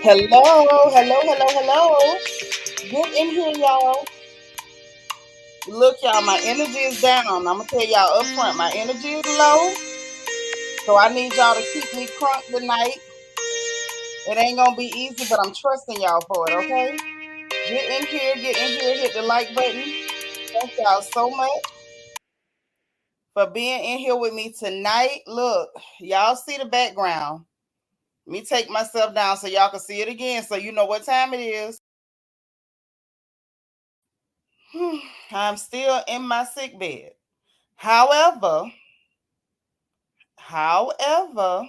Hello, hello, hello, hello. Get in here, y'all. Look, y'all, my energy is down. I'm gonna tell y'all up front, my energy is low. So I need y'all to keep me crunk tonight. It ain't gonna be easy, but I'm trusting y'all for it, okay? Get in here, hit the like button. Thank y'all so much for being in here with me tonight. Look, y'all see the background. Let me take myself down so y'all can see it again so you know what time it is. I'm still in my sick bed. However, however,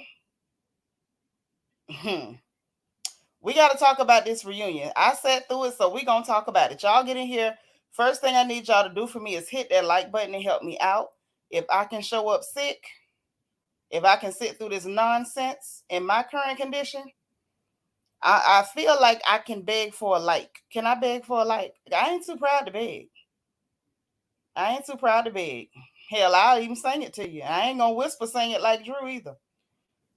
we got to talk about this reunion. I sat through it, so we going to talk about it. Y'all get in here. First thing I need y'all to do for me is hit that like button and help me out. If I can show up sick, if I can sit through this nonsense in my current condition, I feel like I can beg for a like. Can I beg for a like? I ain't too proud to beg. I ain't too proud to beg. Hell, I'll even sing it to you. I ain't going to whisper sing it like Drew either.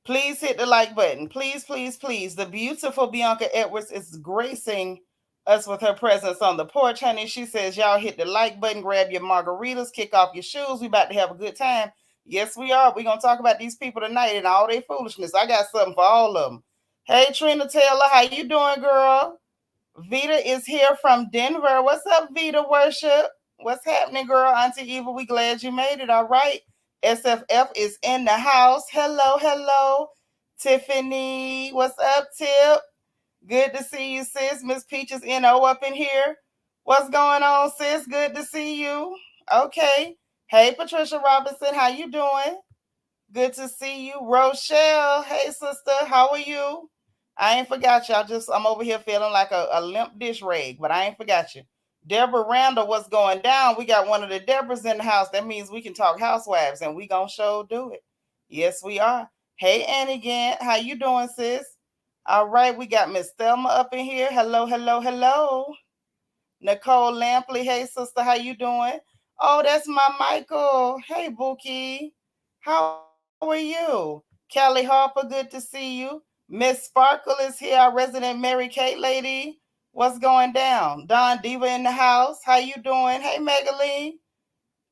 Please hit the like button. Please, please, please. The beautiful Bianca Edwards is gracing us with her presence on the porch, honey. She says, y'all hit the like button, grab your margaritas, kick off your shoes. We about to have a good time. Yes, we are. We're going to talk about these people tonight and all their foolishness. I got something for all of them. Hey, Trina Taylor, how you doing, girl? Vita is here from Denver. What's up, Vita Worship? What's happening, girl? Auntie Eva, we glad you made it. All right. SFF is in the house. Hello, hello. Tiffany, what's up, Tip? Good to see you, sis. Miss Peaches NO up in here. What's going on, sis? Good to see you. Okay. Hey, Patricia Robinson, how you doing? Good to see you. Rochelle, hey, sister, how are you? I ain't forgot you. I'm over here feeling like a limp dish rag, but I ain't forgot you. Deborah Randall, what's going down? We got one of the Deborahs in the house. That means we can talk housewives, and we gonna show do it. Yes, we are. Hey, Annie Gant, how you doing, sis? All right, we got Miss Thelma up in here. Hello, hello, hello. Nicole Lampley, hey, sister, how you doing? Oh, that's my Michael. Hey, Bookie. How are you? Kelly Harper, good to see you. Miss Sparkle is here, our resident Mary Kate lady. What's going down? Don Diva in the house. How you doing? Hey, Megaline.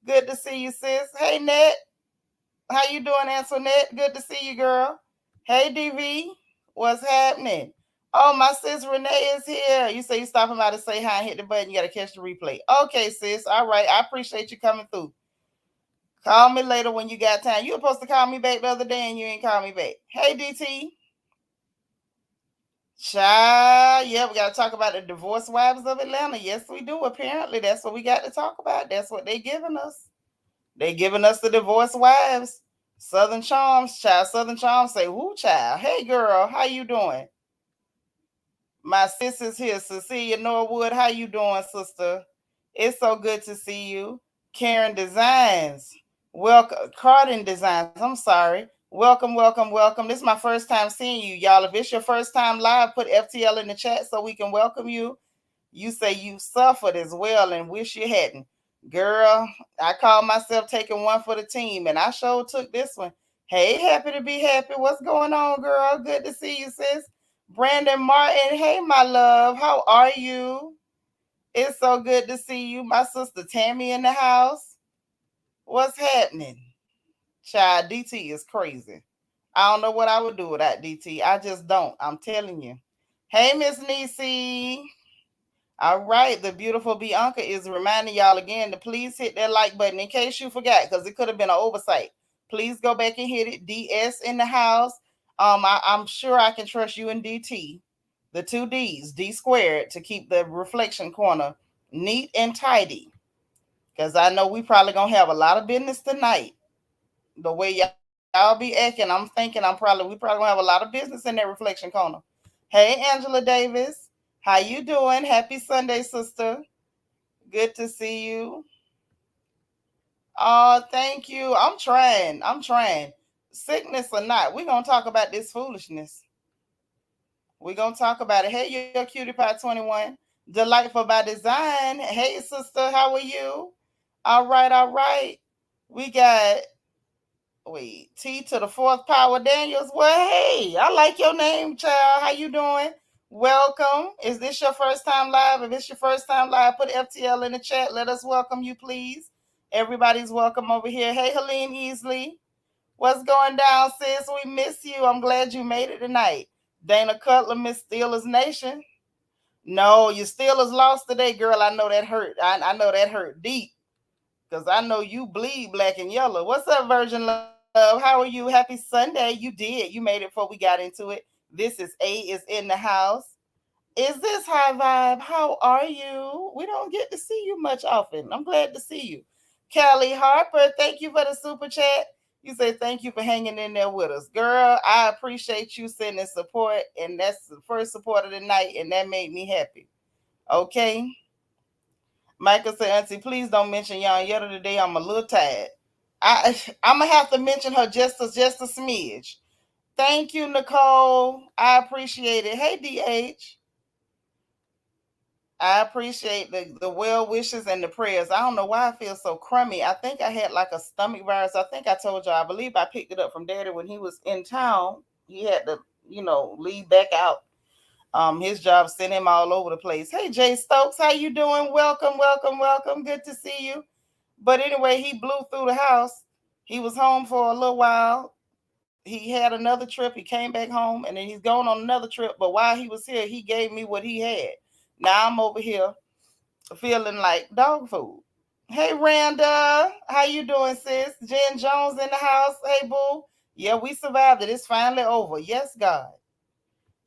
Good to see you, sis. Hey, Net. How you doing, Antoinette? Good to see you, girl. Hey, DV. What's happening? Oh, my sis Renee is here. You say you stopping by to say hi and hit the button. You got to catch the replay. Okay, sis. All right. I appreciate you coming through. Call me later when you got time. You were supposed to call me back the other day and you ain't call me back. Hey, DT. Child, yeah, we got to talk about the divorce wives of Atlanta. Yes, we do. Apparently, that's what we got to talk about. That's what they giving us. They giving us the divorce wives. Southern Charms, child. Southern Charms say, whoo, child. Hey, girl, how you doing? My sis is here. Cecilia Norwood, how you doing, sister? It's so good to see you. Karen Designs. Welcome. Cardin Designs. I'm sorry. Welcome, welcome, welcome. This is my first time seeing you, y'all. If it's your first time live, put FTL in the chat so we can welcome you. You say you suffered as well and wish you hadn't. Girl, I call myself taking one for the team, and I sure took this one. Hey, happy to be happy. What's going on, girl? Good to see you, sis. Brandon Martin, hey, my love. How are you? It's so good to see you. My sister Tammy in the house. What's happening? Child, DT is crazy. I don't know what I would do without DT. I just don't. I'm telling you. Hey, Miss Niecy. All right. The beautiful Bianca is reminding y'all again to please hit that like button in case you forgot, because it could have been an oversight. Please go back and hit it. DS in the house. I'm sure I can trust you and DT, the two D's, D squared, to keep the reflection corner neat and tidy. Because I know we probably gonna have a lot of business tonight. The way y'all be acting, I'm thinking we probably gonna have a lot of business in that reflection corner. Hey, Angela Davis, how you doing? Happy Sunday, sister. Good to see you. Oh, thank you. I'm trying. I'm trying. Sickness or not, we're gonna talk about this foolishness. We're gonna talk about it. Hey, your cutie pie 21. Delightful by design. Hey, sister, how are you? All right, all right. We got Wait, T to the fourth power Daniels. Well, hey, I like your name, child. How you doing? Welcome. Is this your first time live? If it's your first time live, put FTL in the chat. Let us welcome you, please. Everybody's welcome over here. Hey, Helene Easley. What's going down, sis? We miss you. I'm glad you made it tonight. Dana Cutler, Miss Steelers Nation. No, your Steelers lost today, girl. I know that hurt. I know that hurt deep because I know you bleed black and yellow. What's up, Virgin Love? How are you? Happy Sunday. You did. You made it before we got into it. This is A is in the house. Is this High Vibe? How are you? We don't get to see you much often. I'm glad to see you. Callie Harper, thank you for the super chat. You say thank you for hanging in there with us. Girl, I appreciate you sending support, and that's the first support of the night, and that made me happy. Okay. Michael said, Auntie, please don't mention y'all yet today. I'm a little tired. I'm gonna have to mention her just a smidge. Thank you, Nicole. I appreciate it. Hey, DH. I appreciate the well wishes and the prayers. I don't know why I feel so crummy. I think I had like a stomach virus. I think I told you, I believe I picked it up from Daddy when he was in town. He had to, leave back out. His job sent him all over the place. Hey, Jay Stokes, how you doing? Welcome, welcome, welcome. Good to see you. But anyway, he blew through the house. He was home for a little while. He had another trip. He came back home, and then he's going on another trip. But while he was here, he gave me what he had. Now I'm over here feeling like dog food. Hey, Randa, how you doing, sis? Jen Jones in the house. Hey, boo. Yeah, we survived it. It's finally over. Yes, God.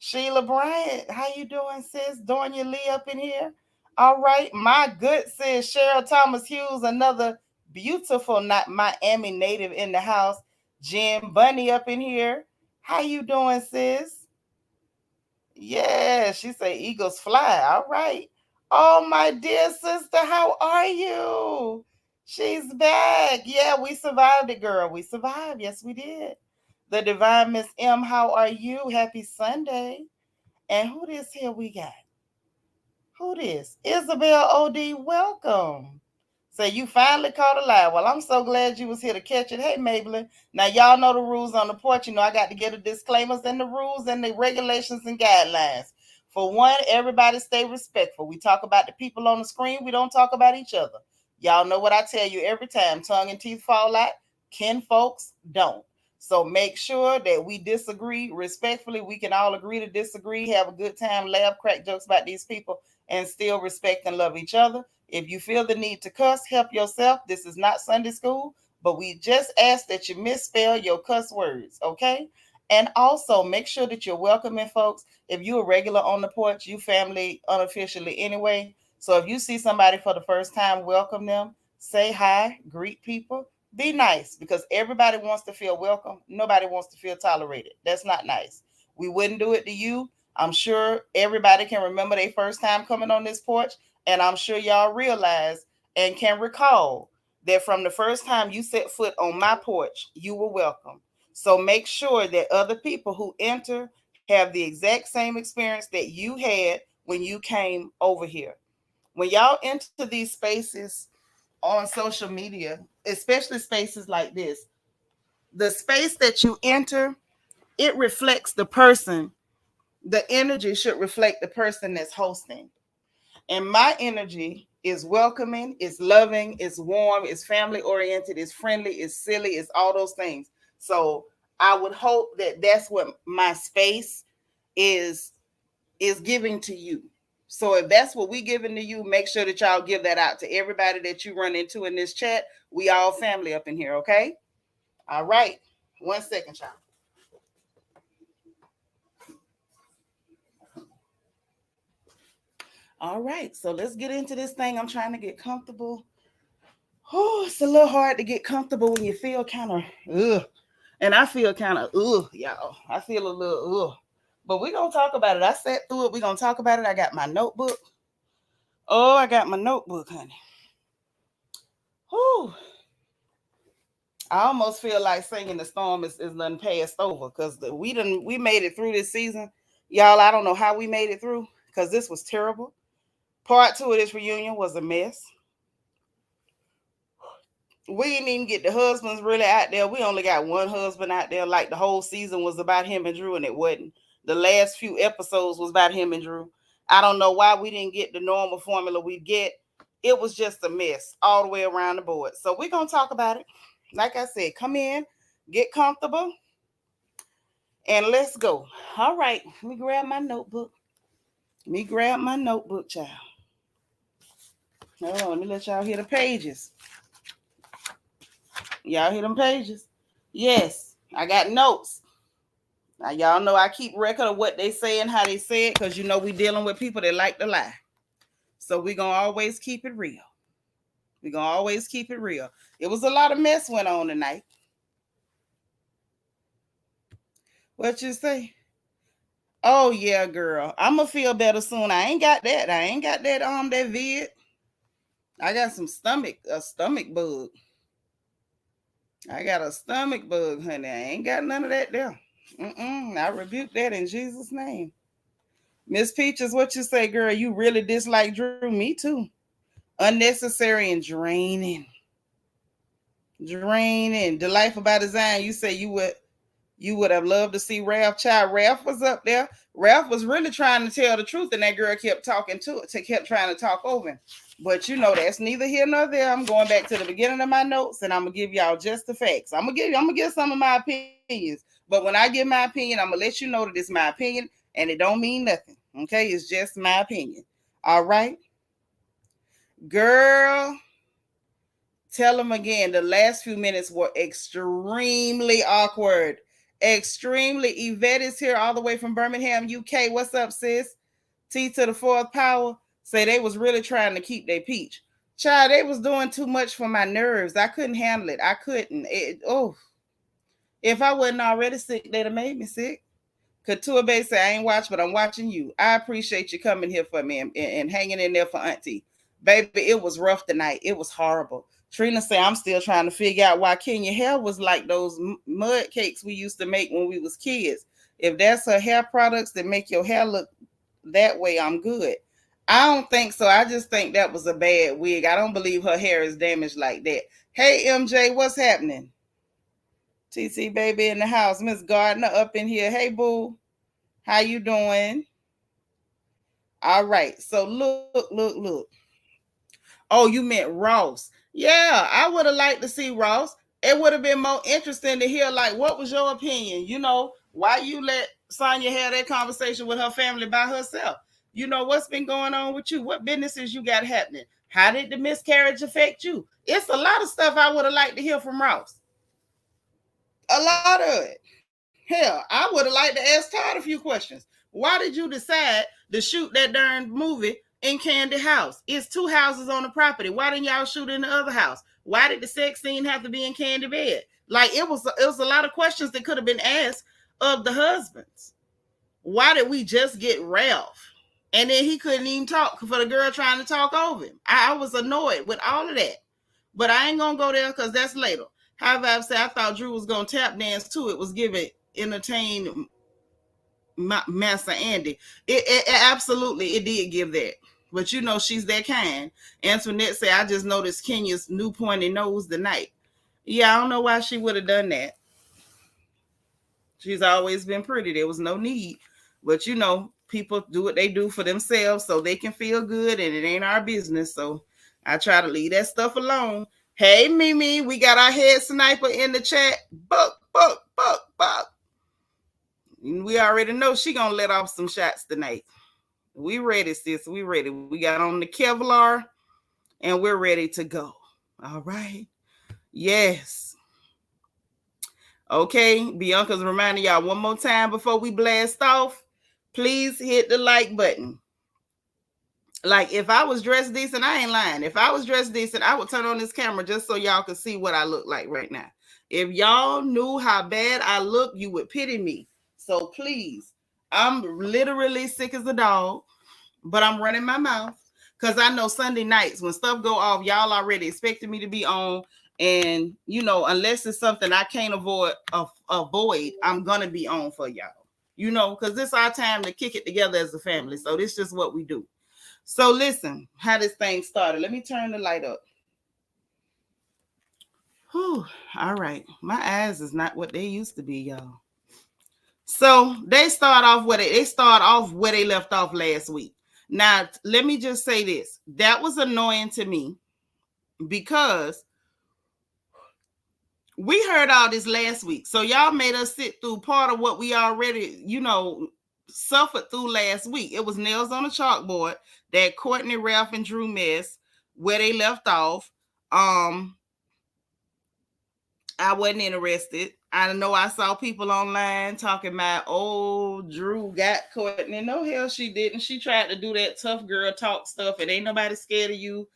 Sheila Bryant, how you doing, sis? Donya Lee up in here. All right, my good sis, Cheryl Thomas Hughes, another beautiful Miami native in the house. Jen Bunny up in here. How you doing, sis? Yeah, she say eagles fly. All right. Oh, my dear sister, how are you? She's back. Yeah, we survived it, girl. We survived. Yes, we did. The divine Miss M, how are you? Happy Sunday. And who this here we got? Who this? Isabel OD, welcome. So you finally caught a live. Well, I'm so glad you was here to catch it. Hey, Maybelline. Now, y'all know the rules on the porch. I got to get the disclaimers and the rules and the regulations and guidelines. For one, everybody stay respectful. We talk about the people on the screen. We don't talk about each other. Y'all know what I tell you every time. Tongue and teeth fall out. Kin folks don't. So make sure that we disagree respectfully. We can all agree to disagree, have a good time, laugh, crack jokes about these people, and still respect and love each other. If you feel the need to cuss, help yourself. This is not Sunday school, but we just ask that you misspell your cuss words, okay? And also make sure that you're welcoming folks. If you're a regular on the porch, you family unofficially anyway. So if you see somebody for the first time, welcome them. Say hi, greet people. Be nice because everybody wants to feel welcome. Nobody wants to feel tolerated. That's not nice. We wouldn't do it to you. I'm sure everybody can remember their first time coming on this porch. And I'm sure y'all realize and can recall that from the first time you set foot on my porch, you were welcome. So make sure that other people who enter have the exact same experience that you had when you came over here. When y'all enter these spaces on social media, especially spaces like this, the space that you enter, it reflects the person. The energy should reflect the person that's hosting. And my energy is welcoming, is loving, is warm, is family oriented, is friendly, is silly, is all those things. So I would hope that that's what my space is giving to you. So if that's what we giving to you, make sure that y'all give that out to everybody that you run into in this chat. We all family up in here, okay? All right. 1 second, y'all. All right, so let's get into this thing. I'm trying to get comfortable. Oh, it's a little hard to get comfortable when you feel kind of ugh. And I feel kind of ugh, y'all. I feel a little ugh. But we're gonna talk about it. I sat through it. We're gonna talk about it. I got my notebook. Oh, I got my notebook, honey. Whew. I almost feel like singing the storm is done passed over because we made it through this season. Y'all, I don't know how we made it through because this was terrible. Part 2 of this reunion was a mess. We didn't even get the husbands really out there. We only got one husband out there. Like the whole season was about him and Drew, and it wasn't. The last few episodes was about him and Drew. I don't know why we didn't get the normal formula we get. It was just a mess all the way around the board. So we're gonna talk about it. Like I said, come in, get comfortable, and let's go. All right, let me grab my notebook. Let me grab my notebook, child. Hold on, let me let y'all hear the pages. Y'all hear them pages? Yes, I got notes. Now y'all know I keep record of what they say and how they say it, because you know we dealing with people that like to lie. So we gonna always keep it real. We gonna always keep it real. It was a lot of mess went on tonight. What you say? Oh yeah, girl. I'ma feel better soon. I ain't got that. I ain't got that vid. I got a stomach bug. I got a stomach bug, honey. I ain't got none of that there. I rebuke that in Jesus' name. Miss Peaches, what you say, girl? You really dislike Drew? Me too. Unnecessary and draining. Draining. Delightful by design. You say you would have loved to see Ralph. Child, Ralph was up there. Ralph was really trying to tell the truth, and that girl kept talking to it, kept trying to talk over him. But you know, that's neither here nor there. I'm going back to the beginning of my notes, and I'm gonna give y'all just the facts. I'm gonna give some of my opinions. But when I give my opinion, I'm gonna let you know that it's my opinion, and it don't mean nothing. Okay, it's just my opinion. All right, girl. Tell them again. The last few minutes were extremely awkward. Extremely. Yvette is here all the way from Birmingham, UK. What's up, sis? T to the fourth power. Say they was really trying to keep their peach. Child, they was doing too much for my nerves. I couldn't handle it. I couldn't. If I wasn't already sick, they'd have made me sick. Couture Bay say, I ain't watch, but I'm watching you. I appreciate you coming here for me and hanging in there for Auntie. Baby, it was rough tonight. It was horrible. Trina say, I'm still trying to figure out why Kenya hair was like those mud cakes we used to make when we was kids. If that's her hair products that make your hair look that way, I'm good. I don't think so. I just think that was a bad wig. I don't believe her hair is damaged like that. Hey, MJ, what's happening? TT baby in the house. Miss Gardner up in here. Hey, boo. How you doing? All right. So look. Oh, you meant Ross. Yeah, I would have liked to see Ross. It would have been more interesting to hear, like, what was your opinion? You know, why you let Sanya have that conversation with her family by herself? You know, what's been going on with you? What businesses you got happening? How did the miscarriage affect you? It's a lot of stuff I would have liked to hear from Ross. A lot of it. Hell, I would have liked to ask Todd a few questions. Why did you decide to shoot that darn movie in Candy House? It's two houses on the property. Why didn't y'all shoot in the other house? Why did the sex scene have to be in Candy bed? Like it was a lot of questions that could have been asked of the husbands. Why did we just get Ralph? And then he couldn't even talk for the girl trying to talk over him. I was annoyed with all of that. But I ain't gonna go there because that's later. However, I said I thought Drew was gonna tap dance too. It was giving entertain Master Andy. It absolutely it did give that. But you know she's that kind. Antoinette said, I just noticed Kenya's new pointy nose tonight. Yeah, I don't know why she would have done that. She's always been pretty. There was no need. But you know, people do what they do for themselves so they can feel good, and it ain't our business. So I try to leave that stuff alone. Hey, Mimi, we got our head sniper in the chat. Buck. We already know she gonna let off some shots tonight. We ready, sis. We ready. We got on the Kevlar, and we're ready to go. All right. Yes. Okay. Bianca's reminding y'all one more time before we blast off. Please hit the like button. Like if I was dressed decent, I ain't lying. If I was dressed decent, I would turn on this camera just so y'all could see what I look like right now. If y'all knew how bad I look, you would pity me. So please, I'm literally sick as a dog, but I'm running my mouth because I know Sunday nights when stuff go off, y'all already expected me to be on. And, you know, unless it's something I can't avoid, I'm going to be on for y'all, you know, because this is our time to kick it together as a family. So this is just what we do. So listen, how this thing started. Let me turn the light up. Whew. All right. My eyes is not what they used to be, y'all. So they start off where they left off last week. Now, let me just say this. That was annoying to me because we heard all this last week. So y'all made us sit through part of what we already, suffered through last week. It was nails on a chalkboard, that Courtney, Ralph, and Drew mess where they left off. I wasn't interested. I know I saw people online talking about, oh, Drew got Courtney. No, hell, she didn't. She tried to do that tough girl talk stuff, and ain't nobody scared of you.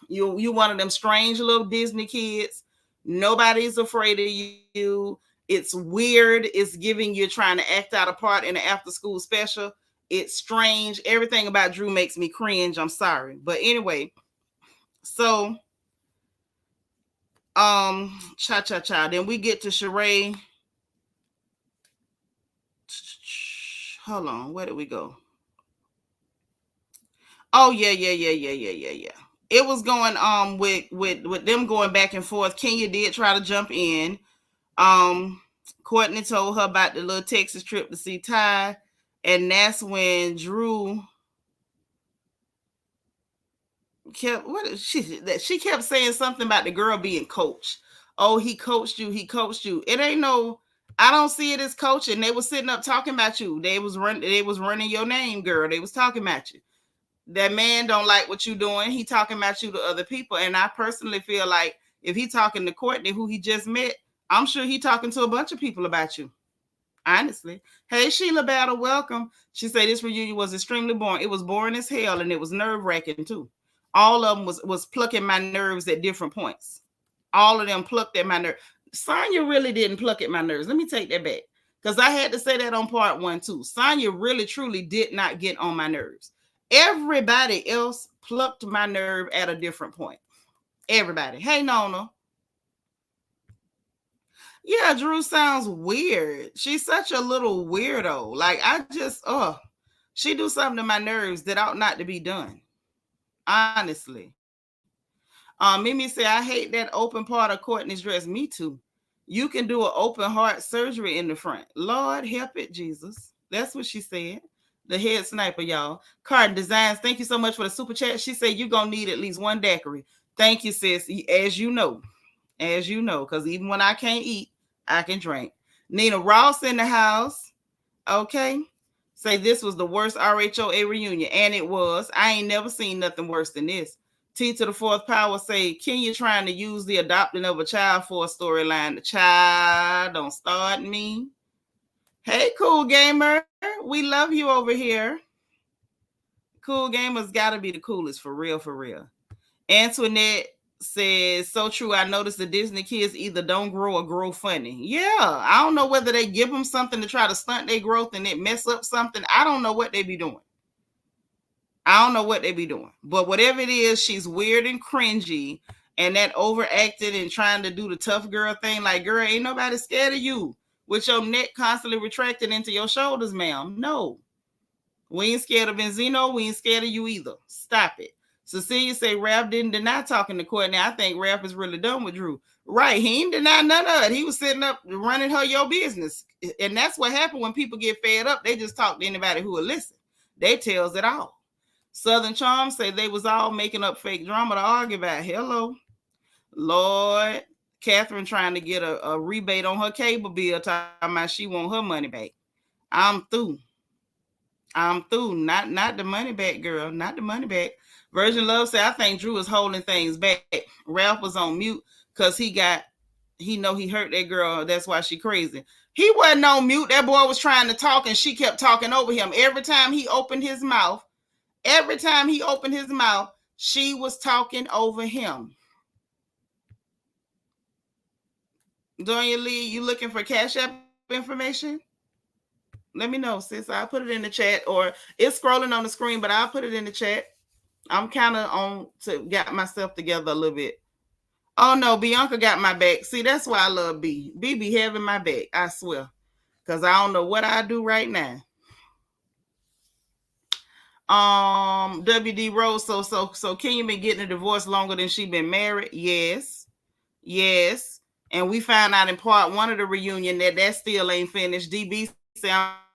You one of them strange little Disney kids. Nobody's afraid of you. It's weird. It's giving you trying to act out a part in an after school special. It's strange. Everything about Drew makes me cringe. I'm sorry. But anyway, so cha. Then we get to Sheree. Hold on, where did we go? Oh yeah. It was going with them going back and forth. Kenya did try to jump in. Courtney told her about the little Texas trip to see Ty, and that's when Drew kept she kept saying something about the girl being coached. Oh, he coached you. It ain't no. I don't see it as coaching. They was sitting up talking about you. They was running your name, girl. They was talking about you. That man don't like what you doing. He talking about you to other people. And I personally feel like if he talking to Courtney, who he just met, I'm sure he talking to a bunch of people about you. Honestly. Hey, Sheila Battle, welcome. She said this reunion was extremely boring. It was boring as hell, and it was nerve-wracking too. All of them was plucking my nerves at different points. All of them plucked at my nerves. Sanya really didn't pluck at my nerves. Let me take that back. Because I had to say that on part 1 too. Sanya really, truly did not get on my nerves. Everybody else plucked my nerve at a different point. Everybody. Hey, Nona. Yeah, Drew sounds weird. She's such a little weirdo. Like, she do something to my nerves that ought not to be done. Honestly. Mimi said, I hate that open part of Courtney's dress. Me too. You can do an open heart surgery in the front. Lord help it, Jesus. That's what she said. The head sniper, y'all. Card Designs, thank you so much for the super chat. She said you're going to need at least one daiquiri. Thank you, sis. As you know, because even when I can't eat, I can drink. Nina Ross in the house. Okay. Say this was the worst RHOA reunion. And it was. I ain't never seen nothing worse than this. T to the fourth power say, Kenya trying to use the adopting of a child for a storyline. The child, don't start me. Hey, Cool Gamer. We love you over here. Cool Gamer's got to be the coolest, for real, for real. Antoinette says, so true. I noticed the Disney kids either don't grow or grow funny. Yeah, I don't know whether they give them something to try to stunt their growth and it mess up something. I don't know what they be doing. But whatever it is, she's weird and cringy, and that overacted and trying to do the tough girl thing. Like, girl, ain't nobody scared of you with your neck constantly retracted into your shoulders, ma'am. No. We ain't scared of Benzino. We ain't scared of you either. Stop it. Cecilia say Ralph didn't deny talking to Courtney. I think Ralph is really done with Drew. Right. He ain't deny none of it. He was sitting up running her your business. And that's what happened when people get fed up. They just talk to anybody who will listen. They tells it all. Southern Charm say they was all making up fake drama to argue about. Hello. Lord. Catherine trying to get a rebate on her cable bill, talking about she want her money back. I'm through. Not the money back, girl. Not the money back. Virgin Love said, I think Drew is holding things back. Ralph was on mute because he know he hurt that girl. That's why she crazy. He wasn't on mute. That boy was trying to talk and she kept talking over him. Every time he opened his mouth, she was talking over him. Donya Lee, you looking for Cash App information? Let me know, sis. I'll put it in the chat, or it's scrolling on the screen, but I'll put it in the chat. I'm kind of on to get myself together a little bit. Oh no, Bianca got my back. See, that's why I love B. B be having my back, I swear. Because I don't know what I do right now. WD Rose, so Kenya been getting a divorce longer than she been married? Yes. And we found out in part one of the reunion that still ain't finished. DB said,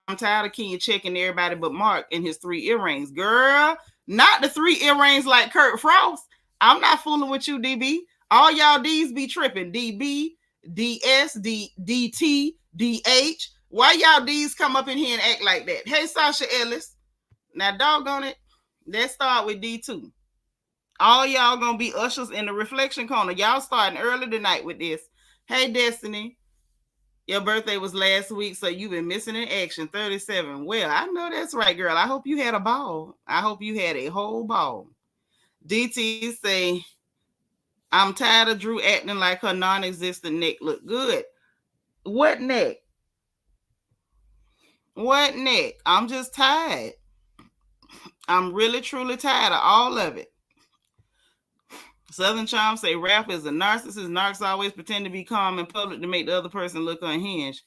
I'm tired of Kenya checking everybody but Mark and his 3 earrings. Girl, not the 3 earrings like Kurt Frost. I'm not fooling with you, DB. All y'all D's be tripping. DB, DS, DT, DH. Why y'all D's come up in here and act like that? Hey, Sasha Ellis. Now, doggone it. Let's start with D2. All y'all gonna be ushers in the reflection corner. Y'all starting early tonight with this. Hey, Destiny. Your birthday was last week, so you've been missing in action. 37. Well, I know that's right, girl. I hope you had a ball. I hope you had a whole ball. DT say, I'm tired of Drew acting like her non-existent neck look good. What neck? What neck? I'm just tired. I'm really, truly tired of all of it. Southern Charm say Ralph is a narcissist. Narcs always pretend to be calm in public to make the other person look unhinged.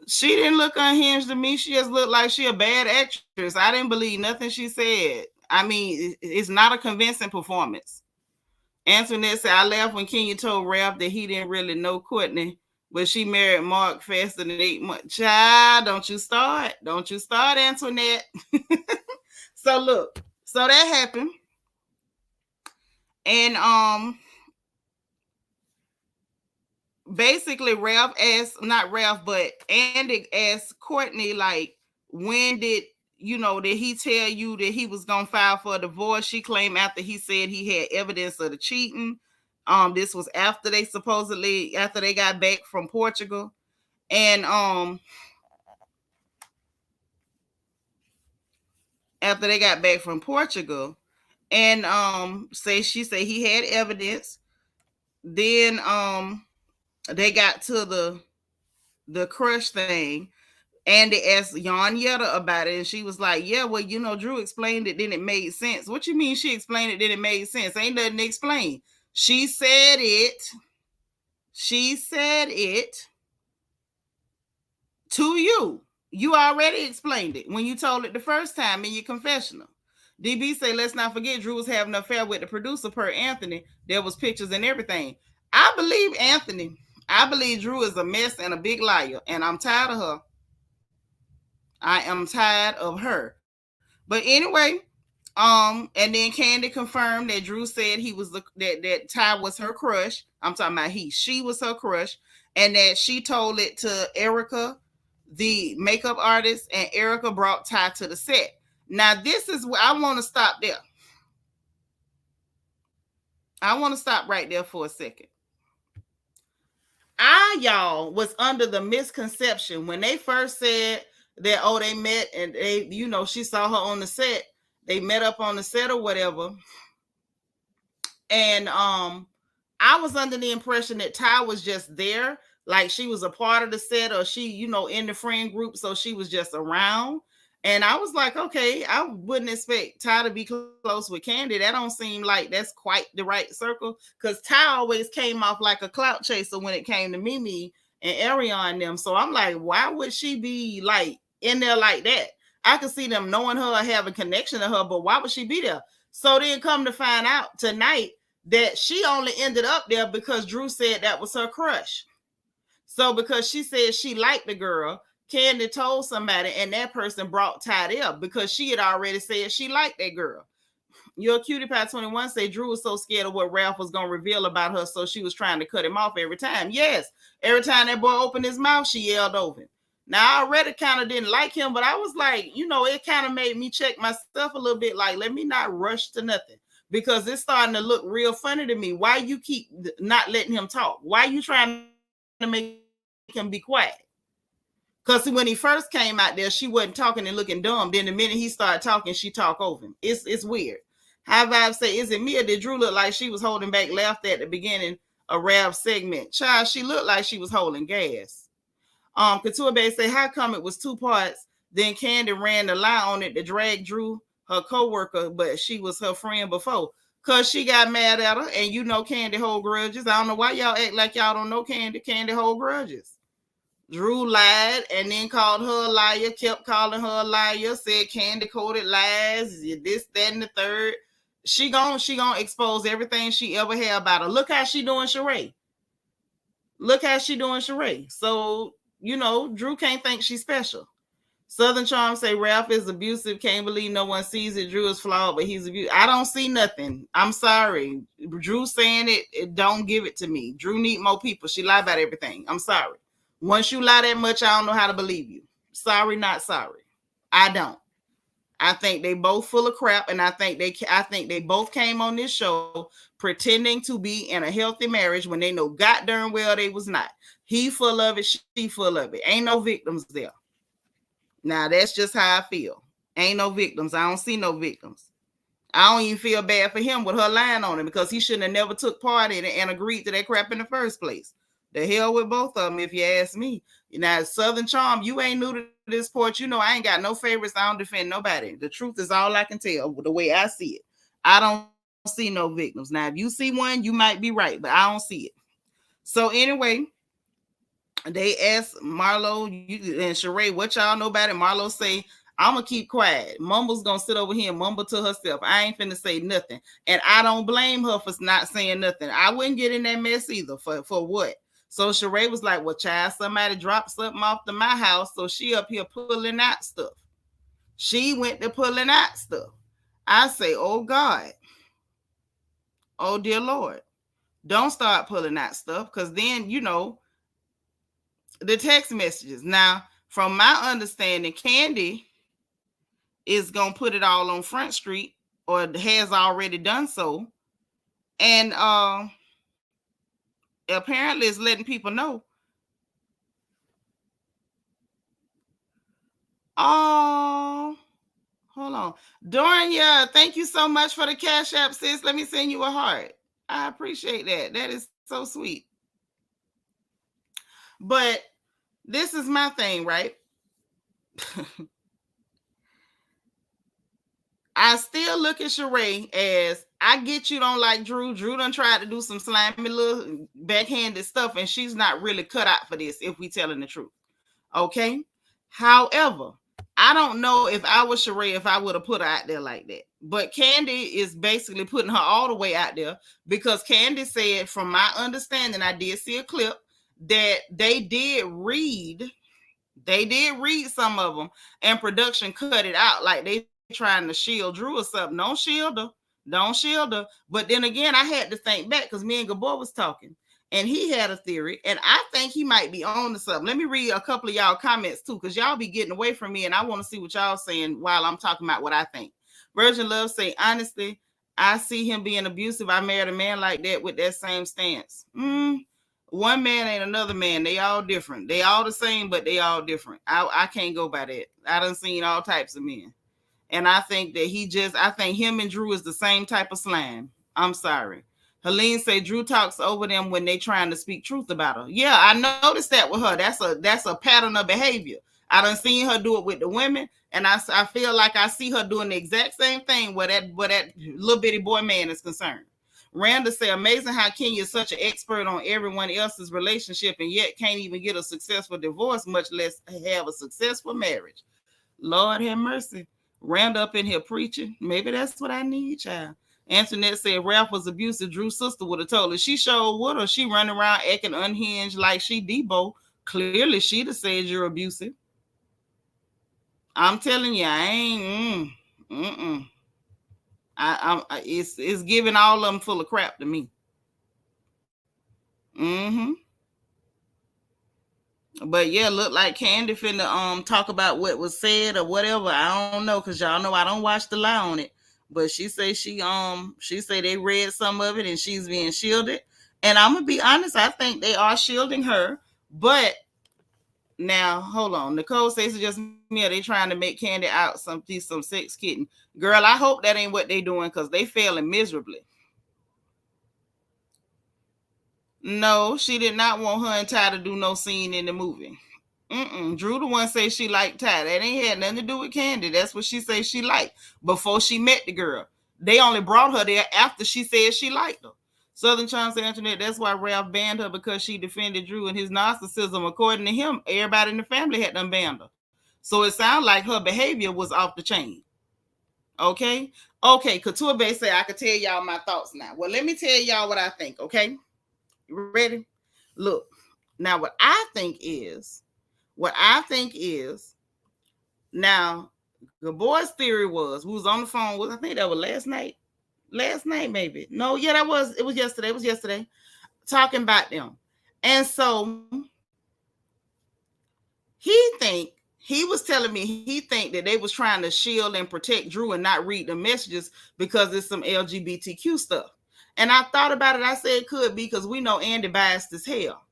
She didn't look unhinged to me. She just looked like she a bad actress. I didn't believe nothing she said. I mean, it's not a convincing performance. Antoinette said, I laughed when Kenya told Ralph that he didn't really know Courtney, but she married Mark faster than 8 months. Child, don't you start. Don't you start, Antoinette. So look, so that happened. And basically Ralph asked, not Ralph, but Andy asked Courtney, like, when did did he tell you that he was gonna file for a divorce? She claimed after he said he had evidence of the cheating. This was after they got back from Portugal. And after they got back from Portugal, and she said he had evidence. Then they got to the crush thing, and they asked Yetta about it, and she was like, yeah, well, Drew explained it, then it made sense. What you mean she explained it, then it made sense? Ain't nothing to explain. She said it to you. You already explained it when you told it the first time in your confessional. DB say, let's not forget Drew was having an affair with the producer, per Anthony. There was pictures and everything. I believe Anthony. I believe Drew is a mess and a big liar, and I'm tired of her. I am tired of her. But anyway, and then Candy confirmed that Drew said he was that Ty was her crush. I'm talking about she was her crush, and that she told it to Erica, the makeup artist, and Erica brought Ty to the set. Now, this is where I want to stop there. I want to stop right there for a second. Y'all, was under the misconception when they first said that, they met and they, she saw her on the set. They met up on the set or whatever. And I was under the impression that Ty was just there, like she was a part of the set, or she, in the friend group, so she was just around. And I was like, okay, I wouldn't expect Ty to be close with Candy. That don't seem like that's quite the right circle, because Ty always came off like a clout chaser when it came to Mimi and Ariana and them. So I'm like, why would she be like in there like that? I could see them knowing her or having connection to her, but why would she be there? So then come to find out tonight that she only ended up there because Drew said that was her crush. So because she said she liked the girl, Candy told somebody, and that person brought Ty up because she had already said she liked that girl. Your Cutie Pie 21 say Drew was so scared of what Ralph was going to reveal about her, so she was trying to cut him off every time. Yes, every time that boy opened his mouth, she yelled over him. Now, I already kind of didn't like him, but I was like, it kind of made me check myself a little bit, like, let me not rush to nothing, because it's starting to look real funny to me. Why you keep not letting him talk? Why you trying to make him be quiet? Because when he first came out there, she wasn't talking and looking dumb. Then the minute he started talking, she talked over him. It's weird. High Vibe say, is it me or did Drew look like she was holding back laughter at the beginning of Ralph's segment? Child, she looked like she was holding gas. Couture Bay say, how come it was 2 parts? Then Candy ran the lie on it to drag Drew, her co-worker, but she was her friend before. Because she got mad at her, and Candy hold grudges. I don't know why y'all act like y'all don't know Candy. Candy hold grudges. Drew lied and then called her a liar, kept calling her a liar, said Candy coded lies, this, that, and the third. She gonna expose everything she ever had about her. Look how she doing Sheree. Look how she doing Sheree. So, Drew can't think she's special. Southern Charm say Ralph is abusive. Can't believe no one sees it. Drew is flawed, but he's abusive. I don't see nothing. I'm sorry. Drew saying it don't give it to me. Drew need more people. She lie about everything. I'm sorry. Once you lie that much, I don't know how to believe you. Sorry, not sorry. I don't. I think they both full of crap, and I think they both came on this show pretending to be in a healthy marriage when they know god darn well they was not. He full of it, she full of it. Ain't no victims there. Now that's just how I feel. Ain't no victims. I don't see no victims. I don't even feel bad for him with her lying on him because he shouldn't have never took part in it and agreed to that crap in the first place. The hell with both of them, if you ask me. Now, Southern Charm, you ain't new to this Porch. I ain't got no favorites. I don't defend nobody. The truth is all I can tell the way I see it. I don't see no victims. Now, if you see one, you might be right, but I don't see it. So anyway, they asked Marlo and Sheree, what y'all know about it? Marlo say, I'm going to keep quiet. Mumble's going to sit over here and mumble to herself. I ain't finna say nothing. And I don't blame her for not saying nothing. I wouldn't get in that mess either. For what? So Sheree was like, well, child, somebody dropped something off to my house. So she up here pulling out stuff. She went to pulling out stuff. I say, oh, God. Oh, dear Lord. Don't start pulling out stuff because then, the text messages. Now, from my understanding, Candy is going to put it all on Front Street or has already done so. And apparently it's letting people know. Oh, hold on. Doria, thank you so much for the Cash App, sis. Let me send you a heart. I appreciate that. That is so sweet. But this is my thing, right? I still look at Sheree as, I get you don't like Drew. Drew done tried to do some slimy little backhanded stuff, and she's not really cut out for this if we telling the truth. Okay? However, I don't know if I was Sheree, if I would have put her out there like that. But Candy is basically putting her all the way out there because Candy said, from my understanding, I did see a clip that they did read some of them, and production cut it out like they trying to shield Drew or something. Don't shield her. But then again, I had to think back because me and Gabor was talking, and he had a theory, and I think he might be on to something. Let me read a couple of y'all comments too, because y'all be getting away from me, and I want to see what y'all saying while I'm talking about what I think. Virgin Love say, honestly, I see him being abusive. I married a man like that with that same stance. One man ain't another man. They all different. They all the same, but they all different. I can't go by that. I done seen all types of men. And I think that I think him and Drew is the same type of slime. I'm sorry. Helene say Drew talks over them when they trying to speak truth about her. Yeah, I noticed that with her. That's a pattern of behavior. I done seen her do it with the women, and I feel like I see her doing the exact same thing where that little bitty boy man is concerned. Randa say, amazing how Kenya is such an expert on everyone else's relationship and yet can't even get a successful divorce, much less have a successful marriage. Lord have mercy. Randa up in here preaching. Maybe that's what I need, child. Antoinette said Ralph was abusive. Drew's sister would have told her. She showed would her. She running around acting unhinged like she Debo. Clearly, she'd have said you're abusive. I'm telling you, I ain't. It's giving all of them full of crap to me. But yeah, look like Candy finna talk about what was said or whatever. I don't know, because y'all know I don't watch the lie on it. But she say she say they read some of it and she's being shielded. And I'm gonna be honest, I think they are shielding her. But now hold on. Nicole says it's just me. Are they trying to make Candy out some sex kitten? Girl, I hope that ain't what they doing, because they failing miserably. No, she did not want her and Ty to do no scene in the movie. Drew the one say she liked Ty. That ain't had nothing to do with Candy. That's what she say she liked before she met the girl. They only brought her there after she said she liked her. Southern Charm said, Internet, that's why Ralph banned her, because she defended Drew and his narcissism. According to him, everybody in the family had done banned her. So it sounded like her behavior was off the chain. Okay? Couture Bay say, I could tell y'all my thoughts now. Well, let me tell y'all what I think, okay? Ready? Look, Now, what I think is, now, the boy's theory was, we was on the phone with, I think that was last night maybe. No, yeah, it was yesterday, talking about them. And so he was telling me he think that they was trying to shield and protect Drew and not read the messages because it's some LGBTQ stuff. And I thought about it. I said it could be because we know Andy biased as hell.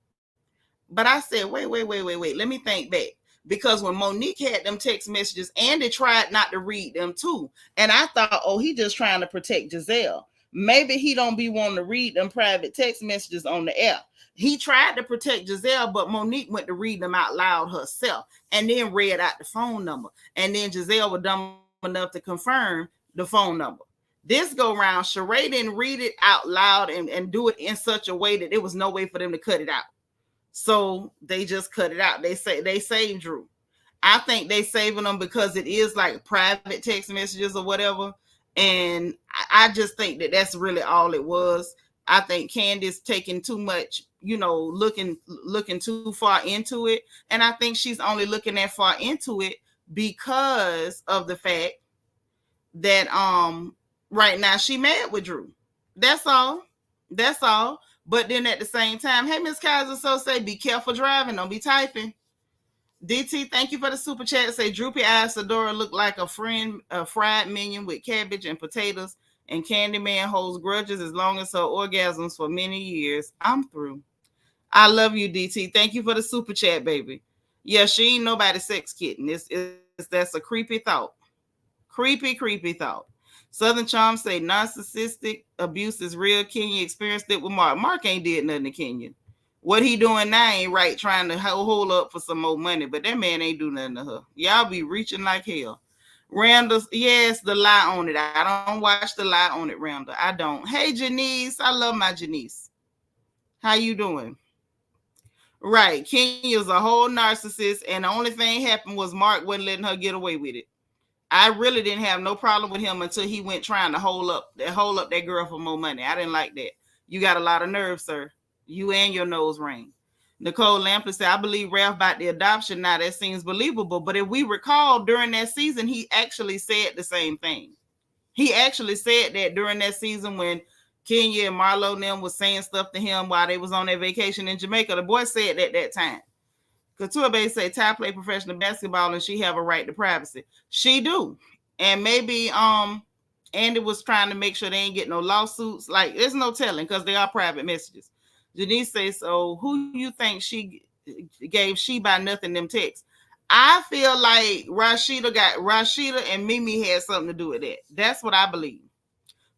But I said, wait. Let me think back. Because when Monique had them text messages, Andy tried not to read them too. And I thought, oh, he just trying to protect Giselle. Maybe he don't be wanting to read them private text messages on the air. He tried to protect Giselle, but Monique went to read them out loud herself and then read out the phone number. And then Giselle was dumb enough to confirm the phone number. This go round, Sheree didn't read it out loud and do it in such a way that there was no way for them to cut it out. So they just cut it out. They say they saved Drew. I think they saving them because it is like private text messages or whatever. And I just think that that's really all it was. I think Candace taking too much, looking too far into it. And I think she's only looking that far into it because of the fact that right now she mad with Drew. That's all. But then at the same time, hey, Miss Kaiser, so say, be careful driving. Don't be typing. DT, thank you for the super chat. Say, droopy eyes Sadora look like a fried minion with cabbage and potatoes, and Candyman holds grudges as long as her orgasms for many years. I'm through. I love you, DT. Thank you for the super chat, baby. Yeah, she ain't nobody's sex kitten. That's a creepy thought. Creepy thought. Southern Charm say narcissistic abuse is real. Kenya experienced it with Mark. Mark ain't did nothing to Kenya. What he doing now ain't right, trying to hold up for some more money, but that man ain't do nothing to her. Y'all be reaching like hell. Randall, yes, the lie on it. I don't watch the lie on it, Randall. I don't. Hey, Janice. I love my Janice. How you doing? Right. Kenya's a whole narcissist, and the only thing happened was Mark wasn't letting her get away with it. I really didn't have no problem with him until he went trying to hold up that girl for more money. I didn't like that. You got a lot of nerve, sir. You and your nose ring. Nicole Lampley said, I believe Ralph about the adoption. Now that seems believable. But if we recall, during that season, he actually said the same thing. He actually said that during that season when Kenya and Marlo and them was saying stuff to him while they was on their vacation in Jamaica. The boy said at that time. Couture Bay say Ty play professional basketball and she have a right to privacy. She do. And maybe Andy was trying to make sure they ain't get no lawsuits. Like, there's no telling because they are private messages. Denise says, so who you think she gave she by nothing them texts? I feel like Rashida and Mimi had something to do with that. That's what I believe.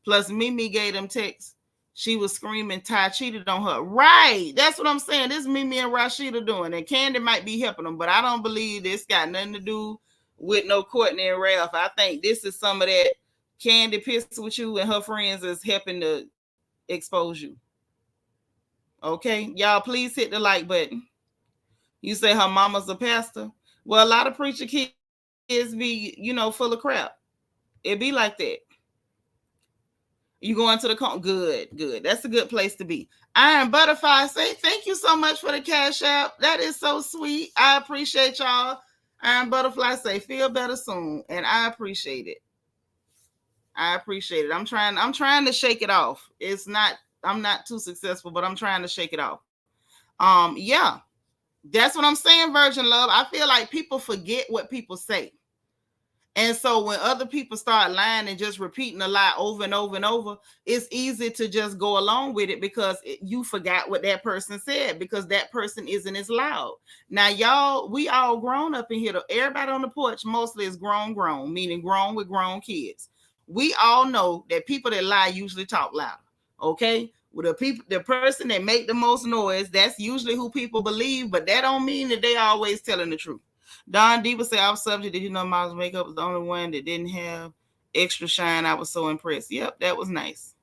Plus Mimi gave them texts. She was screaming Ty cheated on her. Right. That's what I'm saying. This is Mimi and Rashida doing. And Candy might be helping them, but I don't believe this got nothing to do with no Courtney and Ralph. I think this is some of that Candy pissed with you and her friends is helping to expose you. Okay. Y'all, please hit the like button. You say her mama's a pastor. Well, a lot of preacher kids be, full of crap. It be like that. You going to the good. That's a good place to be. Iron Butterfly say thank you so much for the cash out. That is so sweet. I appreciate y'all. Iron Butterfly say feel better soon, and I appreciate it. I'm trying to shake it off. I'm not too successful, but I'm trying to shake it off. Yeah, that's what I'm saying, Virgin Love. I feel like people forget what people say. And so when other people start lying and just repeating a lie over and over and over, it's easy to just go along with it because you forgot what that person said because that person isn't as loud. Now, y'all, we all grown up in here. Everybody on the porch mostly is grown, meaning grown with grown kids. We all know that people that lie usually talk louder. Okay? Well, the person that make the most noise, that's usually who people believe, but that don't mean that they always telling the truth. Don Diva said, I was subject. Did you know Miles' makeup was the only one that didn't have extra shine? I was so impressed. Yep, that was nice.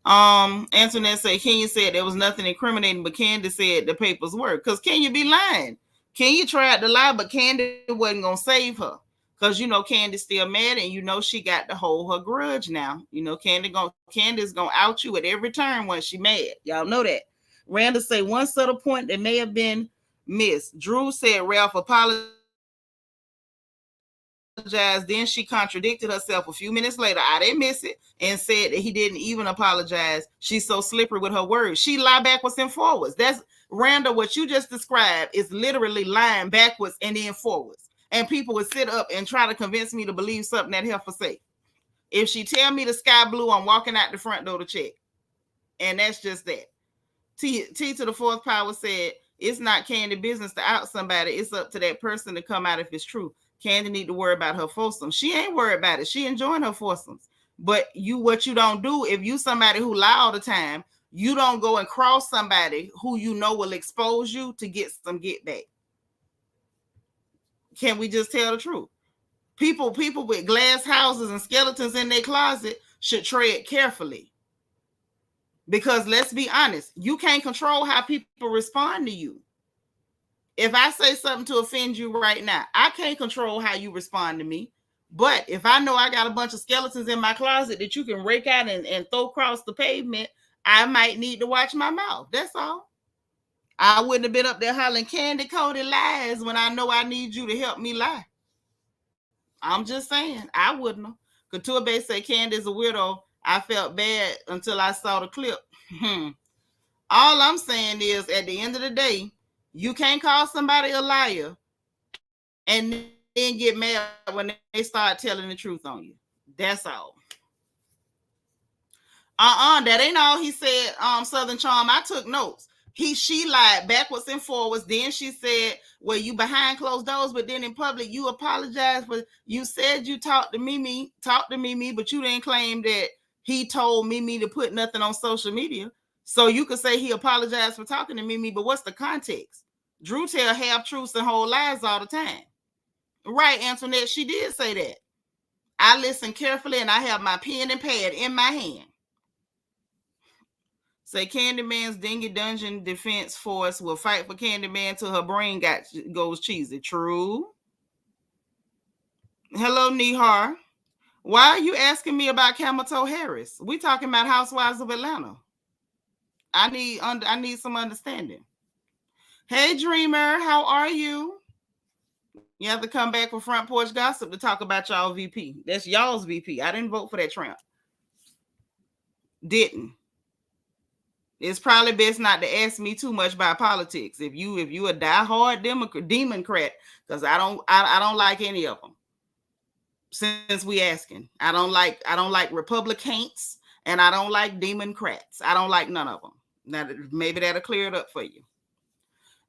Antoinette said, Kenya said there was nothing incriminating, but Candy said the papers were. Because Kenya be lying. Kenya tried to lie, but Candy wasn't going to save her. Because, Candy's still mad, and, she got to hold her grudge now. Candy's going to out you at every turn once she mad. Y'all know that. Randall say one subtle point that may have been missed. Drew said Ralph apologized. Then she contradicted herself a few minutes later. I didn't miss it, and said that he didn't even apologize. She's so slippery with her words. She lied backwards and forwards. That's Randall. What you just described is literally lying backwards and then forwards. And people would sit up and try to convince me to believe something that heifer say. If she tell me the sky blue, I'm walking out the front door to check. And that's just that. T to the fourth power said, it's not Candy business to out somebody. It's up to that person to come out if it's true. Candy need to worry about her foursomes. She ain't worried about it. She enjoying her foursomes. But what you don't do, if you somebody who lie all the time, you don't go and cross somebody who you know will expose you to get some get back. Can we just tell the truth? People with glass houses and skeletons in their closet should tread carefully. Because let's be honest, you can't control how people respond to you. If I say something to offend you right now, I can't control how you respond to me. But if I know I got a bunch of skeletons in my closet that you can rake out and throw across the pavement, I might need to watch my mouth. That's all. I wouldn't have been up there hollering candy-coated lies when I know I need you to help me lie. I'm just saying, I wouldn't have. Couture Bay said Candy's a weirdo. I felt bad until I saw the clip. All I'm saying is, at the end of the day, you can't call somebody a liar and then get mad when they start telling the truth on you. That's all. That ain't all he said, Southern Charm. I took notes. She lied backwards and forwards. Then she said, well, you behind closed doors, but then in public, you apologized for, you said you talked to Mimi, but you didn't claim that he told Mimi to put nothing on social media. So you could say he apologized for talking to Mimi, but what's the context? Drew tell half truths and whole lies all the time. Right, Antoinette, she did say that. I listen carefully and I have my pen and pad in my hand. Say Candyman's Dingy Dungeon Defense Force will fight for Candyman till her brain goes cheesy. True. Hello, Nihar. Why are you asking me about Camel Toe Harris? We talking about Housewives of Atlanta. I need some understanding. Hey, Dreamer, how are you? You have to come back for Front Porch Gossip to talk about y'all VP. That's y'all's VP. I didn't vote for that tramp. Didn't. It's probably best not to ask me too much about politics. If you a diehard Democrat, because I don't like any of them. Since we asking, I don't like Republicans and I don't like Democrats. I don't like none of them. Now maybe that'll clear it up for you.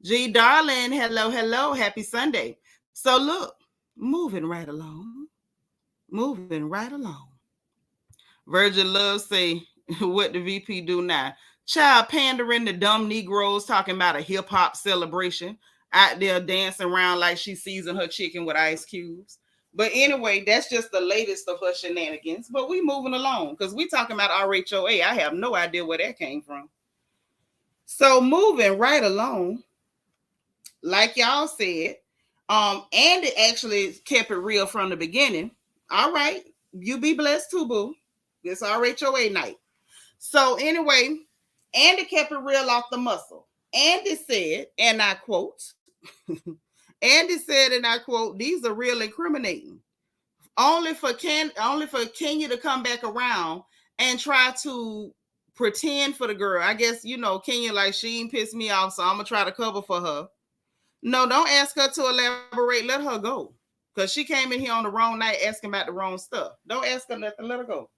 G darling, hello, happy Sunday. So look, moving right along. Virgil Love say, what the VP do now? Child pandering to dumb Negroes talking about a hip hop celebration out there dancing around like she seasoned her chicken with ice cubes. But anyway, that's just the latest of her shenanigans. But we moving along because we talking about RHOA. I have no idea where that came from. So moving right along, like y'all said, Andy actually kept it real from the beginning. All right, you be blessed too, boo. It's RHOA night. So anyway, Andy kept it real off the muscle. Andy said, and I quote, these are real incriminating. Only for Kenya to come back around and try to pretend for the girl. I guess, Kenya, like, she ain't pissed me off, so I'm going to try to cover for her. No, don't ask her to elaborate. Let her go. Because she came in here on the wrong night asking about the wrong stuff. Don't ask her nothing. Let her go.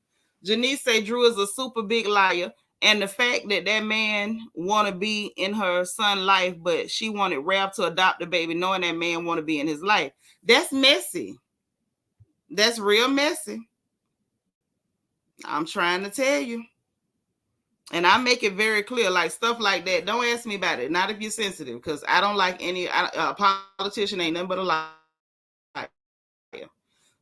Janice say Drew is a super big liar. And the fact that man want to be in her son's life, but she wanted Ralph to adopt the baby, knowing that man want to be in his life. That's messy. That's real messy. I'm trying to tell you. And I make it very clear, like stuff like that. Don't ask me about it. Not if you're sensitive, because I don't like any politician ain't nothing but a liar.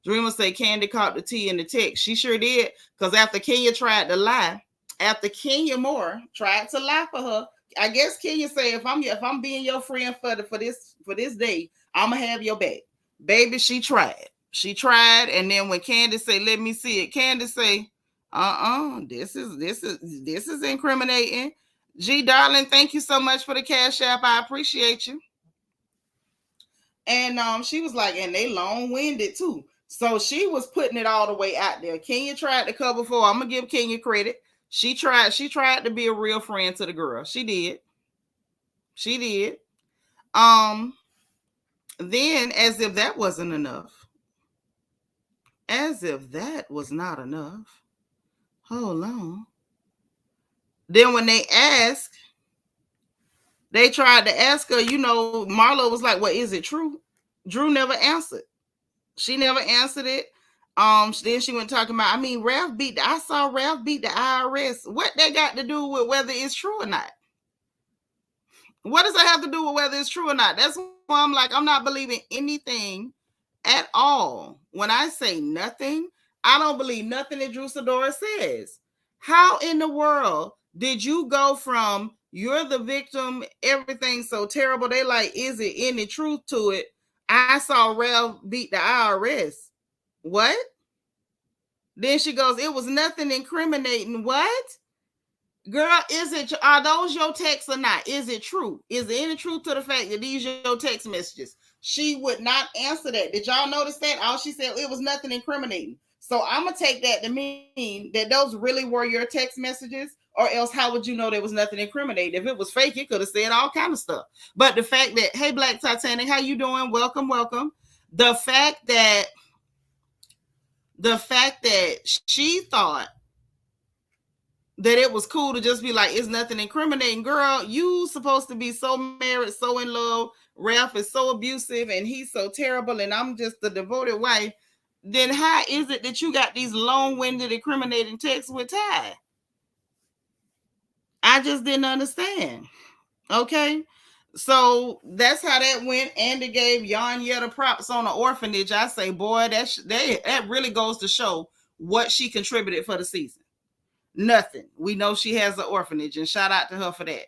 Dreamer say Candy caught the tea in the text. She sure did, because after Kenya tried to lie, after Kenya Moore tried to lie for her, I guess Kenya say, if I'm being your friend for this day, I'm gonna have your back. Baby, she tried. And then when Candy say, let me see it, Candy say, this is incriminating. G darling, thank you so much for the cash app. I appreciate you. And she was like, and they long-winded too. So she was putting it all the way out there. Kenya tried to cover for. I'm gonna give Kenya credit. She tried to be a real friend to the girl. She did. She did. Then as if that wasn't enough. As if that was not enough. Hold on. Then when they tried to ask her, Marlo was like, well, is it true? Drew never answered. She never answered it. Then she went talking about, I saw Ralph beat the IRS. What that got to do with whether it's true or not? What does that have to do with whether it's true or not? That's why I'm like, I'm not believing anything at all. When I say nothing, I don't believe nothing that Drew Sidora says. How in the world did you go from you're the victim, everything's so terrible? They like, is it any truth to it? I saw Ralph beat the IRS. What? Then she goes, it was nothing incriminating. What? Girl, are those your texts or not? Is it true? Is there any truth to the fact that these are your text messages? She would not answer that. Did y'all notice that? All she said, it was nothing incriminating. So I'm going to take that to mean that those really were your text messages, or else how would you know there was nothing incriminating? If it was fake, it could have said all kind of stuff. But the fact that, hey, Black Titanic, how you doing? Welcome, welcome. The fact that she thought that it was cool to just be like, it's nothing incriminating. Girl, you supposed to be so married, so in love. Ralph is so abusive and he's so terrible and I'm just the devoted wife. Then how is it that you got these long-winded incriminating texts with Ty? I just didn't understand. Okay? So that's how that went. Andy gave Yanya props on the orphanage. I say, boy, that really goes to show what she contributed for the season. Nothing. We know she has an orphanage, and shout out to her for that.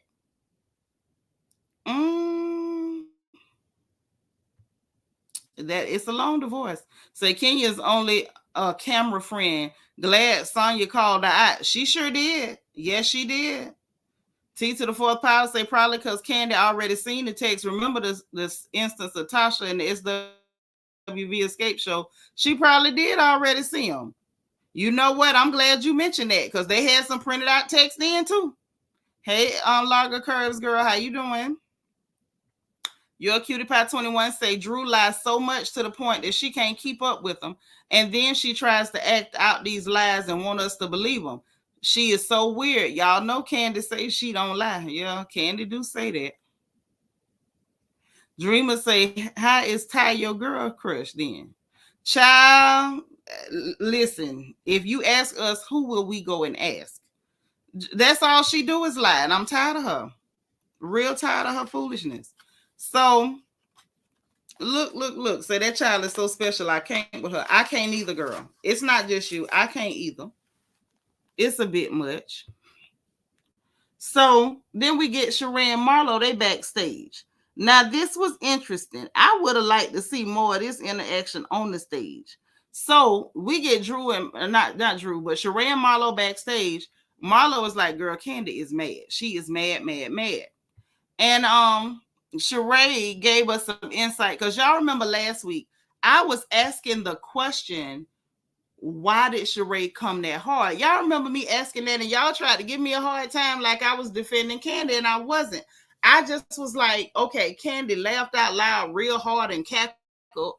That it's a long divorce. So Kenya's only a camera friend. Glad Sonia called her out. She sure did. Yes, she did. T to the fourth power say probably because Candy already seen the text. Remember this instance of Tasha in the SWV Escape Show. She probably did already see him. You know what? I'm glad you mentioned that because they had some printed out text then too. Hey, Larga Curves girl, how you doing? Your Cutie Pie 21 say Drew lies so much to the point that she can't keep up with them, and then she tries to act out these lies and want us to believe them. She is so weird. Y'all know Candy says she don't lie. Yeah, Candy do say that. Dreamer say, how is Ty your girl crush then? Child, listen, if you ask us, who will we go and ask? That's all she do is lie, and I'm tired of her. Real tired of her foolishness. So, look. Say that child is so special, I can't with her. I can't either, girl. It's not just you. I can't either. It's a bit much. So, then we get Sheree and Marlo, they backstage. Now, this was interesting. I would have liked to see more of this interaction on the stage. So, we get Drew and, not Drew, but Sheree and Marlo backstage. Marlo is like, girl, Candy is mad. She is mad. And Sheree gave us some insight because y'all remember last week I was asking the question, why did Sheree come that hard? Y'all remember me asking that, and y'all tried to give me a hard time like I was defending Candy, and I wasn't. I just was like, okay, Candy laughed out loud real hard and cackled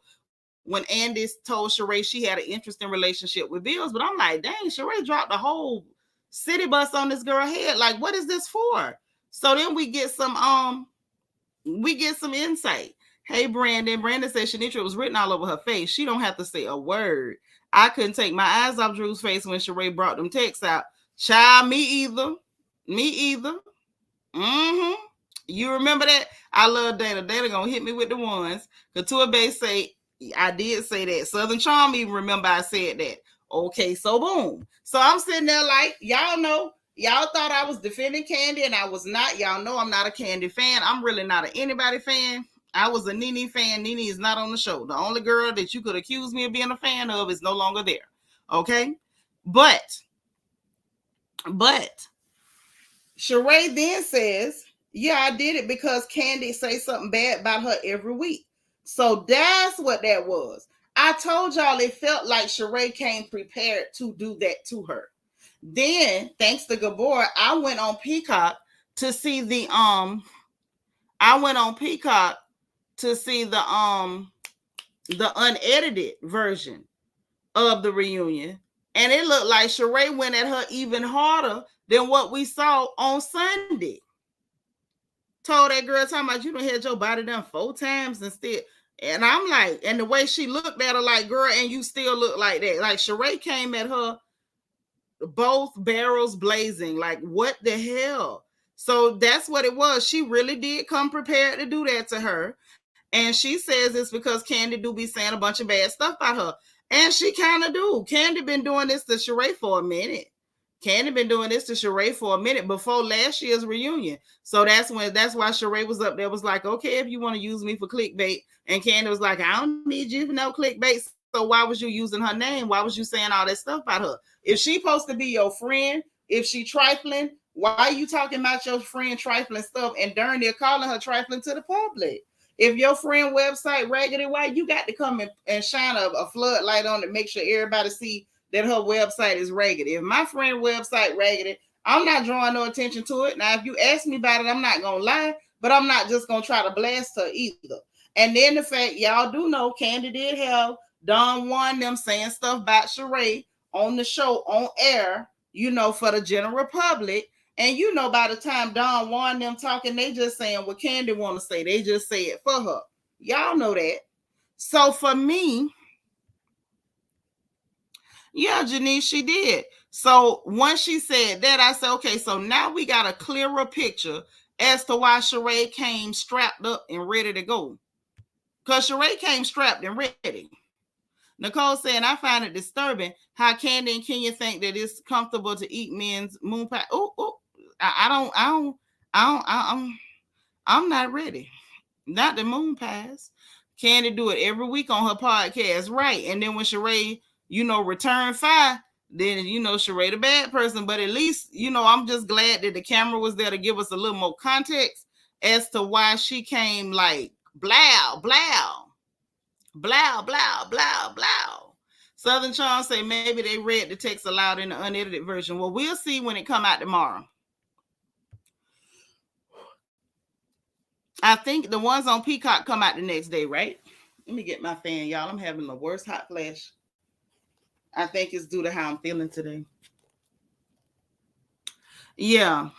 when Andy told Sheree she had an interesting relationship with Bills. But I'm like, dang, Sheree dropped the whole city bus on this girl's head. Like, what is this for? So then we get some insight. Hey, Brandon. Brandon said Shanitra was written all over her face. She don't have to say a word. I couldn't take my eyes off Drew's face when Sheree brought them texts out. Child, me either. Mm-hmm. You remember that? I love Dana. Dana gonna hit me with the ones. Couture Bay say, I did say that. Southern Charm even remember I said that. Okay, so boom. So I'm sitting there like, y'all know, y'all thought I was defending Candy, and I was not. Y'all know I'm not a Candy fan. I'm really not an anybody fan. I was a Nene fan. Nene is not on the show. The only girl that you could accuse me of being a fan of is no longer there. Okay? But Sheree then says, yeah, I did it because Candy say something bad about her every week. So that's what that was. I told y'all it felt like Sheree came prepared to do that to her. Then, thanks to Gabor, I went on Peacock to see the unedited version of the reunion. And it looked like Sheree went at her even harder than what we saw on Sunday. Told that girl, talking about you done had your body done 4 times instead. And I'm like, and the way she looked at her, like, girl, and you still look like that. Like, Sheree came at her both barrels blazing. Like, what the hell? So that's what it was. She really did come prepared to do that to her. And she says it's because Candy do be saying a bunch of bad stuff about her. And she kind of do. Candy been doing this to Sheree for a minute. Candy been doing this to Sheree for a minute before last year's reunion. So that's why Sheree was up there, was like, okay, if you want to use me for clickbait. And Candy was like, I don't need you for no clickbait. So why was you using her name? Why was you saying all that stuff about her? If she supposed to be your friend, if she trifling, why are you talking about your friend trifling stuff and darn near calling her trifling to the public? If your friend website raggedy white, you got to come and shine a floodlight on it, make sure everybody see that her website is raggedy. If my friend website raggedy, I'm not drawing no attention to it. Now, if you ask me about it, I'm not going to lie, but I'm not just going to try to blast her either. And then the fact, y'all do know, Candy did have Don Juan them saying stuff about Sheree on the show, on air, for the general public. And by the time Don Juan them talking, they just saying what Candy want to say. They just say it for her. Y'all know that. So for me, yeah, Janice, she did. So once she said that, I said, okay, so now we got a clearer picture as to why Sheree came strapped up and ready to go. Because Sheree came strapped and ready. Nicole said, I find it disturbing how Candy and Kenya think that it's comfortable to eat men's moon pie. I'm not ready. Not the moon pies. Candy do it every week on her podcast, right? And then when Sheree, return fire, then Sheree the bad person. But at least, I'm just glad that the camera was there to give us a little more context as to why she came like blow, blow, blow, blow, blow, blow. Southern Charm say maybe they read the text aloud in the unedited version. Well, we'll see when it come out tomorrow. I think the ones on Peacock come out the next day, right? Let me get my fan, y'all. I'm having the worst hot flash. I think it's due to how I'm feeling today. Yeah.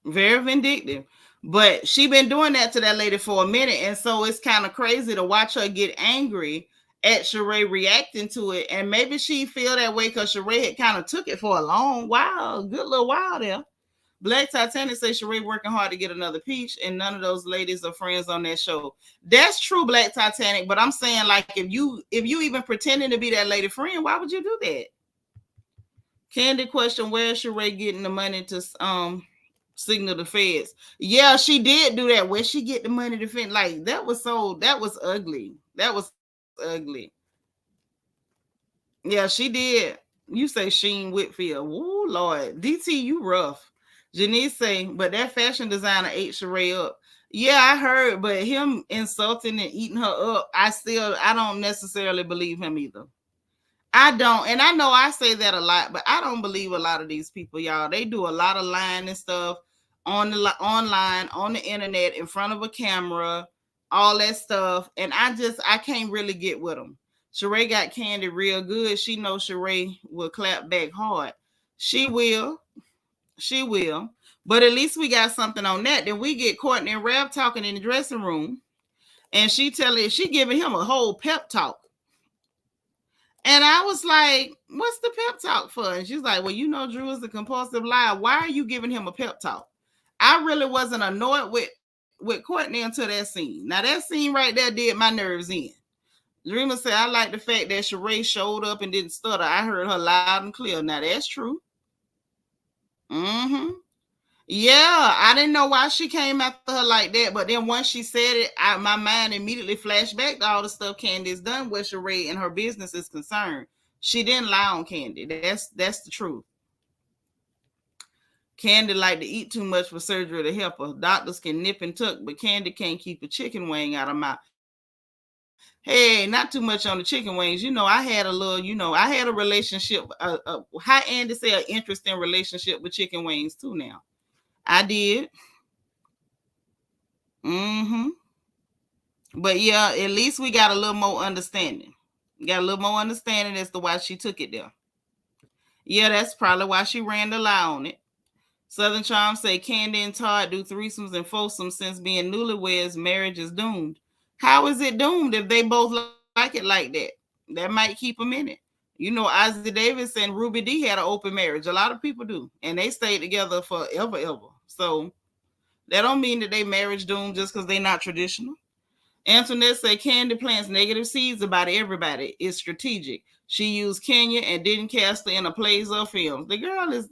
Very vindictive. But she been doing that to that lady for a minute. And so it's kind of crazy to watch her get angry at Sheree reacting to it. And maybe she feel that way because Sheree had kind of took it for a long while, a good little while there. Black Titanic says Sheree working hard to get another peach, and none of those ladies are friends on that show. That's true, Black Titanic. But I'm saying, like, if you even pretending to be that lady friend, why would you do that? Candy question: where's Sheree getting the money to signal the feds? Yeah, she did do that. Where she get the money to defend? Like that was ugly. That was ugly. Yeah, she did. You say Sheen Whitfield. Woo, Lord. DT, you rough. Janice say, but that fashion designer ate Sheree up. Yeah, I heard, but him insulting and eating her up, I don't necessarily believe him either. I don't, and I know I say that a lot, but I don't believe a lot of these people, y'all. They do a lot of lying and stuff online, on the internet, in front of a camera, all that stuff, and I can't really get with them. Sheree got Candy real good. She knows Sheree will clap back hard. She will. But at least we got something on that. Then we get Courtney and Ralph talking in the dressing room, and she giving him a whole pep talk. And I was like, what's the pep talk for? And she's like, well, Drew is a compulsive liar. Why are you giving him a pep talk? I really wasn't annoyed with Courtney until that scene. Now, that scene right there did my nerves in. Dreamer said, I like the fact that Sheree showed up and didn't stutter. I heard her loud and clear. Now, that's true. Mm-hmm. Yeah, I didn't know why she came after her like that, but then once she said it, my mind immediately flashed back to all the stuff Candy's done with Sheree and her business is concerned. She didn't lie on Candy. That's the truth. Candy like to eat too much for surgery to help her. Doctors can nip and tuck, but Candy can't keep a chicken wing out of mouth. Hey, not too much on the chicken wings. I had a little, I had a relationship, how Andy say, an interesting relationship with chicken wings too now. I did. Mm-hmm. But yeah, at least we got a little more understanding. Got a little more understanding as to why she took it there. Yeah, that's probably why she ran the lie on it. Southern Charm say Candy and Todd do threesomes and foursomes since being newlyweds, marriage is doomed. How is it doomed if they both like it like that? That might keep them in it. Ozzy Davis and Ruby D had an open marriage. A lot of people do. And they stayed together forever, ever. So that don't mean that they marriage doomed just because they're not traditional. Antoinette said Candy plants negative seeds about everybody. It's strategic. She used Kenya and didn't cast her in a plays or films. The girl is,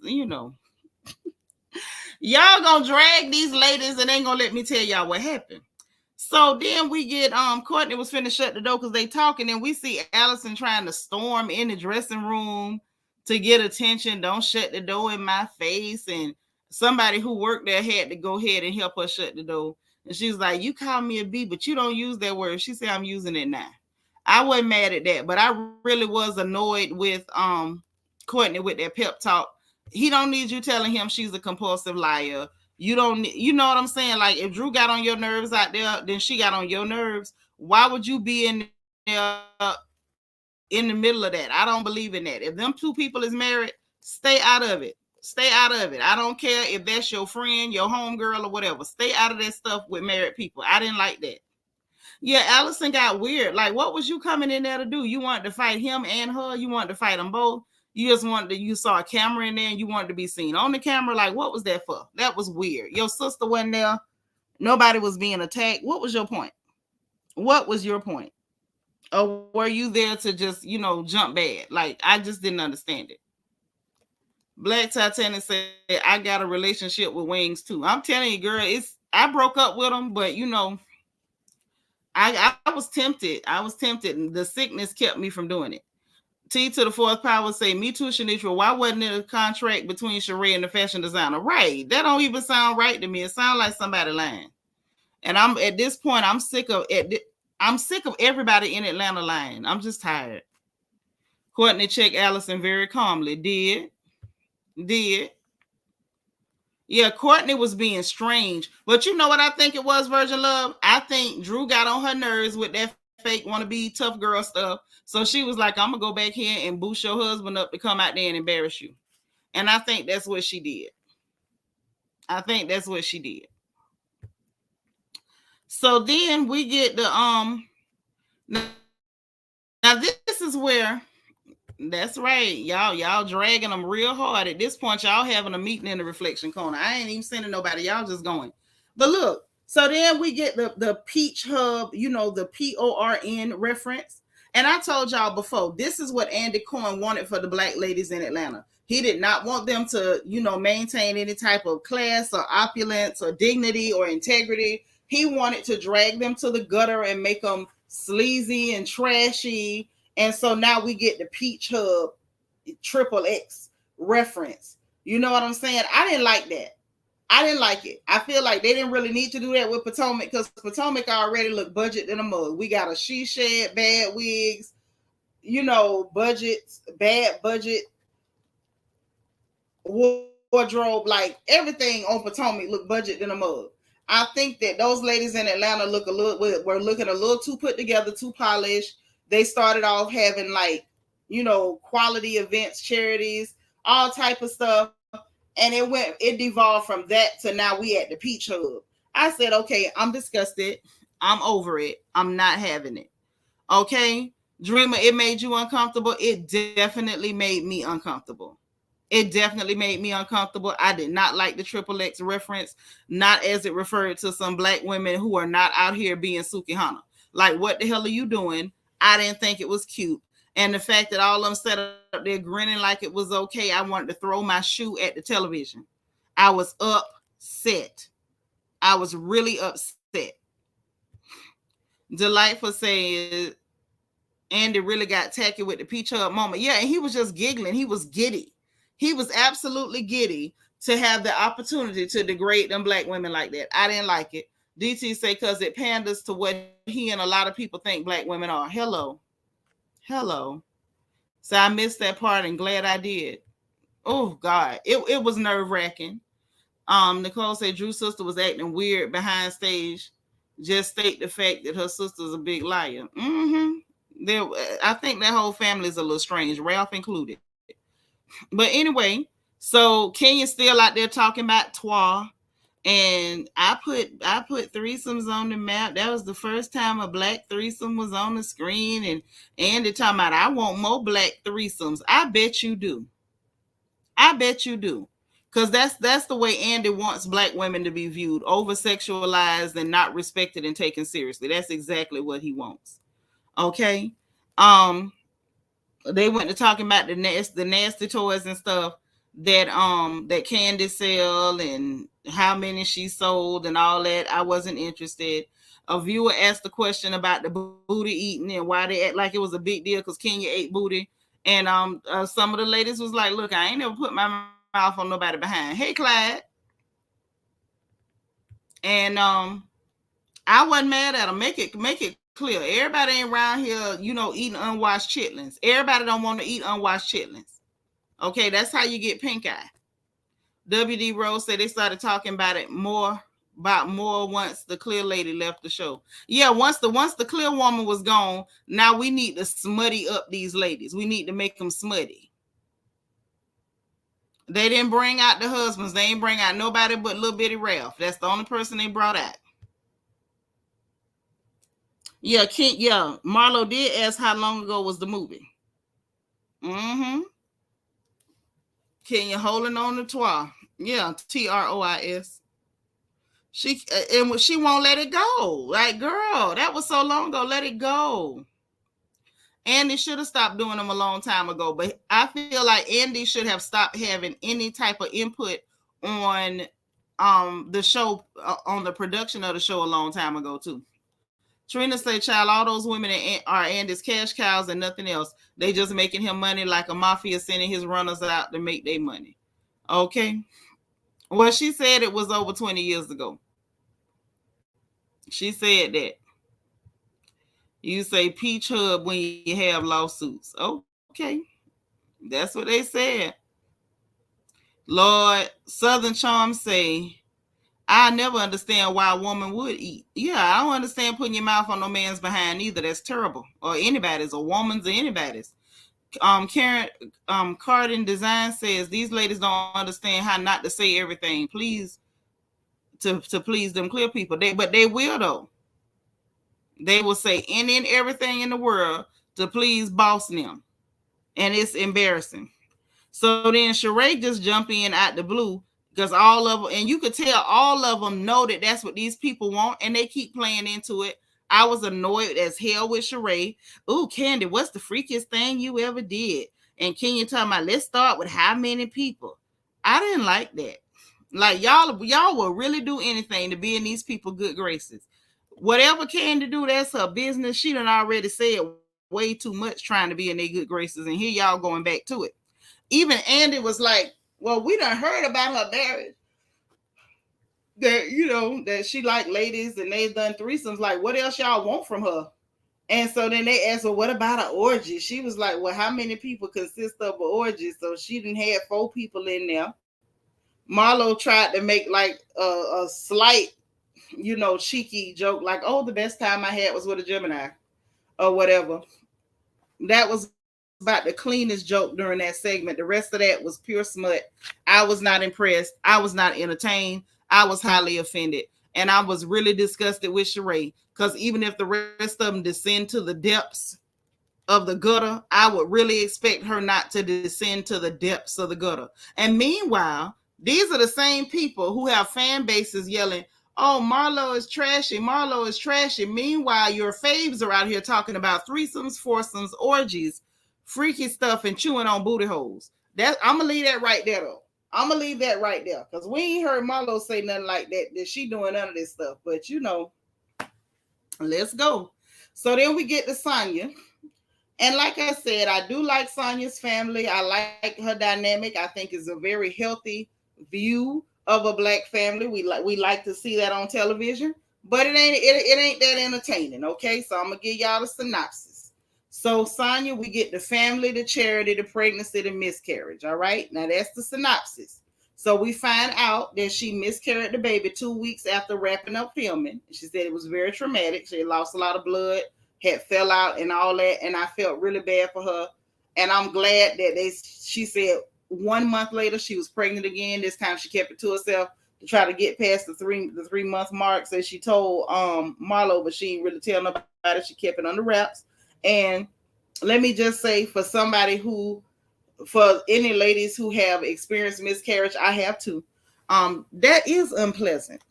y'all gonna drag these ladies and ain't gonna let me tell y'all what happened. So then we get Courtney was finna shut the door because they talking, and we see Allison trying to storm in the dressing room to get attention. Don't shut the door in my face. And somebody who worked there had to go ahead and help her shut the door. And she's like, you call me a B, but you don't use that word. She said, I'm using it now. I wasn't mad at that, but I really was annoyed with Courtney with that pep talk. He don't need you telling him she's a compulsive liar. You don't, you know what I'm saying? Like, if Drew got on your nerves out there, then she got on your nerves. Why would you be in there in the middle of that? I don't believe in that. If them two people is married, stay out of it. Stay out of it. I don't care if that's your friend, your homegirl, or whatever. Stay out of that stuff with married people. I didn't like that. Yeah, Allison got weird. Like, what was you coming in there to do? You wanted to fight him and her? You wanted to fight them both? You just wanted to, you saw a camera in there and you wanted to be seen on the camera. Like, what was that for? That was weird. Your sister wasn't there. Nobody was being attacked. What was your point? What was your point? Or were you there to just, jump bad? Like, I just didn't understand it. Black Titanic said, I got a relationship with wings too. I'm telling you, girl, I broke up with him, but I was tempted. I was tempted, and the sickness kept me from doing it. T to the fourth power say, me too, Shaniqua. Why wasn't it a contract between Sheree and the fashion designer? Right. That don't even sound right to me. It sounds like somebody lying. And I'm at this point, I'm sick of everybody in Atlanta lying. I'm just tired. Courtney checked Allison very calmly. Did. Yeah, Courtney was being strange. But you know what I think it was, Virgin Love? I think Drew got on her nerves with that fake wannabe tough girl stuff. So she was like, I'm going to go back here and boost your husband up to come out there and embarrass you. And I think that's what she did. So then we get the now this is where, that's right, y'all dragging them real hard. At this point, y'all having a meeting in the reflection corner. I ain't even sending nobody. Y'all just going. But look, so then we get the Peach Hub, the PORN reference. And I told y'all before, this is what Andy Cohen wanted for the black ladies in Atlanta. He did not want them to, maintain any type of class or opulence or dignity or integrity. He wanted to drag them to the gutter and make them sleazy and trashy. And so now we get the Peach Hub XXX reference. You know what I'm saying? I didn't like that. I didn't like it. I feel like they didn't really need to do that with Potomac because Potomac already looked budget in a mug. We got a she shed, bad wigs, budgets, bad budget wardrobe, like everything on Potomac looked budget in a mug. I think that those ladies in Atlanta were looking a little too put together, too polished. They started off having quality events, charities, all type of stuff. And it devolved from that to now we at the Peach Hub. I said, okay, I'm disgusted. I'm over it. I'm not having it. Okay. Dreamer, it made you uncomfortable. It definitely made me uncomfortable. I did not like the XXX reference, not as it referred to some black women who are not out here being Sukihana. Like, what the hell are you doing? I didn't think it was cute. And the fact that all of them sat up there grinning like it was okay, I wanted to throw my shoe at the television. I was upset. I was really upset. Delightful says, Andy really got tacky with the Peach Hub moment. Yeah, and he was just giggling. He was giddy. He was absolutely giddy to have the opportunity to degrade them black women like that. I didn't like it. DT say because it panders to what he and a lot of people think black women are. Hello. So I missed that part and glad I did. Oh God, it was nerve wracking. Nicole said Drew's sister was acting weird behind stage. Just state the fact that her sister's a big liar. There, I think that whole family is a little strange, Ralph included. But anyway, so Kenya's still out there talking about twa. And I put threesomes on the map. That was the first time a black threesome was on the screen. And Andy talking about I want more black threesomes. I bet you do. I bet you do. Because that's the way Andy wants black women to be viewed, over sexualized and not respected and taken seriously. That's exactly what he wants. Okay. They went to talking about the nasty toys and stuff that Candy sell and how many she sold and all that. I wasn't interested. A viewer asked the question about the booty eating and why they act like it was a big deal because Kenya ate booty. And some of the ladies was like, look, I ain't never put my mouth on nobody behind. Hey, Clyde. And I wasn't mad at them. Make it clear. Everybody ain't around here, eating unwashed chitlins. Everybody don't want to eat unwashed chitlins. Okay, that's how you get pink eye. WD Rose said they started talking about it more once the clear lady left the show. Yeah, once the clear woman was gone, now we need to smutty up these ladies. We need to make them smutty. They didn't bring out the husbands. They ain't bring out nobody but little bitty Ralph. That's the only person they brought out. Yeah, Marlo did ask how long ago was the movie. Kenya holding on to twa. Yeah, TROIS. She won't let it go. Like, girl, that was so long ago. Let it go. Andy should have stopped doing them a long time ago, but I feel like Andy should have stopped having any type of input on the show, on the production of the show a long time ago too. Trina say, child, all those women are Andy's cash cows and nothing else. They just making him money like a mafia sending his runners out to make their money. Okay. Well, she said it was over 20 years ago. She said that. You say peach hub when you have lawsuits. Okay. That's what they said. Lord, Southern Charm say, I never understand why a woman would eat. Yeah, I don't understand putting your mouth on no man's behind either. That's terrible. Or anybody's, a woman's, or anybody's. Karen Cardin Design says these ladies don't understand how not to say everything. Please, to please them clear people. But they will though. They will say any and everything in the world to please boss them. And it's embarrassing. So then Sheree just jump in out the blue because all of them, and you could tell all of them know that that's what these people want, and they keep playing into it. I was annoyed as hell with Sheree. Ooh, Candy, what's the freakiest thing you ever did? And Kenya talking about, let's start with how many people. I didn't like that. Like, y'all will really do anything to be in these people good graces. Whatever Candy do, that's her business. She done already said way too much trying to be in their good graces, and here y'all going back to it. Even Andy was like, well, we done heard about her marriage. That, that she like ladies and they've done threesomes. Like, what else y'all want from her? And so then they asked, well, what about an orgy? She was like, well, how many people consist of an orgy? So she didn't have 4 people in there. Marlo tried to make like a slight, cheeky joke, like, oh, the best time I had was with a Gemini or whatever. That was about the cleanest joke during that segment. The rest of that was pure smut. I was not impressed. I was not entertained. I was highly offended. And I was really disgusted with Sheree, because even if the rest of them descend to the depths of the gutter, I would really expect her not to descend to the depths of the gutter. And meanwhile, these are the same people who have fan bases yelling, oh, Marlo is trashy. Marlo is trashy. Meanwhile, your faves are out here talking about threesomes, foursomes, orgies, freaky stuff, and chewing on booty holes. I'm going to leave that right there, though. I'm going to leave that right there, because we ain't heard Marlo say nothing like that she doing none of this stuff. But, let's go. So then we get to Sanya. And like I said, I do like Sanya's family. I like her dynamic. I think it's a very healthy view of a black family. We like to see that on television, but it ain't that entertaining. Okay, so I'm gonna give y'all the synopsis. So Sanya, we get the family, the charity, the pregnancy, the miscarriage. All right, now that's the synopsis. So we find out that she miscarried the baby 2 weeks after wrapping up filming. She said it was very traumatic. She lost a lot of blood, had fell out and all that, and I felt really bad for her. And I'm glad that she said 1 month later she was pregnant again. This time she kept it to herself to try to get past the 3 month mark. So she told Marlo, but she didn't really tell nobody. She kept it under wraps. And let me just say, for any ladies who have experienced miscarriage, I have too. That is unpleasant.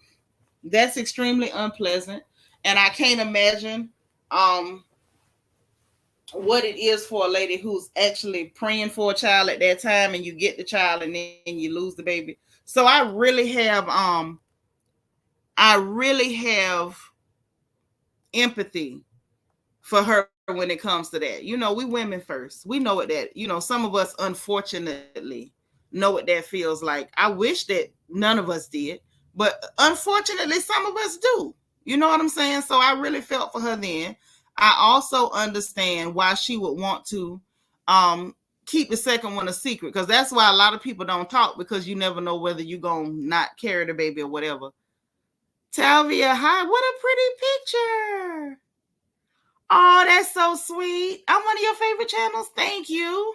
That's extremely unpleasant, and I can't imagine um what it is for a lady who's actually praying for a child at that time, and you get the child and then you lose the baby. So I really have empathy for her when it comes to that. We women first. We know what some of us unfortunately know what that feels like. I wish that none of us did, but unfortunately some of us do. You know what I'm saying? So I really felt for her then. I also understand why she would want to keep the second one a secret, because that's why a lot of people don't talk, because you never know whether you're going to not carry the baby or whatever. Talvia, hi, what a pretty picture. Oh, that's so sweet. I'm one of your favorite channels. Thank you.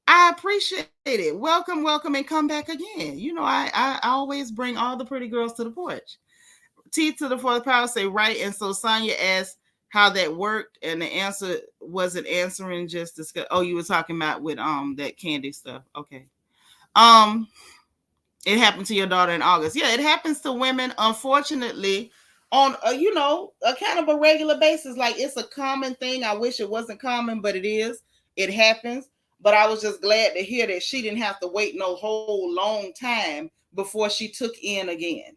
I appreciate it. Welcome, welcome, and come back again. I always bring all the pretty girls to the porch. T to the fourth power say right. And so Sanya asked how that worked, and the answer wasn't answering, just discuss. Oh, you were talking about with that candy stuff. Okay. It happened to your daughter in August. Yeah, it happens to women, unfortunately, on a kind of a regular basis. Like, it's a common thing. I wish it wasn't common, but it is. It happens. But I was just glad to hear that she didn't have to wait no whole long time before she took in again.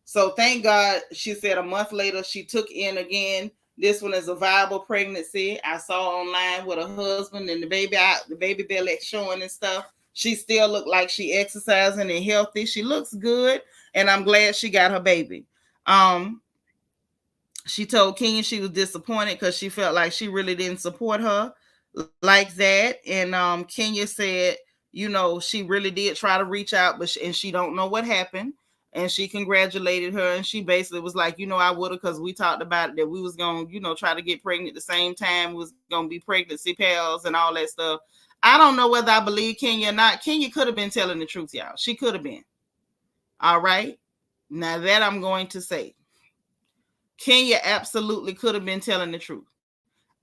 So thank God, she said a month later she took in again. This one is a viable pregnancy. I saw online with her husband and the baby belly showing and stuff. She still looked like she exercising and healthy. She looks good, and I'm glad she got her baby. She told Kenya she was disappointed because she felt like she really didn't support her like that. And Kenya said, she really did try to reach out, and she don't know what happened. And she congratulated her, and she basically was like, I would have, because we talked about it, that we was going to, try to get pregnant at the same time. We was going to be pregnancy pals and all that stuff. I don't know whether I believe Kenya or not. Kenya could have been telling the truth, y'all. She could have been. All right. Now that I'm going to say, Kenya absolutely could have been telling the truth.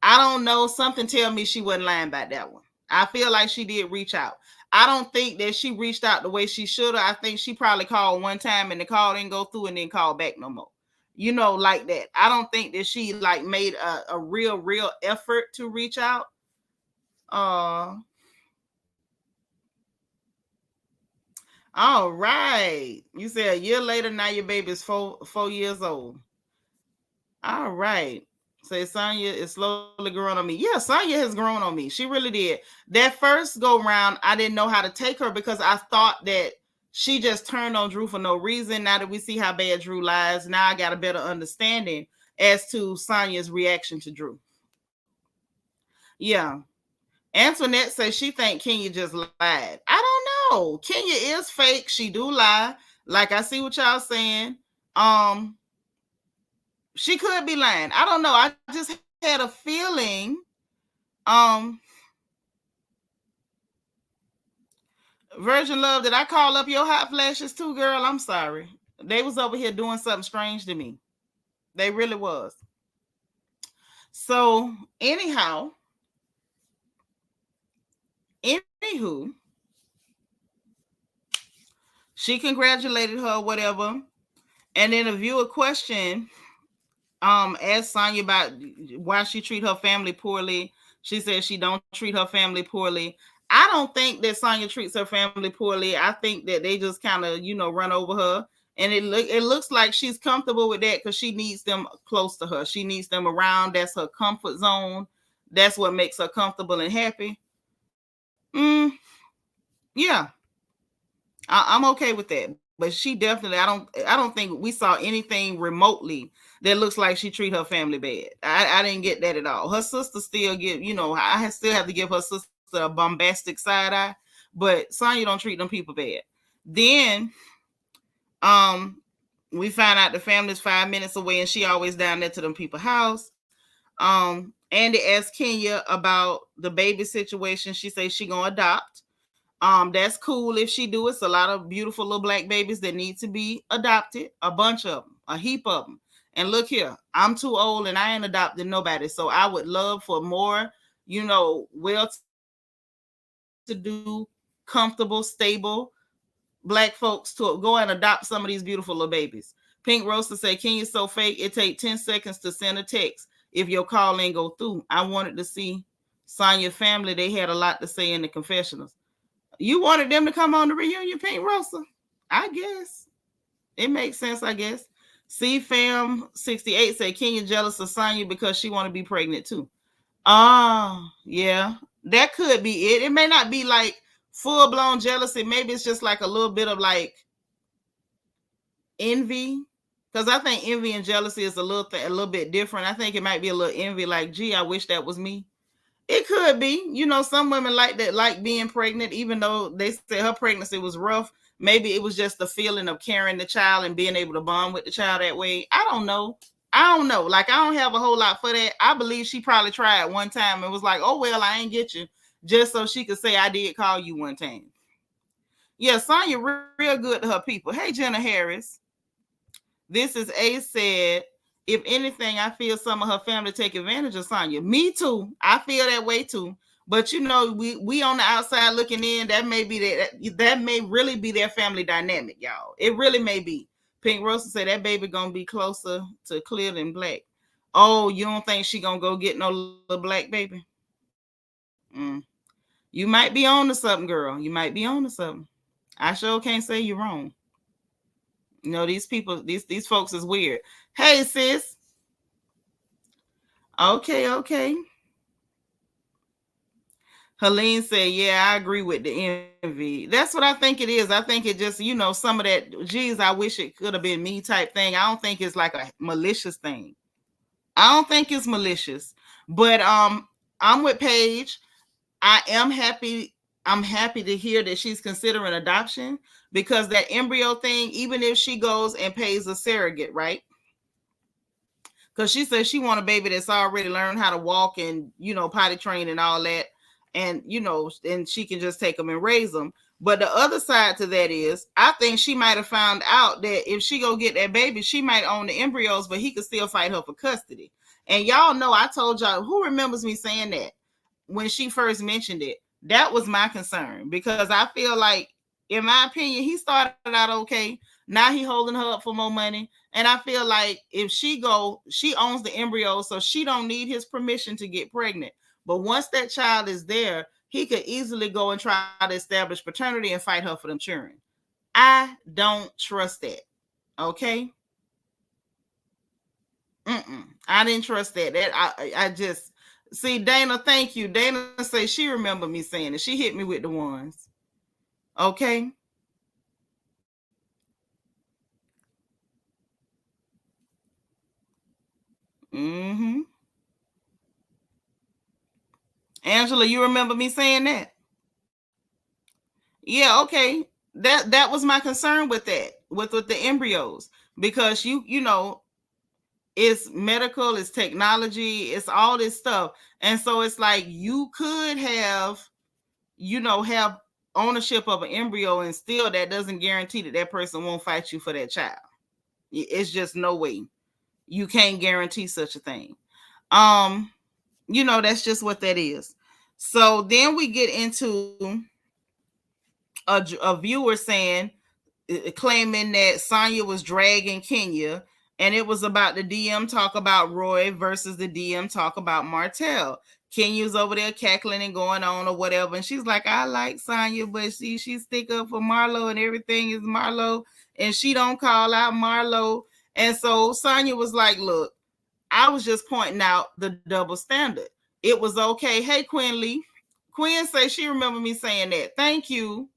I don't know. Something tell me she wasn't lying about that one. I feel like she did reach out. I don't think that she reached out the way she should have. I think she probably called one time and the call didn't go through and then called back no more. Like that. I don't think that she like made a real effort to reach out. All right. You said a year later, now your baby's 4 years old. All right. Say Sanya is slowly growing on me. Yeah, Sanya has grown on me. She really did. That first go round, I didn't know how to take her because I thought that she just turned on Drew for no reason. Now that we see how bad Drew lies, now I got a better understanding as to Sanya's reaction to Drew. Yeah. Antoinette says she think Kenya just lied. I don't know. Kenya is fake. She do lie. Like, I see what y'all saying. She could be lying. I don't know. I just had a feeling. Virgin Love, did I call up your hot flashes too, girl? I'm sorry. They was over here doing something strange to me. They really was. So, anyhow, anywho, she congratulated her, whatever. And then a viewer question asked Sanya about why she treat her family poorly. She said she don't treat her family poorly. I don't think that Sanya treats her family poorly. I think that they just kind of, run over her. And it looks like she's comfortable with that because she needs them close to her. She needs them around. That's her comfort zone. That's what makes her comfortable and happy. Yeah. I'm okay with that. But she definitely, I don't think we saw anything remotely that looks like she treat her family bad. I didn't get that at all. Her sister still give, still have to give her sister a bombastic side eye, but Sonya don't treat them people bad. Then um we find out the family's 5 minutes away and she always down there to them people's house. Andy asked Kenya about the baby situation. She says she gonna adopt. That's cool if she do. It's a lot of beautiful little black babies that need to be adopted. A bunch of them, a heap of them. And look here, I'm too old and I ain't adopted nobody. So I would love for more, well-to-do, comfortable, stable black folks to go and adopt some of these beautiful little babies. Pink Roaster said, Kenya's so fake, it take 10 seconds to send a text if your call ain't go through. I wanted to see Sonya family. They had a lot to say in the confessionals. You wanted them to come on the reunion, Pink Rosa? I guess. It makes sense, I guess. C Fam 68 said Kenya jealous of Sonya because she want to be pregnant too. Yeah. That could be it. It may not be like full blown jealousy. Maybe it's just like a little bit of like envy. Because I think envy and jealousy is a little bit different. I think it might be a little envy, like, gee, I wish that was me. It could be. Some women like that, like being pregnant, even though they said her pregnancy was rough. Maybe it was just the feeling of carrying the child and being able to bond with the child that way. I don't know. Like, I don't have a whole lot for that. I believe she probably tried one time and was like, oh, well, I ain't get you. Just so she could say, I did call you one time. Yeah, Sonya real good to her people. Hey, Jenna Harris. This is A said, if anything, I feel some of her family take advantage of Sonya. Me too. I feel that way too. But we on the outside looking in. That may be that may really be their family dynamic, y'all. It really may be. Pink Rosa said that baby gonna be closer to clear than black. Oh, you don't think she gonna go get no little black baby? You might be on to something, girl. You might be on to something. I sure can't say you're wrong. These people, these folks is weird. Hey, sis. Okay. Helene said, yeah, I agree with the envy. That's what I think it is. I think it just, some of that, geez, I wish it could have been me type thing. I don't think it's like a malicious thing. I don't think it's malicious. But I'm with Paige. I am happy. I'm happy to hear that she's considering adoption, because that embryo thing, even if she goes and pays a surrogate, right? Because she says she want a baby that's already learned how to walk and potty train and all that, and and she can just take them and raise them. But the other side to that is, I think she might have found out that if she go get that baby, she might own the embryos, but he could still fight her for custody. And y'all know, I told y'all, who remembers me saying that when she first mentioned it? That was my concern, because I feel like, in my opinion, he started out okay. Now he holding her up for more money. And I feel like if she owns the embryo, so she don't need his permission to get pregnant. But once that child is there, he could easily go and try to establish paternity and fight her for them children. I don't trust that. Okay? I didn't trust that. I just see Dana. Thank you. Dana say she remember me saying it. She hit me with the ones. Okay. Mm-hmm. Angela, you remember me saying that? Yeah, okay. That was my concern with that, with the embryos, because it's medical, it's technology, it's all this stuff. And so it's like, you could have ownership of an embryo, and still that doesn't guarantee that person won't fight you for that child. It's just no way. You can't guarantee such a thing. That's just what that is. So then we get into a viewer saying, claiming that Sanya was dragging Kenya, and it was about the DM talk about Roy versus the DM talk about Martell. Kenya's over there cackling and going on or whatever, and she's like, I like Sanya, but she stick up for Marlo, and everything is Marlo, and she don't call out Marlo. And so Sanya was like, look, I was just pointing out the double standard. It was okay. Hey, Quinn Lee. Quinn says she remember me saying that. Thank you.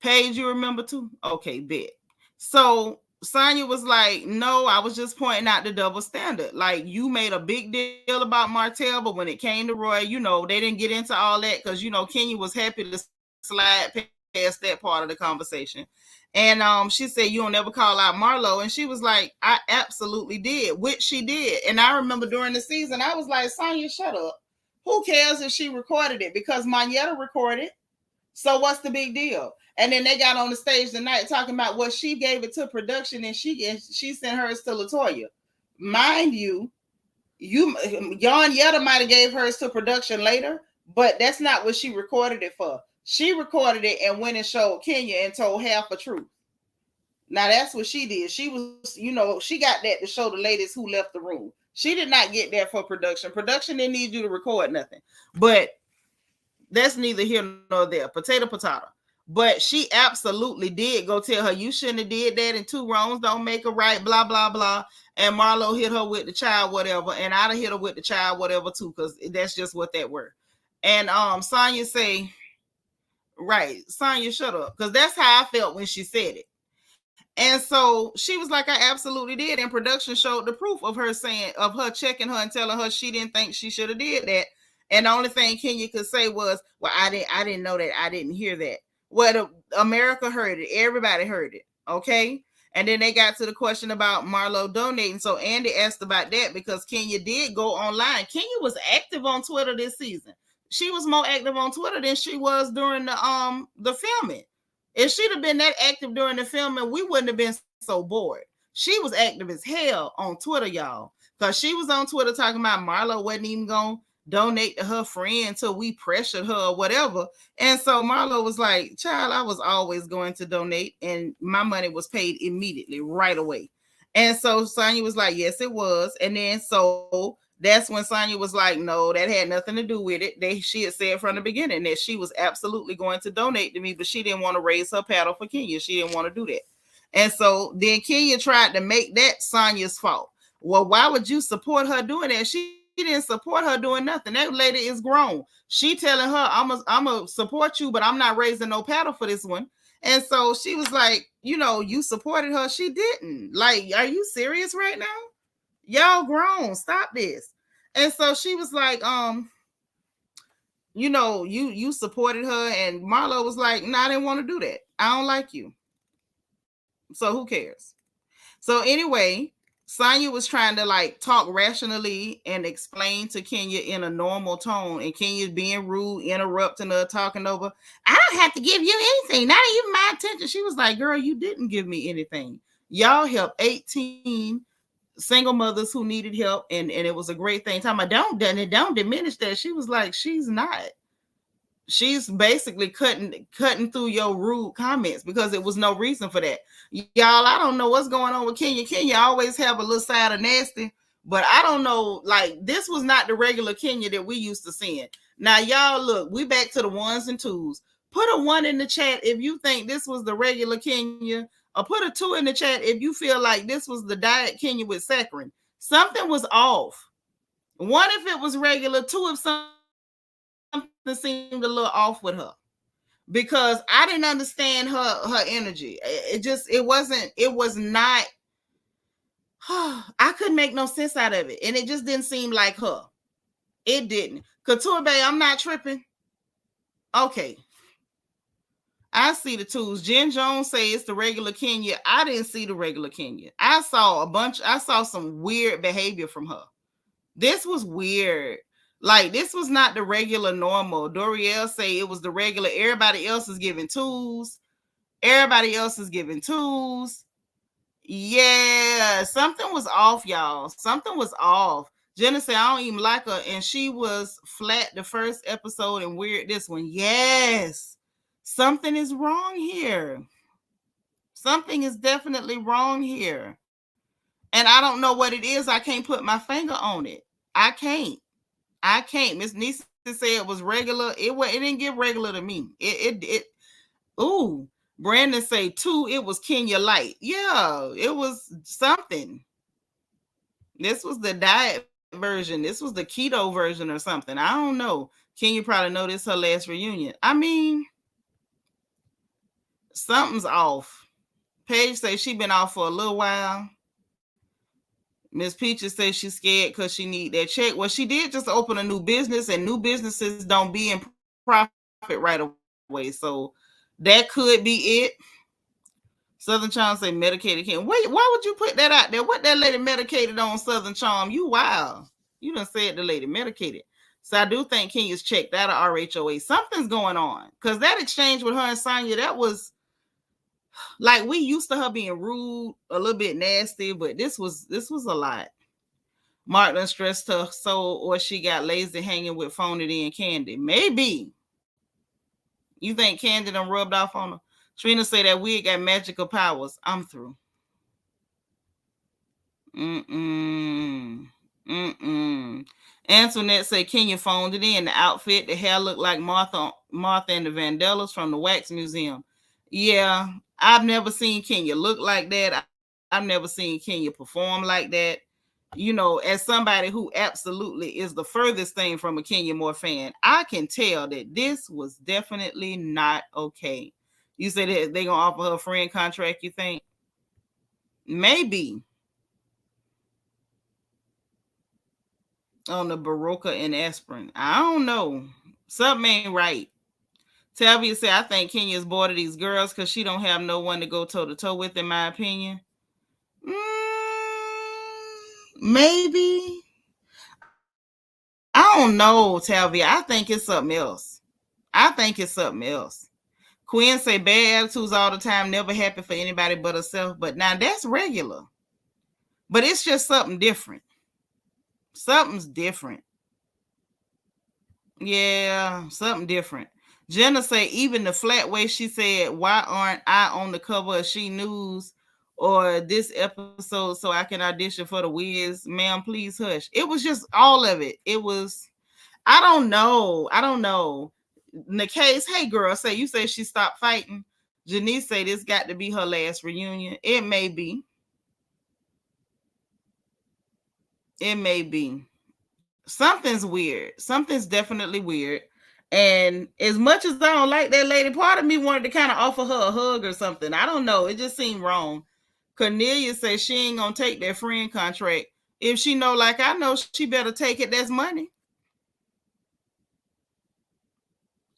Paige, you remember too? Okay, bet. So Sanya was like, no, I was just pointing out the double standard. Like, you made a big deal about Martell, but when it came to Roy, they didn't get into all that because, Kenya was happy to slide past that part of the conversation. And she said, you don't never call out Marlo. And she was like, I absolutely did, which she did. And I remember during the season, I was like, Sanya, shut up. Who cares if she recorded it? Because Monietta recorded. So what's the big deal? And then they got on the stage tonight talking about what she gave it to production, and she sent hers to Latoya. Mind you, Yon Yetta might have gave hers to production later, but that's not what she recorded it for. She recorded it and went and showed Kenya and told half a truth. Now that's what she did. She was, she got that to show the ladies who left the room. She did not get that for production. Production didn't need you to record nothing. But that's neither here nor there. Potato. But she absolutely did go tell her, you shouldn't have did that, and two wrongs don't make a right, blah, blah, blah. And Marlo hit her with the child whatever, and I'd have hit her with the child whatever too, because that's just what that were. And Sanya say, right, Sanya, shut up, because that's how I felt when she said it. And so she was like, I absolutely did. And production showed the proof of her checking her and telling her she didn't think she should have did that. And the only thing Kenya could say was, well, I didn't know that. I didn't hear that. Well, America heard it. Everybody heard it. Okay. And then they got to the question about Marlo donating. So Andy asked about that because Kenya did go online. Kenya was active on Twitter this season. She was more active on Twitter than she was during the filming. If she'd have been that active during the filming, we wouldn't have been so bored. She was active as hell on Twitter, y'all. Because she was on Twitter talking about Marlo wasn't even going to donate to her friend until we pressured her or whatever. And so Marlo was like, child, I was always going to donate, and my money was paid immediately, right away. And so Sanya was like, yes, it was. And then so that's when Sanya was like, no, that had nothing to do with it. She had said from the beginning that she was absolutely going to donate to me, but she didn't want to raise her paddle for Kenya. She didn't want to do that. And so then Kenya tried to make that Sanya's fault. Well, why would you support her doing that? She didn't support her doing nothing. That lady is grown. She telling her, I'm going to support you, but I'm not raising no paddle for this one. And so she was like, you supported her. She didn't. Like, are you serious right now? Y'all grown. Stop this. And so she was like, you supported her. And Marlo was like, no, I didn't want to do that. I don't like you. So who cares? So anyway, Sanya was trying to like talk rationally and explain to Kenya in a normal tone, and Kenya's being rude, interrupting her, talking over. I don't have to give you anything, not even my attention. She was like, girl, you didn't give me anything. Y'all helped 18 single mothers who needed help, and it was a great thing. Talking about don't diminish that. She was like, she's not. She's basically cutting through your rude comments because it was no reason for that. Y'all, I don't know what's going on with Kenya. Kenya always have a little side of nasty, but I don't know. Like, this was not the regular Kenya that we used to seeing. Now, y'all, look, we back to the ones and twos. Put a 1 in the chat if you think this was the regular Kenya, or put a 2 in the chat if you feel like this was the diet Kenya with saccharin. Something was off. 1 if it was regular, 2 if something seemed a little off with her, because I didn't understand her energy. It was not. I couldn't make no sense out of it, and it just didn't seem like her. It didn't. Couture Bay, I'm not tripping. Okay. I see the twos. Jen Jones say it's the regular Kenya. I didn't see the regular Kenya. I saw some weird behavior from her. This was weird. Like, this was not the regular normal. Doriel say it was the regular. Everybody else is giving twos. Yeah, something was off, y'all. Something was off. Jenna said, I don't even like her. And she was flat the first episode and weird this one. Yes. Something is wrong here. Something is definitely wrong here. And I don't know what it is. I can't put my finger on it. I can't. Miss Nisa said it was regular. It didn't get regular to me. Ooh. Brandon say 2, it was Kenya Light. Yeah, it was something. This was the diet version. This was the keto version or something. I don't know. Kenya probably know this her last reunion. I mean, Something's off. Paige says she been off for a little while. Miss Peaches says she's scared because she need that check. Well, she did just open a new business, and new businesses don't be in profit right away. So that could be it. Southern Charm say medicated candy. Wait, why would you put that out there? What that lady medicated on Southern Charm? You wild. You done said the lady medicated. So I do think Kenya's checked out of RHOA. Something's going on. Because that exchange with her and Sanya, that was like, we used to her being rude, a little bit nasty, but this was a lot. Mark done stressed her soul, or she got lazy hanging with phony and Candy. Maybe. You think Candy done rubbed off on her? Trina say that wig got magical powers. I'm through. Antoinette say Kenya phoned it in. The outfit, the hair looked like Martha and the Vandellas from the Wax Museum. Yeah, I've never seen Kenya look like that. I've never seen Kenya perform like that. You know, as somebody who absolutely is the furthest thing from a Kenya Moore fan, I can tell that this was definitely not okay. You said that they're going to offer her a friend contract, you think? Maybe. On the Baroka and Aspirin. I don't know. Something ain't right. Tavia said, I think Kenya's bored of these girls because she don't have no one to go toe-to-toe with, in my opinion. Maybe. I don't know, Tavia. I think it's something else. Quinn say bad attitudes all the time, never happy for anybody but herself. But now that's regular. But it's just something different. Something's different. Yeah, something different. Jenna say even the flat way she said, why aren't I on the cover of She News or this episode so I can audition for the Wiz? Ma'am, please hush. It was just all of it. It was, I don't know. Nicaise, hey girl, say you say she stopped fighting. Janice say this got to be her last reunion. It may be. Something's weird. Something's definitely weird. And as much as I don't like that lady, part of me wanted to kind of offer her a hug or something. I don't know. It just seemed wrong. Cornelia says she ain't gonna take that friend contract. If she know, like I know, she better take it. That's money.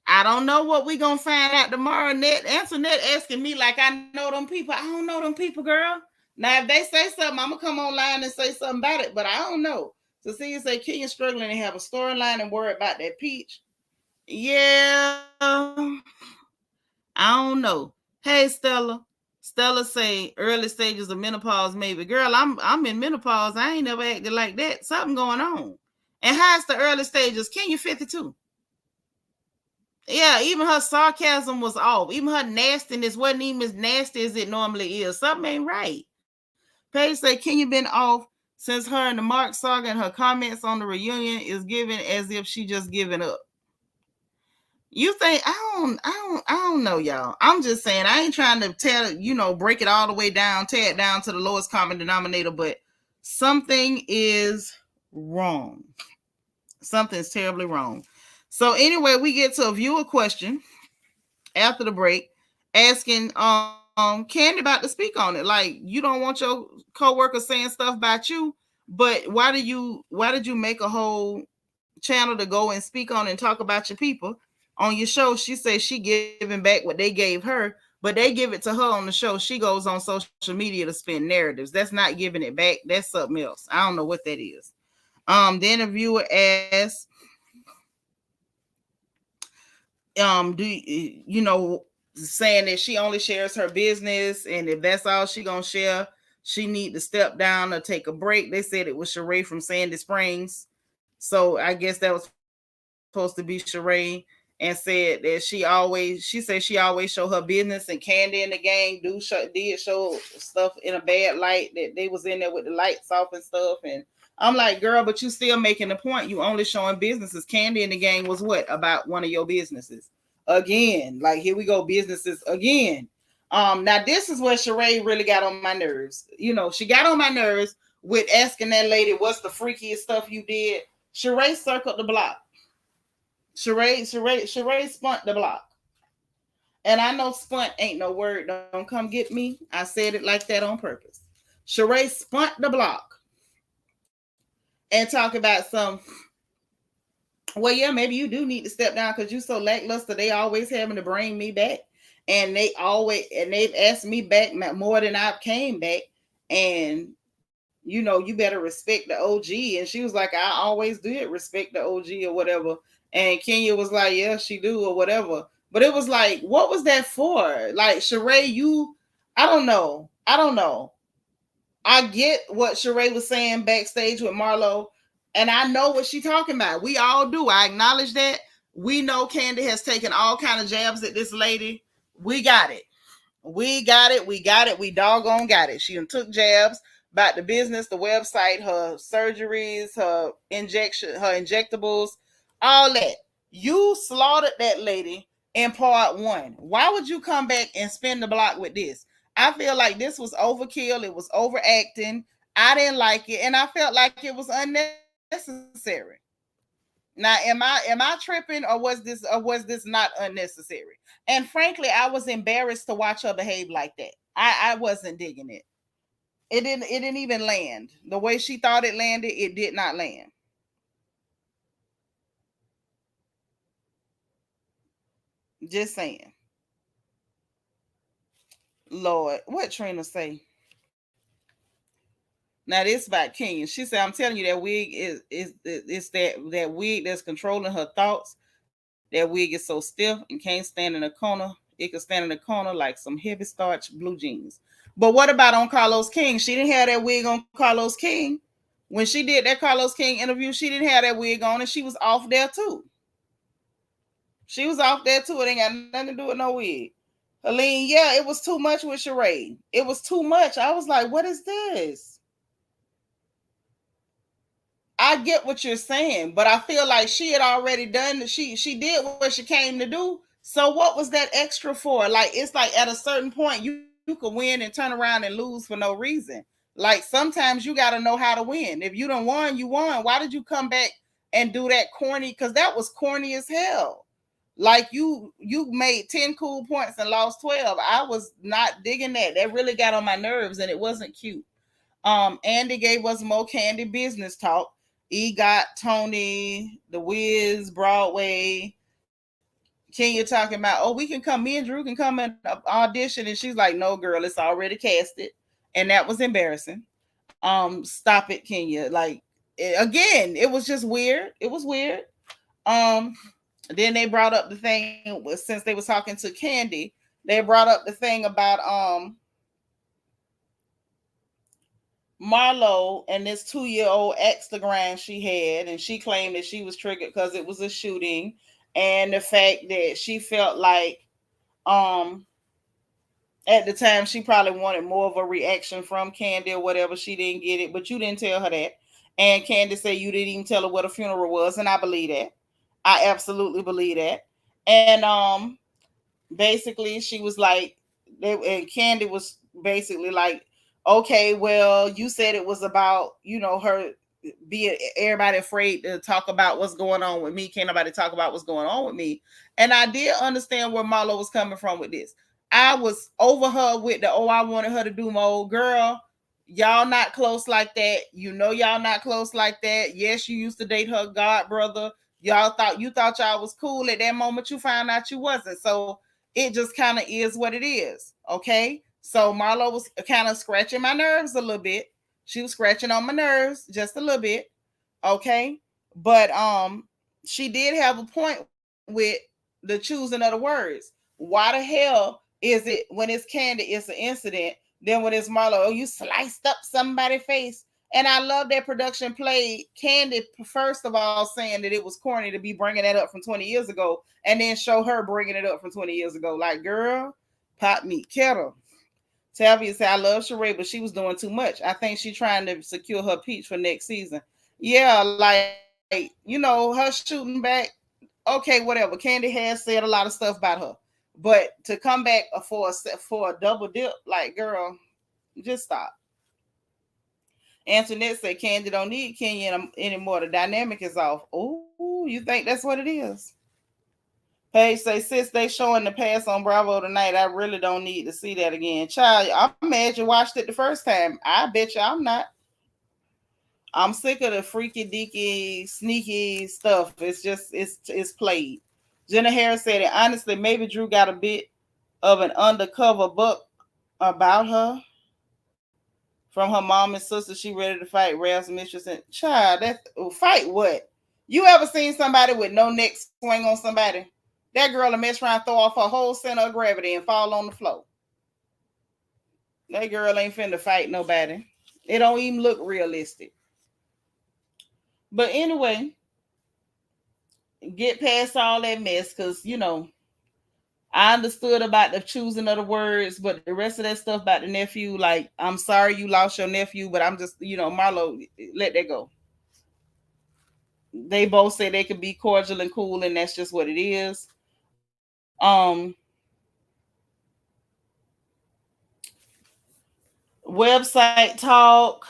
I don't know what we gonna find out tomorrow. Antoinette asking me like I know them people. I don't know them people, girl. Now if they say something, I'm gonna come online and say something about it, but I don't know. So see, you say Kenya struggling to have a storyline and worry about that peach. Yeah, I don't know. Hey, Stella. Stella say early stages of menopause, maybe. Girl, I'm in menopause. I ain't never acted like that. Something going on. And how's the early stages? Kenya 52. Yeah, even her sarcasm was off. Even her nastiness wasn't even as nasty as it normally is. Something ain't right. Paige say Kenya been off since her and the Mark saga, and her comments on the reunion is given as if she just given up. You think I don't know, y'all. I'm just saying I ain't trying to break it all the way down, tear it down to the lowest common denominator, but something is wrong. Something's terribly wrong. So anyway, we get to a viewer question after the break, asking Candy about to speak on it. Like, you don't want your coworker saying stuff about you, but why did you make a whole channel to go and speak on and talk about your people on your show? She says she giving back what they gave her, but they give it to her on the show. She goes on social media to spin narratives. That's not giving it back. That's something else. I don't know what that is. The interviewer asked, do you know, saying that she only shares her business, and if that's all she gonna share, she need to step down or take a break. They said it was Sheree from Sandy Springs, so I guess that was supposed to be Sheree, and said that she said she always show her business, and Candy and the gang did show stuff in a bad light, that they was in there with the lights off and stuff. And I'm like, girl, but you still making the point. You only showing businesses. Candy and the gang was what about one of your businesses? Again, like, here we go, businesses again. Now this is where Sheree really got on my nerves. You know, she got on my nerves with asking that lady, what's the freakiest stuff you did? Sheree circled the block. Sheree spunt the block. And I know spunt ain't no word. Don't come get me. I said it like that on purpose. Sheree spunt the block and talk about some. Well, yeah, maybe you do need to step down because you're so lackluster. They always having to bring me back, and they've asked me back more than I came back, and you better respect the OG. And she was like, I always did respect the OG or whatever. And Kenya was like, yeah, she do or whatever. But it was like, what was that for? Like, Sheree, I don't know. I get what Sheree was saying backstage with Marlo, and I know what she talking about. We all do. I acknowledge that. We know Candy has taken all kind of jabs at this lady. We got it. We got it. We got it. We doggone got it. She took jabs about the business, the website, her surgeries, her injectables, all that. You slaughtered that lady in part one. Why would you come back and spin the block with this? I feel like this was overkill. It was overacting. I didn't like it, and I felt like it was unnecessary. Now, am I tripping, or was this not unnecessary? And frankly, I was embarrassed to watch her behave like that. I wasn't digging it. It didn't even land the way she thought it landed. It did not land. Just saying. Lord, what Trina say? Now this about Kenya. She said, "I'm telling you that wig is that wig that's controlling her thoughts. That wig is so stiff and can't stand in a corner. It could stand in a corner like some heavy starch blue jeans." But what about on Carlos King? She didn't have that wig on Carlos King. When she did that Carlos King interview, she didn't have that wig on, and she was off there too. She was off there too. It ain't got nothing to do with no wig. Helene, yeah, it was too much with Sheree. It was too much. I was like, what is this? I get what you're saying, but I feel like she had already done. She did what she came to do. So what was that extra for? Like, it's like at a certain point you can win and turn around and lose for no reason. Like, sometimes you got to know how to win. If you don't won, you won. Why did you come back and do that corny? Because that was corny as hell. Like, you made 10 cool points and lost 12. I was not digging that. That really got on my nerves, and it wasn't cute. Andy gave us more Candy business talk. He got Tony, The Wiz, Broadway. Kenya talking about, oh, we can come, me and Drew can come and audition. And she's like, no, girl, it's already casted. And that was embarrassing. Stop it, Kenya. Like, again, it was just weird. It was weird. Um, then they brought up the thing, since they was talking to Candy, they brought up the thing about Marlo and this 2-year-old ex the grind she had, and she claimed that she was triggered because it was a shooting, and the fact that she felt like um at the time she probably wanted more of a reaction from Candy or whatever. She didn't get it, but you didn't tell her that. And Candy said you didn't even tell her what a funeral was, and I believe that. I absolutely believe that. And basically she was like, and Candy was basically like, okay, well, you said it was about, her being everybody afraid to talk about what's going on with me. Can't nobody talk about what's going on with me. And I did understand where Marlo was coming from with this. I was over her with the, oh, I wanted her to do more. Girl, y'all not close like that. Y'all not close like that. Yes, you used to date her god brother. You thought y'all was cool. At that moment you found out you wasn't. So it just kind of is what it is. Okay. So Marlo was kind of scratching my nerves a little bit. She was scratching on my nerves just a little bit. Okay. But she did have a point with the choosing of the words. Why the hell is it when it's Candy, it's an incident? Then when it's Marlo, oh, you sliced up somebody's face. And I love that production played Candy, first of all, saying that it was corny to be bringing that up from 20 years ago, and then show her bringing it up from 20 years ago. Like, girl, pop me, kettle. Tavia said, I love Sheree, but she was doing too much. I think she's trying to secure her peach for next season. Yeah, like, her shooting back. Okay, whatever. Candy has said a lot of stuff about her. But to come back for a double dip, like, girl, just stop. Antoinette said Candy don't need Kenya anymore. The dynamic is off. Oh, you think that's what it is? Paige say, sis, they showing the pass on Bravo tonight. I really don't need to see that again. Child, I'm mad you watched it the first time. I bet you I'm not. I'm sick of the freaky deaky sneaky stuff. It's played. Jenna Harris said it honestly, maybe Drew got a bit of an undercover book about her from her mom and sister. She ready to fight Ralph's mistress and child. That fight what? You ever seen somebody with no neck swing on somebody? That girl will mess around, throw off her whole center of gravity and fall on the floor. That girl ain't finna fight nobody. It don't even look realistic. But anyway, get past all that mess because I understood about the choosing of the words, but the rest of that stuff about the nephew, like, I'm sorry you lost your nephew, but I'm just, Marlo, let that go. They both say they could be cordial and cool, and that's just what it is. Website talk.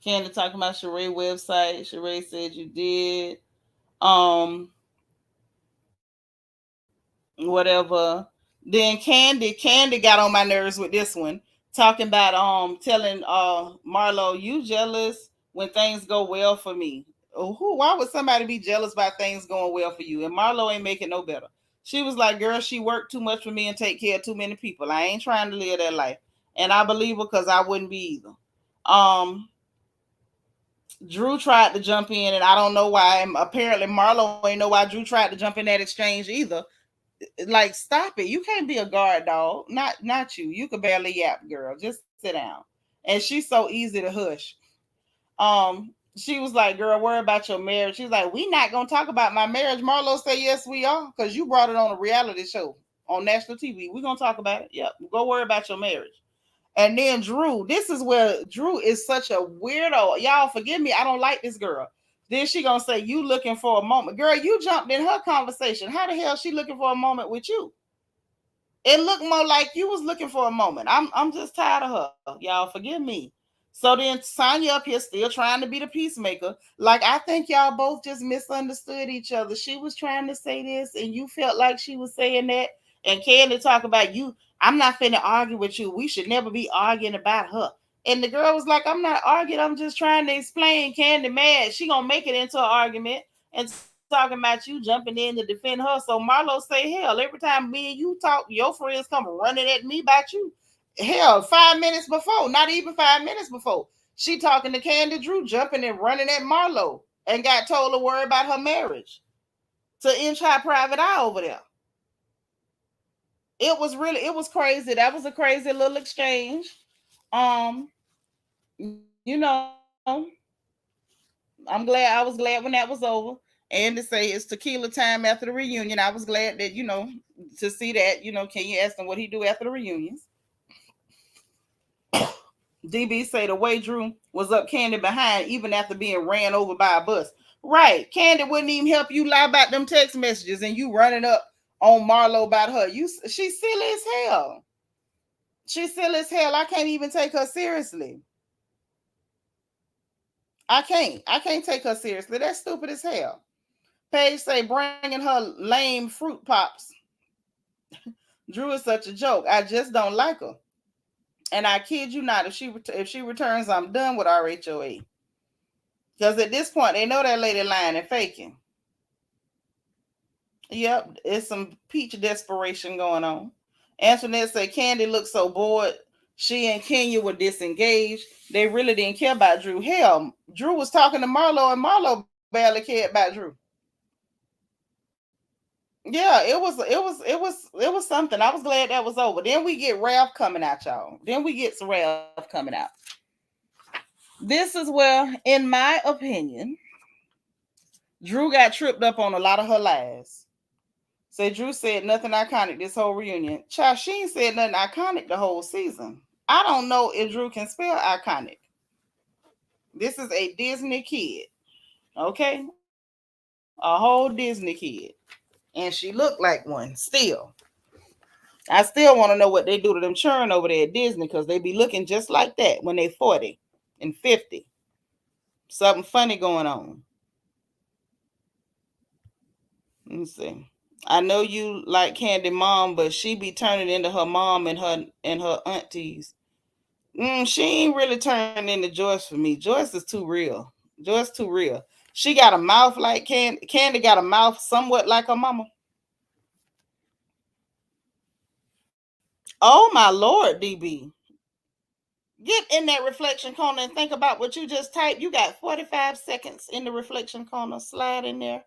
Candy talking about Sheree website. Sheree said you did. Whatever. Then Candy got on my nerves with this one, talking about telling Marlo, you jealous when things go well for me. Why would somebody be jealous about things going well for you? And Marlo ain't making no better. She was like, girl, she worked too much for me and take care of too many people. I ain't trying to live that life. And I believe her because I wouldn't be either. Drew tried to jump in, and I don't know why. And apparently Marlo ain't know why Drew tried to jump in that exchange either. Like, stop it. You can't be a guard dog. Not you. You could barely yap, girl. Just sit down. And she's so easy to hush. She was like, girl, worry about your marriage. She's like, we not gonna talk about my marriage. Marlo said, yes, we are, because you brought it on a reality show on national TV. We're gonna talk about it. Yep. Go worry about your marriage. And then Drew, this is where Drew is such a weirdo. Y'all forgive me. I don't like this girl. Then she gonna say, you looking for a moment. Girl, you jumped in her conversation. How the hell she looking for a moment with you? It looked more like you was looking for a moment. I'm just tired of her. Y'all forgive me. So then Sanya up here still trying to be the peacemaker. Like, I think y'all both just misunderstood each other. She was trying to say this and you felt like she was saying that. And Candy talk about you. I'm not finna argue with you. We should never be arguing about her. And the girl was like, I'm not arguing. I'm just trying to explain. Candy mad. She gonna make it into an argument and talking about you jumping in to defend her. So Marlo say, hell, every time me and you talk, your friends come running at me about you. Hell, 5 minutes before, not even 5 minutes before, she talking to Candy Drew, jumping and running at Marlo, and got told to worry about her marriage to inch her private eye over there. It was crazy. That was a crazy little exchange. Um, you know, I was glad when that was over. And to say it's tequila time after the reunion, I was glad that, to see that, can you ask him what he do after the reunions? DB say the way Drew was up Candy behind even after being ran over by a bus. Right. Candy wouldn't even help you lie about them text messages and you running up on Marlo about her. She's silly as hell. She's silly as hell. I can't even take her seriously. I can't take her seriously. That's stupid as hell. Paige say bringing her lame fruit pops. Drew is such a joke. I just don't like her. And I kid you not, if she returns, I'm done with RHOA. Because at this point, they know that lady lying and faking. Yep, it's some peach desperation going on. Antoinette said Candy looked so bored. She and Kenya were disengaged. They really didn't care about Drew. Hell, Drew was talking to Marlo, and Marlo barely cared about Drew. Yeah, it was something. I was glad that was over. Then we get Ralph coming out, y'all. Then we get Ralph coming out. This is where, in my opinion, Drew got tripped up on a lot of her lies. Say Drew said nothing iconic this whole reunion. Child, she ain't said nothing iconic the whole season. I don't know if Drew can spell iconic. This is a Disney kid. Okay? A whole Disney kid. And she looked like one still. I still want to know what they do to them children over there at Disney because they be looking just like that when they 40 and 50. Something funny going on. Let me see. I know you like Candy mom, but she be turning into her mom and her aunties. She ain't really turning into Joyce for me. Joyce is too real. Joyce too real. She got a mouth like Candy. Candy got a mouth somewhat like her mama. Oh my Lord, DB. Get in that reflection corner and think about what you just typed. You got 45 seconds in the reflection corner. Slide in there.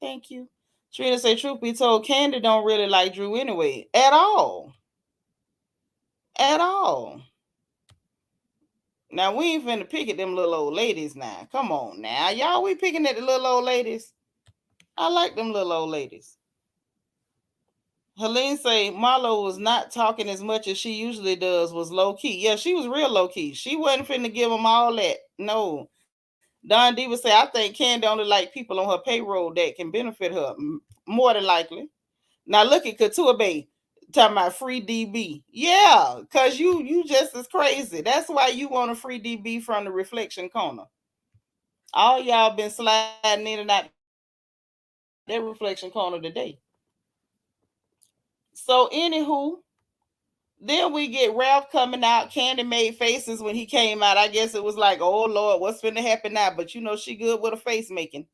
Thank you. Trina say, truth be told, Candy don't really like Drew anyway. At all. At all. Now, we ain't finna pick at them little old ladies now. Come on now. Y'all, we picking at the little old ladies. I like them little old ladies. Helene say Marlo was not talking as much as she usually does, was low key. Yeah, she was real low key. She wasn't finna give them all that. No. Don Diva say, I think Candy only like people on her payroll that can benefit her. More than likely. Now look at Couture Bay talking about free DB. Yeah, because you just as crazy. That's why you want a free DB from the reflection corner. All y'all been sliding in and out that reflection corner today. So anywho, then we get Ralph coming out. Candy made faces when he came out. I guess it was like, oh Lord, what's finna happen now? But you know she good with a face making.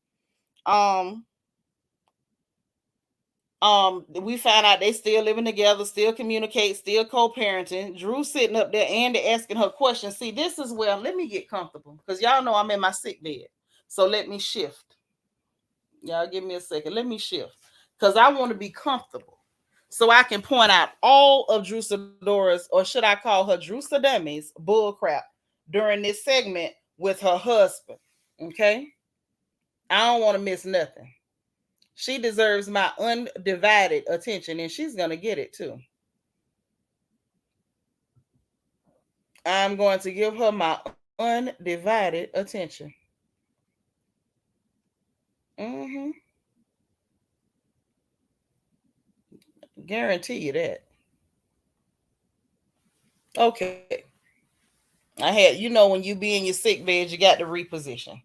Um, we found out they still living together, still communicate, still co-parenting. Drew sitting up there, Andy asking her questions. See, this is where let me get comfortable because y'all know I'm in my sick bed. So let me shift. Y'all give me a second. Let me shift because I want to be comfortable so I can point out all of Drew Sidora's, or should I call her Drew Sadami's bullcrap during this segment with her husband. Okay, I don't want to miss nothing. She deserves my undivided attention, and she's going to get it too. I'm going to give her my undivided attention. Mm-hmm. Guarantee you that. Okay. I had, when you be in your sick bed, you got to reposition.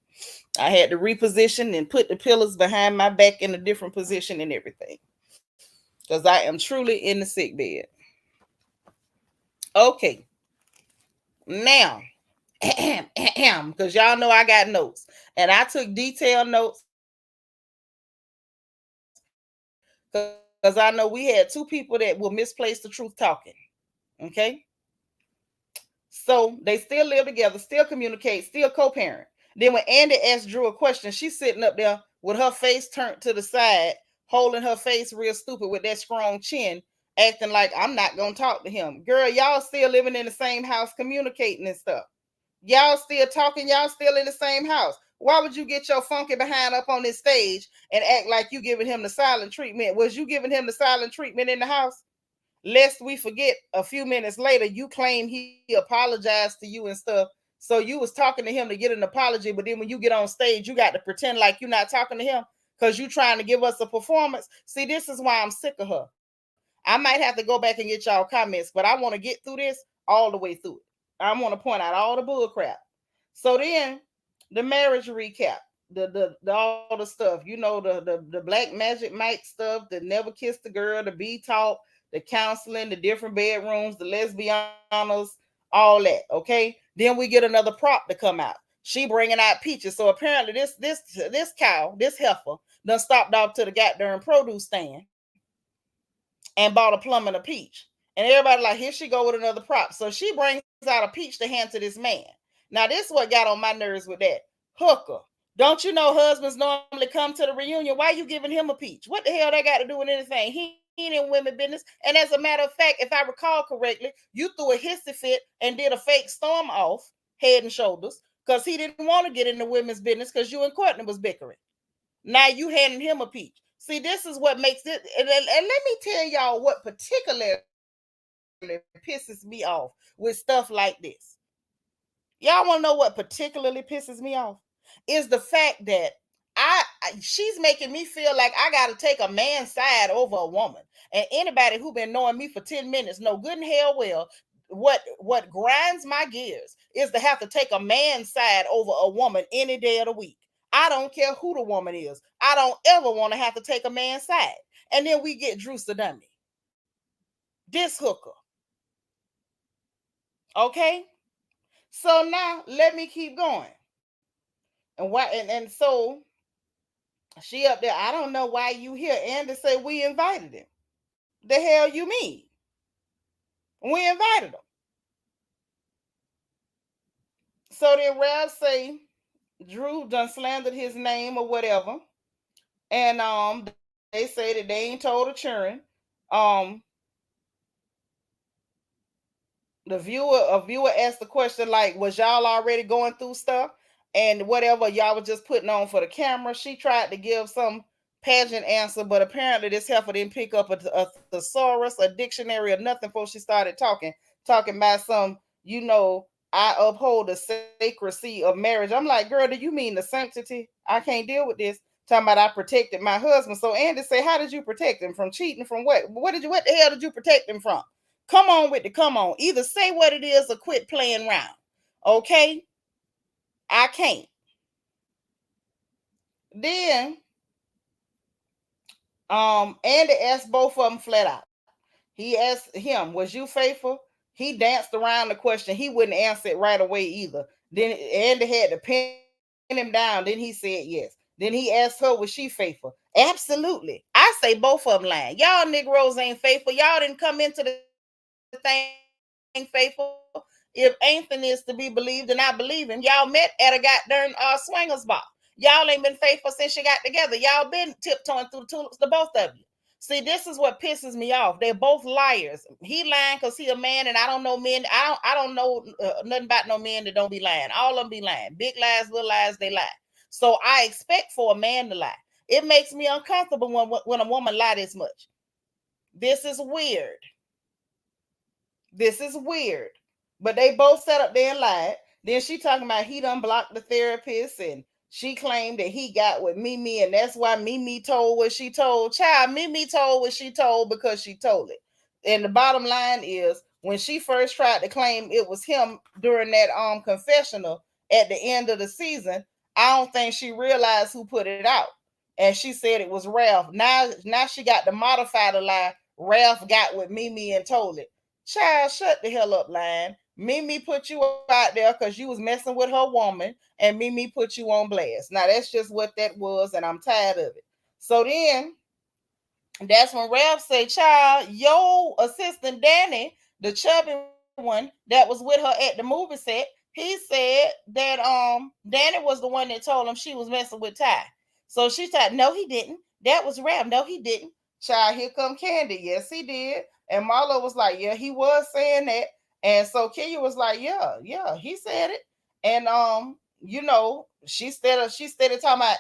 I had to reposition and put the pillows behind my back in a different position and everything. Because I am truly in the sick bed. Okay. Now, because y'all know I got notes. And I took detailed notes because I know we had two people that will misplace the truth talking. Okay. So they still live together, still communicate, still co-parent. Then when Andy asked Drew a question, she's sitting up there with her face turned to the side, holding her face real stupid with that strong chin, acting like I'm not gonna talk to him. Girl, y'all still living in the same house, communicating and stuff. Y'all still talking, y'all still in the same house. Why would you get your funky behind up on this stage and act like you giving him the silent treatment? Was you giving him the silent treatment in the house? Lest we forget, a few minutes later, you claim he apologized to you and stuff. So you was talking to him to get an apology, but then when you get on stage, you got to pretend like you're not talking to him because you trying to give us a performance. See, this is why I'm sick of her. I might have to go back and get y'all comments, but I want to get through this all the way through it. I want to point out all the bull crap. So then the marriage recap, the all the stuff, the black magic Mike stuff, the never kiss the girl, the be talk, the counseling, the different bedrooms, the lesbianas, all that. Okay. Then we get another prop to come out. She bringing out peaches. So apparently this cow, this heifer, done stopped off to the goddamn produce stand and bought a plum and a peach. And everybody like, here she go with another prop. So she brings out a peach to hand to this man. Now, this is what got on my nerves with that. Hooker. Don't you know husbands normally come to the reunion? Why you giving him a peach? What the hell they got to do with anything? He ain't in women business. And as a matter of fact, if I recall correctly, you threw a hissy fit and did a fake storm off head and shoulders because he didn't want to get into women's business because you and Courtney was bickering. Now you handing him a peach. See, this is what makes it. And let me tell y'all what particularly pisses me off with stuff like this. Y'all want to know what particularly pisses me off? Is the fact that she's making me feel like I got to take a man's side over a woman. And anybody who been knowing me for 10 minutes know good and hell well what grinds my gears is to have to take a man's side over a woman any day of the week. I don't care who the woman is. I don't ever want to have to take a man's side. And then we get Drew Sadummy, this hooker. Okay? So now let me keep going. And why and so she up there, I don't know why you here. And to say we invited him. The hell you mean? We invited him. So then Ralph say Drew done slandered his name or whatever. And they say that they ain't told the children. A viewer asked the question like, was y'all already going through stuff and whatever y'all was just putting on for the camera? She tried to give some pageant answer, but apparently this heifer didn't pick up a thesaurus, a dictionary, or nothing before she started talking about some, I uphold the sacredcy of marriage. I'm like, girl, do you mean the sanctity? I can't deal with this. Talking about I protected my husband. So Andy say, how did you protect him from cheating? From what? What the hell did you protect him from? Come on with the come on. Either say what it is or quit playing around. Okay? I can't. Then Andy asked both of them flat out. He asked him, was you faithful? He danced around the question. He wouldn't answer it right away either. Then Andy had to pin him down. Then he said yes. Then he asked her, was she faithful? Absolutely. I say both of them lying. Y'all Negroes ain't faithful. Y'all didn't come into the thing faithful. If anything is to be believed, and I believe him, y'all met at a goddamn swingers bar. Y'all ain't been faithful since you got together. Y'all been tiptoeing through the tulips, the both of you. See, this is what pisses me off. They're both liars. He lying because he a man, and I don't know men. I don't know nothing about no men that don't be lying. All of them be lying. Big lies, little lies, they lie. So I expect for a man to lie. It makes me uncomfortable when a woman lie this much. This is weird. This is weird. But they both sat up there and lied. Then she talking about he done blocked the therapist, and she claimed that he got with Mimi, and that's why Mimi told what she told. Child, Mimi told what she told because she told it. And the bottom line is, when she first tried to claim it was him during that confessional at the end of the season, I don't think she realized who put it out. And she said it was Ralph. Now she got to modify the lie. Ralph got with Mimi and told it. Child, shut the hell up, line. Mimi put you out there because you was messing with her woman, and Mimi put you on blast. Now, that's just what that was, and I'm tired of it. So then, that's when Ralph said, child, your assistant Danny, the chubby one that was with her at the movie set, he said that Danny was the one that told him she was messing with Ty. So she said, no, he didn't. That was Ralph. No, he didn't. Child, here come Candy. Yes, he did. And Marlo was like, yeah, he was saying that. And so Kenya was like, yeah, he said it. And she started talking about,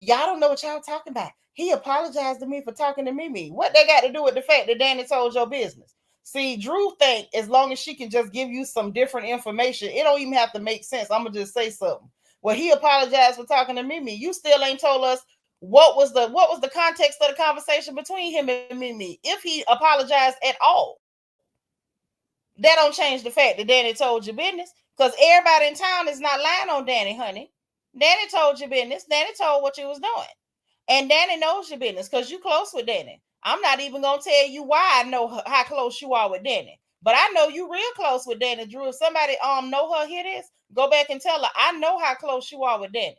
y'all don't know what y'all talking about. He apologized to me for talking to Mimi. What they got to do with the fact that Danny told your business? See, Drew think as long as she can just give you some different information, it don't even have to make sense. I'm gonna just say something. Well, he apologized for talking to Mimi. You still ain't told us what was the context of the conversation between him and Mimi, if he apologized at all. That don't change the fact that Danny told you business, because everybody in town is not lying on Danny, honey. Danny told you business. Danny told what you was doing. And Danny knows your business because you close with Danny. I'm not even going to tell you why I know how close you are with Danny. But I know you real close with Danny, Drew. If somebody know her, hear this, go back and tell her, I know how close you are with Danny.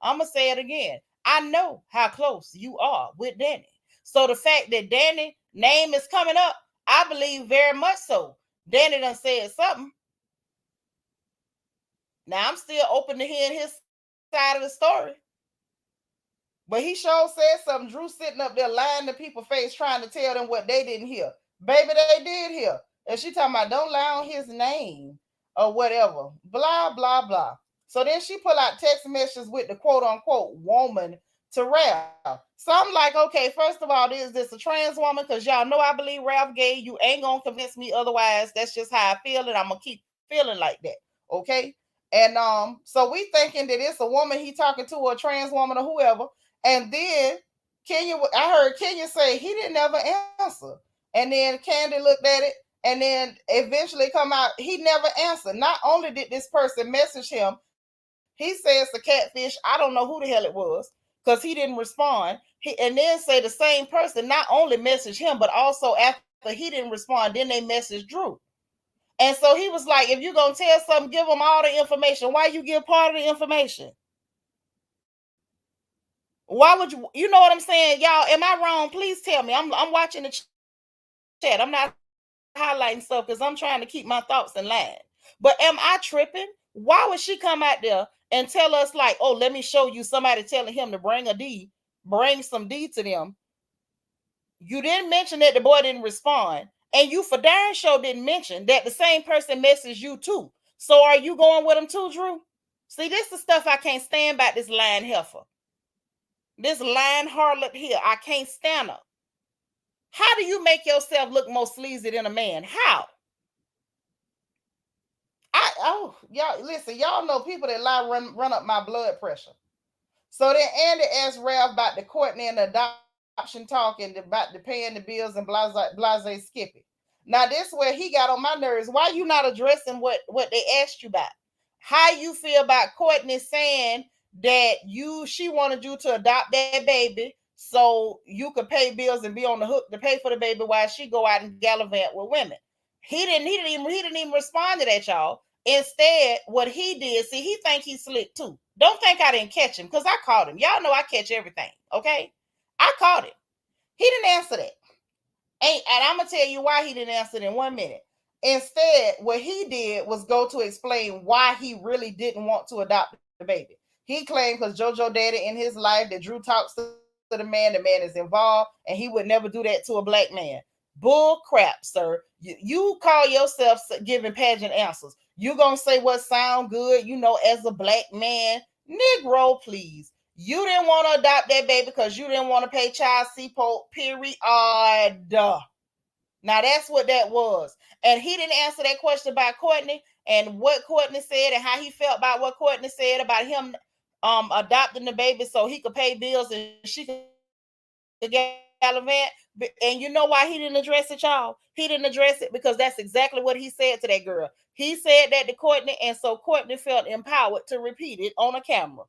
I'm going to say it again. I know how close you are with Danny. So the fact that Danny name is coming up, I believe very much so. Danny done said something. Now, I'm still open to hearing his side of the story. But he sure said something. Drew sitting up there lying to people's face, trying to tell them what they didn't hear. Baby, they did hear. And she talking about, don't lie on his name or whatever. Blah, blah, blah. So then she pull out text messages with the quote-unquote woman to Ralph. So I'm like, okay, first of all, is this a trans woman? Because y'all know I believe Ralph gay. You ain't going to convince me otherwise. That's just how I feel, and I'm going to keep feeling like that. Okay? And so we thinking that it's a woman he talking to, or a trans woman or whoever. And then I heard Kenya say he didn't ever answer. And then Candy looked at it, and then eventually come out, he never answered. Not only did this person message him, He says the catfish. I don't know who the hell it was because he didn't respond. And then say the same person not only messaged him, but also after he didn't respond, then they messaged Drew. And so he was like, if you're going to tell something, give them all the information. Why you give part of the information? Why would you know what I'm saying? Y'all, am I wrong? Please tell me. I'm watching the chat. I'm not highlighting stuff because I'm trying to keep my thoughts in line. But am I tripping? Why would she come out there and tell us like, oh, let me show you somebody telling him to bring some D to them? You didn't mention that the boy didn't respond. And you for darn sure didn't mention that the same person messaged you too. So are you going with him too, Drew? See, this is the stuff I can't stand about this lying heifer. This lying harlot here. I can't stand her. How do you make yourself look more sleazy than a man? How? Y'all listen, y'all know people that lie run up my blood pressure. So then Andy asked Ralph about the Courtney and the adoption talk and about the paying the bills and blase Skippy. Now this where he got on my nerves. Why you not addressing what they asked you about? How you feel about Courtney saying that she wanted you to adopt that baby so you could pay bills and be on the hook to pay for the baby while she go out and gallivant with women. He didn't even respond to that, y'all. Instead, what he did, see, he think he's slick too. Don't think I didn't catch him because I caught him. Y'all know I catch everything, okay? I caught him. He didn't answer that. And I'm going to tell you why he didn't answer it in 1 minute. Instead, what he did was go to explain why he really didn't want to adopt the baby. He claimed because JoJo daddy in his life that Drew talks to the man is involved, and he would never do that to a black man. Bull crap, sir. You call yourself giving pageant answers. You gonna say what sound good, as a black man. Negro, please. You didn't want to adopt that baby because you didn't want to pay child support, period. Now that's what that was. And he didn't answer that question about Courtney and what Courtney said and how he felt about what Courtney said about him adopting the baby so he could pay bills and she could gallivant. And you know why he didn't address it, y'all? He didn't address it because that's exactly what he said to that girl. He said that to Courtney, and so Courtney felt empowered to repeat it on a camera.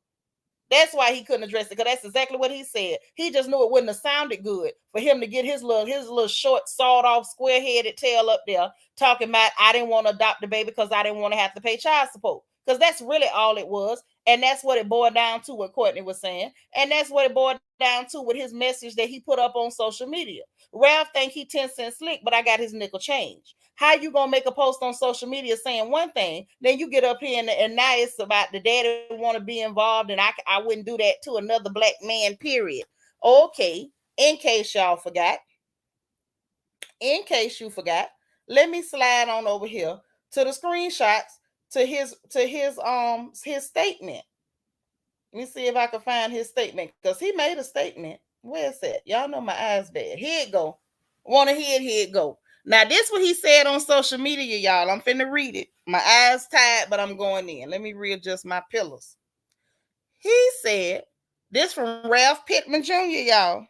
That's why he couldn't address it, because that's exactly what he said. He just knew it wouldn't have sounded good for him to get his little short, sawed-off, square-headed tail up there talking about, I didn't want to adopt the baby because I didn't want to have to pay child support. Because that's really all it was. And that's what it boiled down to, what Courtney was saying. And that's what it boiled down to with his message that he put up on social media. Ralph think he 10 cents slick, but I got his nickel change. How you gonna make a post on social media saying one thing, then you get up here and now it's about the daddy want to be involved, and I wouldn't do that to another black man, period. Okay, in case y'all forgot, in case you forgot, let me slide on over here to the screenshots to his statement. Let me see if I can find his statement, because he made a statement. Where's that? Y'all know my eyes bad. Here it go. Want to hear it? Here it go. Now, this what he said on social media, y'all. I'm finna read it. My eyes tired, but I'm going in. Let me readjust my pillows. He said, this from Ralph Pittman Jr., y'all.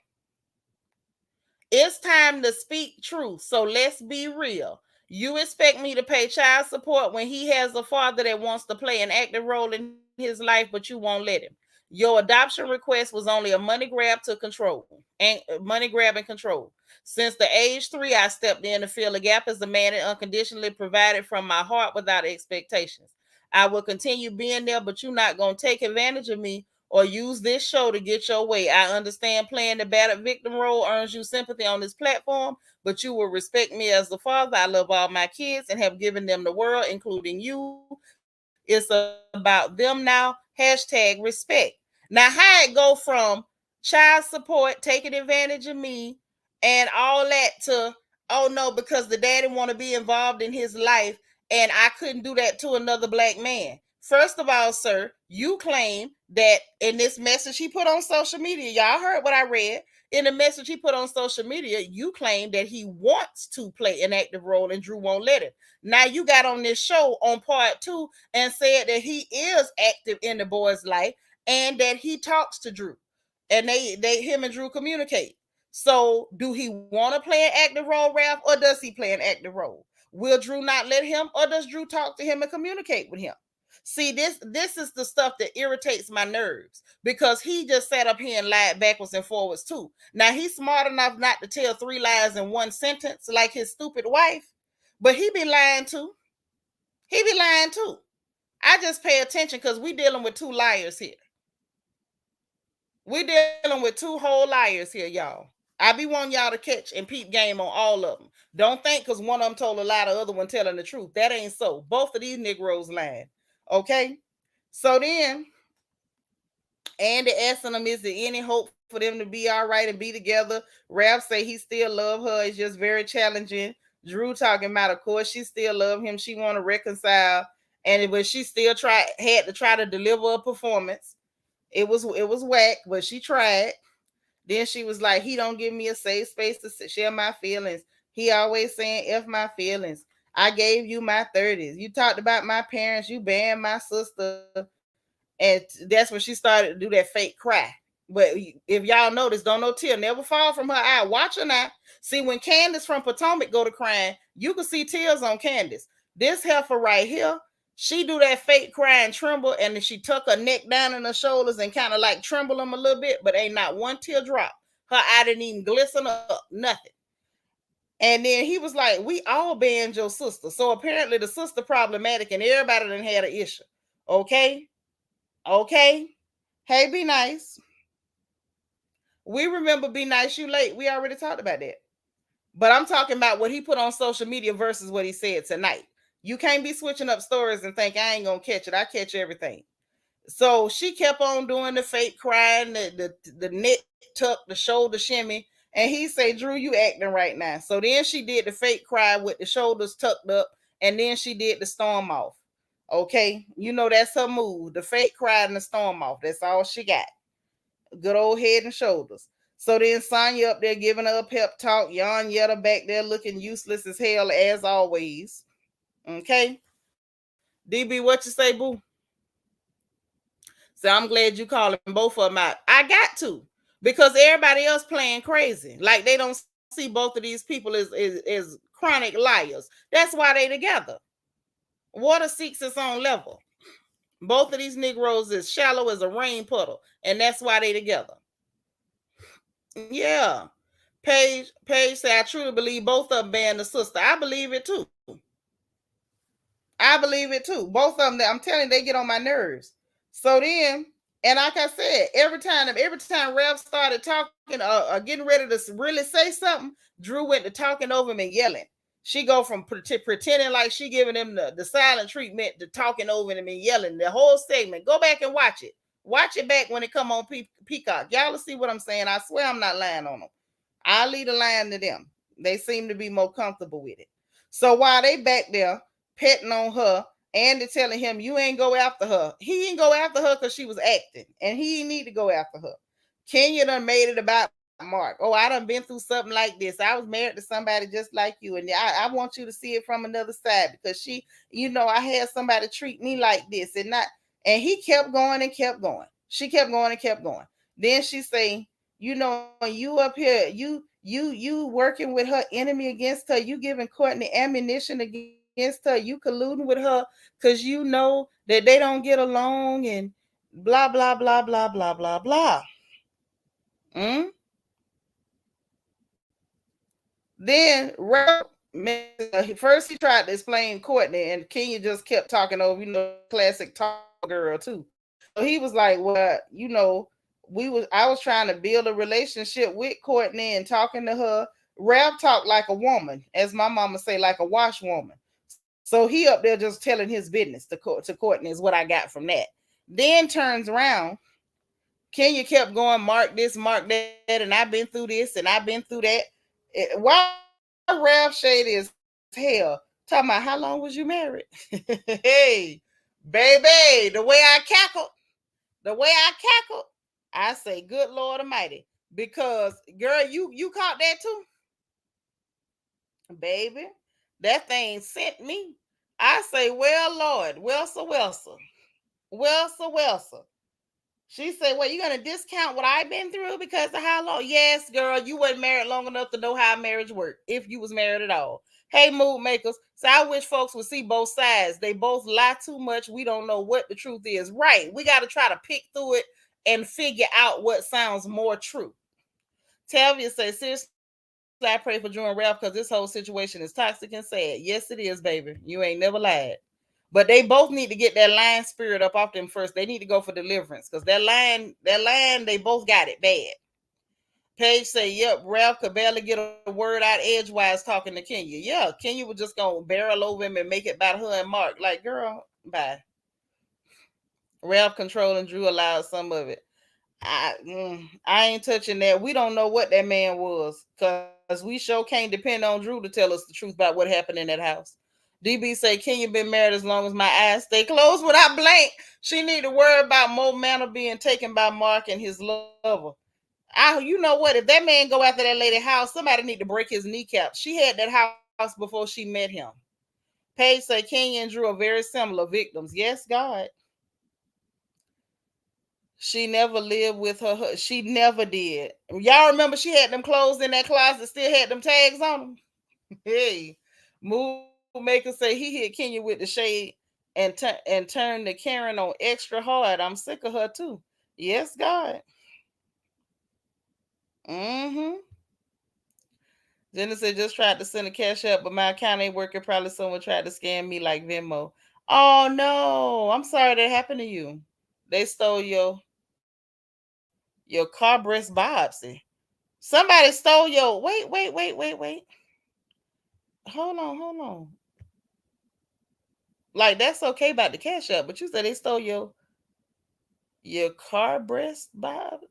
It's time to speak truth, so let's be real. You expect me to pay child support when he has a father that wants to play an active role in his life, but you won't let him. Your adoption request was only a money grab and control. Since the age 3, I stepped in to fill a gap as a man and unconditionally provided from my heart without expectations. I will continue being there, but you're not going to take advantage of me or use this show to get your way. I understand playing the battered victim role earns you sympathy on this platform, but you will respect me as a father. I love all my kids and have given them the world, including you. It's about them now. #respect. Now, how it go from child support, taking advantage of me, and all that to, oh no, because the daddy want to be involved in his life, and I couldn't do that to another black man. First of all, sir, you claim that in this message he put on social media, y'all heard what I read. In the message he put on social media, you claim that he wants to play an active role and Drew won't let him. Now you got on this show on part 2 and said that he is active in the boy's life and that he talks to Drew, and him and Drew communicate. So do he want to play an active role, Ralph, or does he play an active role? Will Drew not let him, or does Drew talk to him and communicate with him? See, this is the stuff that irritates my nerves because he just sat up here and lied backwards and forwards too. Now he's smart enough not to tell 3 lies in one sentence like his stupid wife, but he be lying too. He be lying too. I just pay attention because we dealing with 2 liars here. We dealing with 2 whole liars here, y'all. I be wanting y'all to catch and peep game on all of them. Don't think because one of them told a lie, the other one telling the truth. That ain't so. Both of these Negroes lying. Okay? So then, Andy asking them, is there any hope for them to be all right and be together? Ralph say he still love her. It's just very challenging. Drew talking about, of course, she still love him. She want to reconcile. But she still had to try to deliver a performance. It was whack, but she tried. Then she was like, he don't give me a safe space to share my feelings. He always saying F my feelings. I gave you my 30s. You talked about my parents. You banned my sister. And that's when she started to do that fake cry. But if y'all notice, don't no tear never fall from her eye. Watch her now. See, when Candace from Potomac go to crying, you can see tears on Candace. This heifer right here, she do that fake cry and tremble, and then she tuck her neck down in her shoulders and kind of like tremble them a little bit, but ain't not one tear drop. Her eye didn't even glisten up, nothing. And then he was like, we all banned your sister. So apparently the sister problematic and everybody done had an issue. Okay? Okay? Hey, be nice. We remember Be Nice You Late. We already talked about that. But I'm talking about what he put on social media versus what he said tonight. You can't be switching up stories and think I ain't gonna catch it. I catch everything. So she kept on doing the fake crying, the neck tuck, the shoulder shimmy, and he say, Drew, you acting right now. So then she did the fake cry with the shoulders tucked up, and then she did the storm off. Okay, you know that's her move. The fake cry and the storm off. That's all she got. Good old head and shoulders. So then Sanya up there giving her a pep talk. Yon Yetta back there looking useless as hell as always. Okay. DB, what you say, boo? So I'm glad you calling both of them out. I got to. Because everybody else playing crazy. Like they don't see both of these people as chronic liars. That's why they together. Water seeks its own level. Both of these Negroes is shallow as a rain puddle. And that's why they together. Yeah. Paige said, I truly believe both of them banned the sister. I believe it too. I believe it too. Both of them, I'm telling you, they get on my nerves. So then, and like I said, every time Rev started talking, getting ready to really say something, Drew went to talking over him and yelling. She go from pretending like she giving him the silent treatment to talking over him and yelling the whole segment. Go back and watch it. Watch it back when it come on Peacock. Y'all will see what I'm saying. I swear I'm not lying on them. I'll leave the line to them. They seem to be more comfortable with it. So while they back there petting on her, Andy telling him, you ain't go after her. He ain't go after her because she was acting. And he didn't need to go after her. Kenya done made it about Mark. Oh, I done been through something like this. I was married to somebody just like you. And I want you to see it from another side because she, I had somebody treat me like this and not. And he kept going and kept going. She kept going and kept going. Then she say, you up here, you working with her enemy against her, you giving Courtney ammunition against her, you colluding with her because you know that they don't get along and blah, blah, blah, blah, blah, blah, blah. Then first he tried to explain Courtney and Kenya just kept talking over, classic talk girl too. So he was like, well, I was trying to build a relationship with Courtney and talking to her. Ralph talked like a woman, as my mama say, like a washwoman. So he up there just telling his business to Courtney is what I got from that. Then turns around. Kenya kept going, Mark this, Mark that, and I've been through this and I've been through that. Why Ralph shady as hell? Talking about how long was you married? Hey, baby, the way I cackled, I say, good Lord Almighty. Because, girl, you caught that too? Baby, that thing sent me. I say, well, Lord, well, so. She said, "Well, you gonna discount what I've been through because of how long?" Yes, girl, you wasn't married long enough to know how marriage worked, if you was married at all. Hey, mood makers. So I wish folks would see both sides. They both lie too much. We don't know what the truth is. Right. We got to try to pick through it and figure out what sounds more true. Tavia says, seriously, I pray for Drew and Ralph because this whole situation is toxic and sad. Yes, it is, baby. You ain't never lied. But they both need to get that lying spirit up off them first. They need to go for deliverance because that line, they both got it bad. Paige say, "Yep, Ralph could barely get a word out edgewise talking to Kenya. Yeah, Kenya was just gonna barrel over him and make it about her and Mark. Like, girl, bye." Ralph controlling Drew allowed some of it. I ain't touching that. We don't know what that man was because we sure can't depend on Drew to tell us the truth about what happened in that house. DB say Kenya been married as long as my eyes stay closed when I blink. She need to worry about Mo Manor being taken by Mark and his lover. You know what? If that man go after that lady house, somebody need to break his kneecap. She had that house before she met him. Paige say Kenya and Drew are very similar victims. Yes, God. She never lived with her. She never did. Y'all remember she had them clothes in that closet, still had them tags on them? Hey, move maker say he hit Kenya with the shade and turned the Karen on extra hard. I'm sick of her too. Yes, God. Mm-hmm. Jenna said just tried to send a cash up, but my account ain't working. Probably someone tried to scam me like Venmo. Oh no. I'm sorry that happened to you. They stole your car breast biopsy. Somebody stole your wait. Hold on. Like that's okay about the cash up, but you said they stole your car breast biopsy.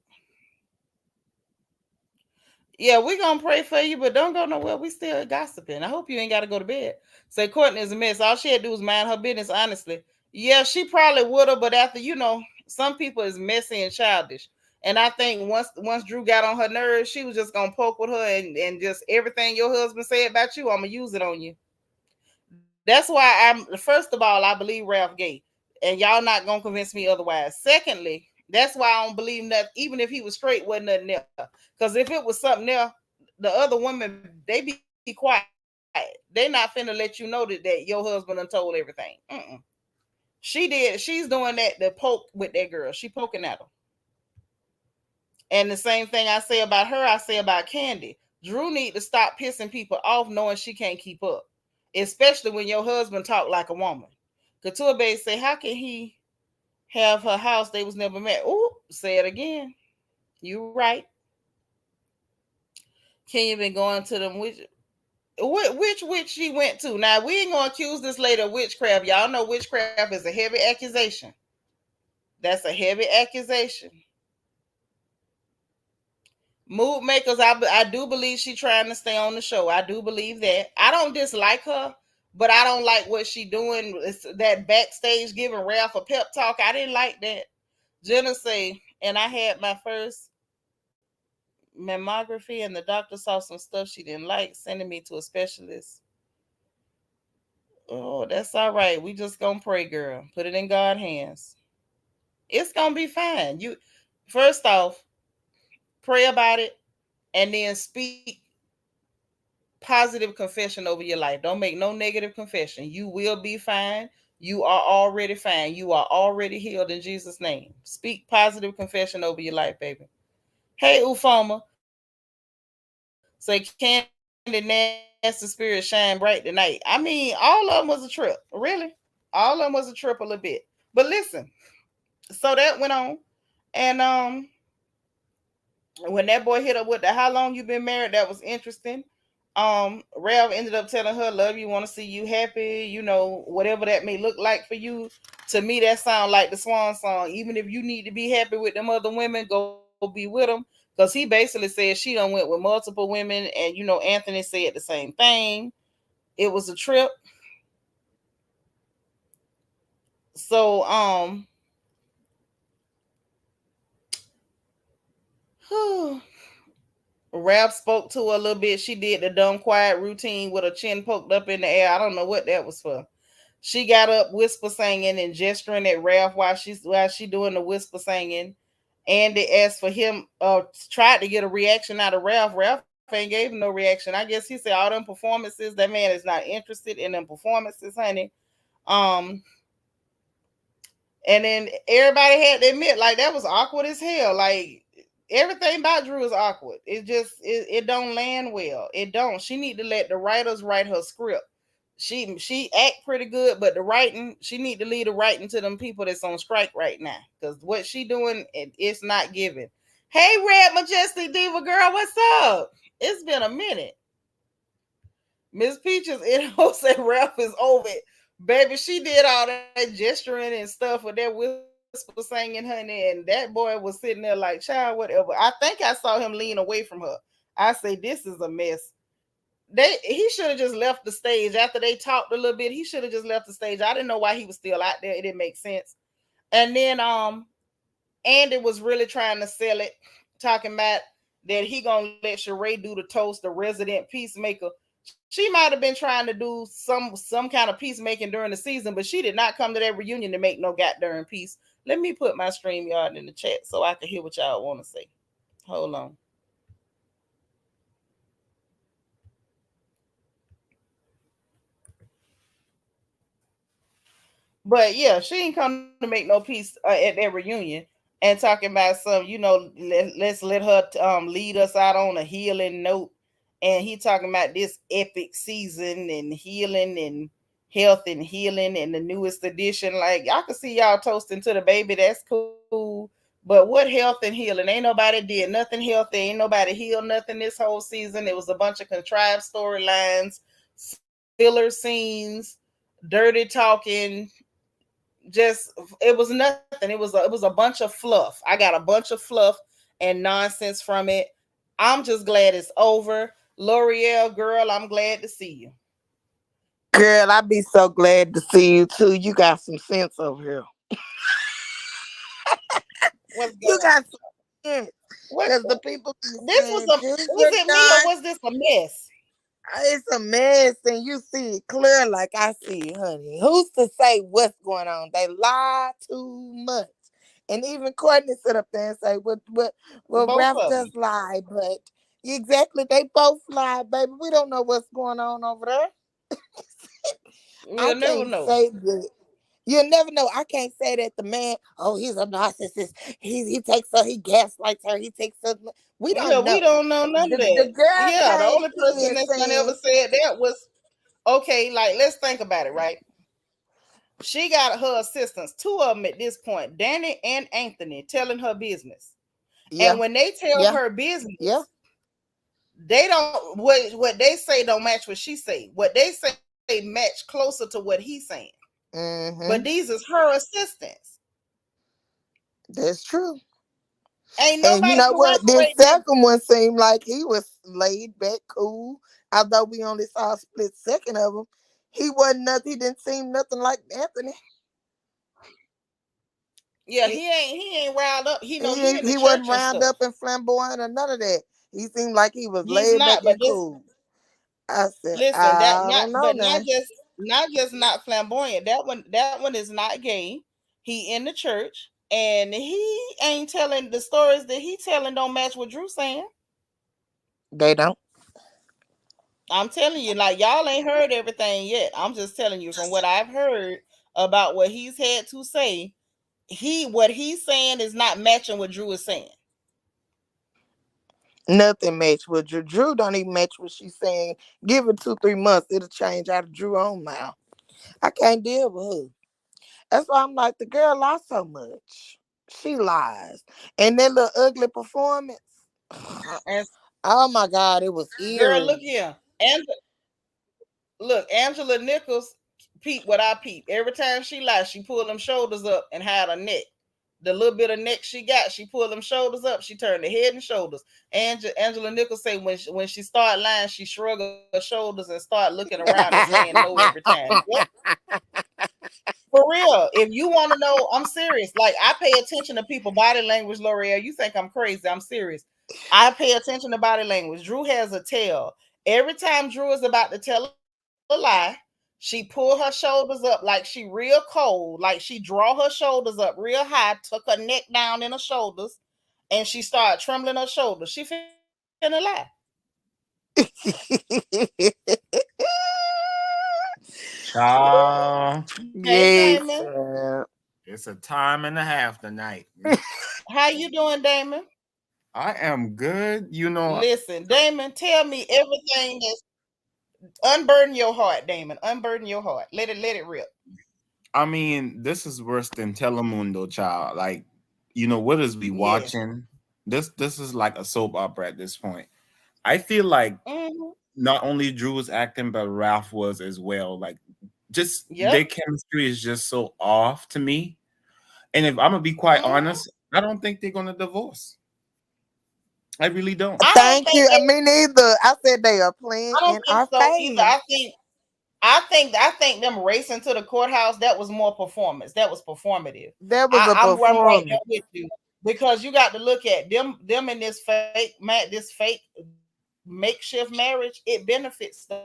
Yeah, we're gonna pray for you, but don't go nowhere. We still gossiping. I hope you ain't gotta go to bed. Say Courtney is a mess. All she had to do was mind her business, honestly. Yeah, she probably would have, but after some people is messy and childish. And I think once Drew got on her nerves, she was just gonna poke with her and just everything your husband said about you, I'm gonna use it on you. That's why I'm first of all, I believe Ralph gay. And y'all not gonna convince me otherwise. Secondly, that's why I don't believe that even if he was straight, wasn't nothing there. Because if it was something there, the other women they be quiet. They not finna let you know that your husband done told everything. She did. She's doing that to poke with that girl. She poking at her. And the same thing I say about her, I say about Candy. Drew need to stop pissing people off knowing she can't keep up. Especially when your husband talk like a woman. Couture Bay say, how can he have her house? They was never met. Ooh, say it again. You right. Kenya been going to them which witch she went to. Now we ain't gonna accuse this lady of witchcraft. Y'all know witchcraft is a heavy accusation. That's a heavy accusation. Mood makers, I do believe she trying to stay on the show. I do believe that. I don't dislike her, but I don't like what she doing. It's that backstage giving Ralph a pep talk. I didn't like that. Jenna say, and I had my first mammography, and the doctor saw some stuff she didn't like, sending me to a specialist. Oh, that's all right. We just gonna pray, girl. Put it in God's hands. It's gonna be fine. You first off, pray about it, and then speak positive confession over your life. Don't make no negative confession. You will be fine. You are already fine. You are already healed in Jesus' name. Speak positive confession over your life, baby. Hey, Ufoma. Say, Candy Nasty Spirit shine bright tonight. I mean, all of them was a trip. Really? All of them was a trip a little bit. But listen, so that went on. And when that boy hit her with the how long you been married, that was interesting. Ralph ended up telling her, love you, want to see you happy, whatever that may look like for you. To me, that sound like the swan song. Even if you need to be happy with them other women, go be with them. Because he basically said she done went with multiple women, and Anthony said the same thing. It was a trip. So Ralph spoke to her a little bit. She did the dumb quiet routine with her chin poked up in the air. I don't know what that was for. She got up, whisper singing and gesturing at Ralph while she doing the whisper singing. And they asked for him, tried to get a reaction out of Ralph. Ralph ain't gave him no reaction. I guess he said all them performances, that man is not interested in them performances, honey. Um, and then everybody had to admit, like, that was awkward as hell. Like, everything about Drew is awkward. It don't land well. It don't. She need to let the writers write her script. She act pretty good, but the writing, she need to leave the writing to them people that's on strike right now. Because what she doing, it's not giving. Hey, Red Majestic Diva girl, what's up? It's been a minute. Miss Peaches, it said Ralph is over it. Baby, she did all that gesturing and stuff with that whisper singing, honey, and that boy was sitting there like, child, whatever. I think I saw him lean away from her. I say, this is a mess. He should have just left the stage after they talked a little bit. He should have just left the stage. I didn't know why he was still out there. It didn't make sense. And then Andy was really trying to sell it, talking about that he gonna let Sheree do the toast, the resident peacemaker. She might have been trying to do some kind of peacemaking during the season, but she did not come to that reunion to make no goddamn peace. Let me put my StreamYard in the chat so I can hear what y'all want to say. Hold on. But yeah, she ain't come to make no peace at that reunion and talking about some, let's let her lead us out on a healing note. And he talking about this epic season and healing and health and healing and the newest edition. Like, I could see y'all toasting to the baby. That's cool. But what health and healing? Ain't nobody did nothing healthy. Ain't nobody healed nothing this whole season. It was a bunch of contrived storylines, filler scenes, dirty talking, just it was nothing. It was a bunch of fluff. I got a bunch of fluff and nonsense from it. I'm just glad it's over. L'Oreal girl, I'm glad to see you. Girl, I be so glad to see you too. You got some sense over here. What's You going? got some sense. What? Because the people be This was saying a. Was Jesus it me or died. was this a mess? It's a mess, and you see it clear like I see it, honey. Who's to say what's going on? They lie too much. And even Courtney sit up there and say, well, Both Ralph of them. just lied, but exactly, they both lied, baby. We don't know what's going on over there. I We'll never can't know. say that. You'll never know. I can't say that the man, oh, he's a narcissist. He takes her, he gaslights her, he takes her. We Yeah, don't we know. don't know none of The that. girl Yeah, the came only person in that's gonna ever saying, said that was okay. Like, let's think about it, right? She got her assistants, two of them at this point, Danny and Anthony, telling her business. And yeah, when they tell yeah, her yeah. business, they don't what they say don't match what she say. What they say match closer to what he's saying. But Mm-hmm. these is her assistants. That's true. Ain't And you nobody know what? This corroborating that. second one seemed like he was laid back, cool. Although we only saw a split second of him, he wasn't nothing. He didn't seem nothing like Anthony. Yeah, He he ain't riled up. He in the he church wasn't and round stuff. up and flamboyant or none of that. He seemed like he was He's laid back not, but and this cool. I said, listen, that I not don't know but now. not just not flamboyant. That one is not gay. He in the church and he ain't telling the stories that he telling don't match what Drew saying. They don't. I'm telling you, like, y'all ain't heard everything yet. I'm just telling you from what I've heard about what he's had to say. What he's saying is not matching what Drew is saying. Nothing match with Drew. Drew don't even match what she's saying. Give it 2, 3 months, it'll change out of Drew own mouth. I can't deal with her. That's why I'm like, the girl lies so much. She lies. And that little ugly performance. And Oh my God, it was girl, eerie. look here. And look, Angela Nichols peep what I peep. Every time she lies, she pull them shoulders up and hide her neck. The little bit of neck she got, she pulled them shoulders up. She turned the head and shoulders. Angela Nichols say when she start lying, she shrug her shoulders and start looking around and saying no every time. Yep. For real. If you want to know, I'm serious. Like, I pay attention to people body language, L'Oreal. You think I'm crazy. I'm serious. I pay attention to body language. Drew has a tail. Every time Drew is about to tell a lie, she pull her shoulders up like she real cold. Like she draw her shoulders up real high, took her neck down in her shoulders. and she started trembling her shoulders. She finna lie. Child, Hey, Yes, Damon. sir. it's a time and a half tonight. How you doing, Damon? I am good. Listen, Damon, tell me everything that's unburden your heart, Damon. Unburden your heart. Let it rip. I mean, this is worse than Telemundo, child. Like, what is we Yes. watching? This is like a soap opera at this point. I feel like Hmm. not only Drew was acting, but Ralph was as well. Like, just their Yep. chemistry is just so off to me. And if I'm gonna be quite Hmm. honest, I don't think they're gonna divorce. I really don't. I don't Thank think you. they. Me neither. I said they are playing I don't in think our so either. face. I think them racing to the courthouse, that was more performance. That was performative. That was a I'm right there performance. with you because you got to look at them in this fake makeshift marriage. It benefits the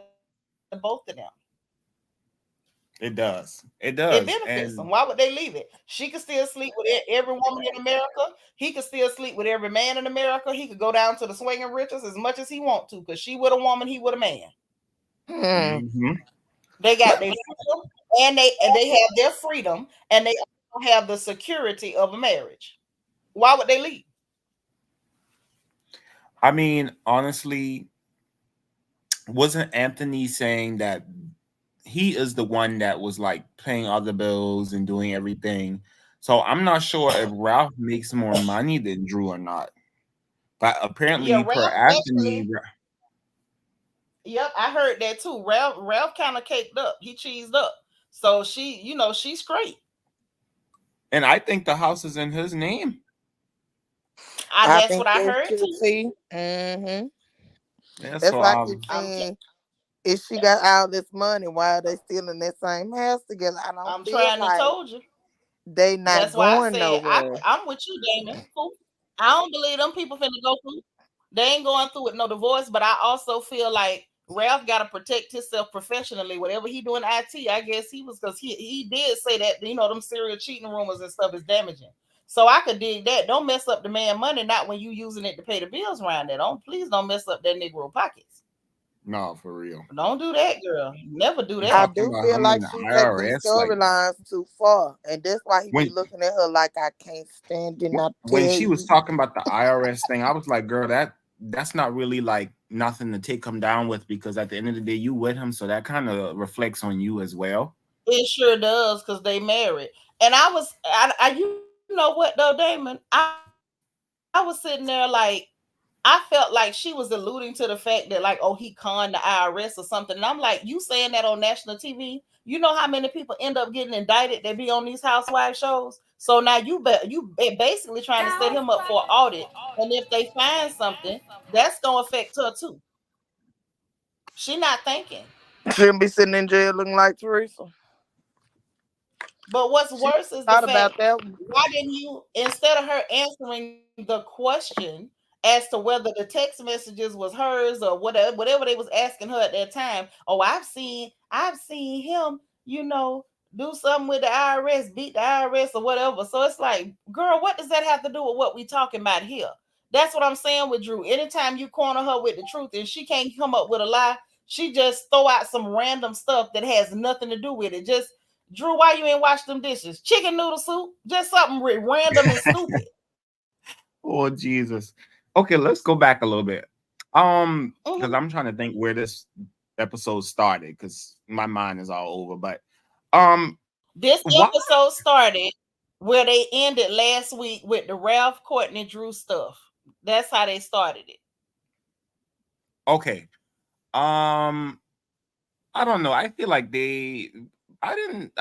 both of them. It does. It It does. benefits them. Why And would they leave it? She could still sleep with every woman in America. He could still sleep with every man in America. He could go down to the swinging riches as much as he want to because she with a woman, he with a man. Hmm. mhm. They got Let their freedom and they have their freedom and they also have the security of a marriage. Why would they leave? I mean, honestly, wasn't Anthony saying that he is the one that was like paying all the bills and doing everything? So I'm not sure if Ralph makes more money than Drew or not. But Yeah, apparently, per Ralph Anthony, actually. Yep, I heard that too. Ralph kind of caked up. He cheesed up. So she's great. and I think the house is in his name. I That's what think I so heard too. too. See, hmm Yeah, that's so why I keep I'm t- saying, if she got all this money, why are they still in that same house together? I don't I'm feel trying to like told you. they not That's why I going said nowhere. I'm with you, Damon. Fool. I don't believe them people finna go through. They ain't going through with no divorce, but I also feel like Ralph got to protect himself professionally. Whatever he doing IT, I guess he was because he did say that them serial cheating rumors and stuff is damaging. So I could dig that. Don't mess up the man money, not when you using it to pay the bills around there. Don't mess up that Negro pockets. no, for real. Don't do that, girl. Never do You I that. talking do about feel him like in the she take these IRS? Like storylines too far, and that's why he be when looking at her like, I can't stand it. I when tell she was you, talking about the IRS thing, I was like, girl, that's not really like nothing to take him down with because at the end of the day, you with him, so that kind of reflects on you as well. It sure does because they married. And you know what though, Damon? I was sitting there like I felt like she was alluding to the fact that like, oh, he conned the IRS or something. And I'm like, you saying that on national TV? You know how many people end up getting indicted that be on these housewife shows? So now basically trying to set him up for an audit. And if they find something, that's gonna affect her too. She not thinking. shouldn't be sitting in jail looking like Teresa. But what's She worse is the thought fact, about that one. why didn't you, instead of her answering the question as to whether the text messages was hers or whatever they was asking her at that time, oh, I've seen him, do something with the IRS, beat the IRS or whatever. So it's like, girl, what does that have to do with what we talking about here? That's what I'm saying with Drew. Anytime you corner her with the truth and she can't come up with a lie, she just throw out some random stuff that has nothing to do with it. Just Drew, why you ain't wash them dishes? Chicken noodle soup? Just something random and stupid. Oh Jesus. Okay, let's go back a little bit. Because Mhm. I'm trying to think where this episode started because my mind is all over. But um, This why? episode started where they ended last week with the Ralph, Courtney, Drew stuff. That's how they started it. Okay. Um, I don't know. I feel like I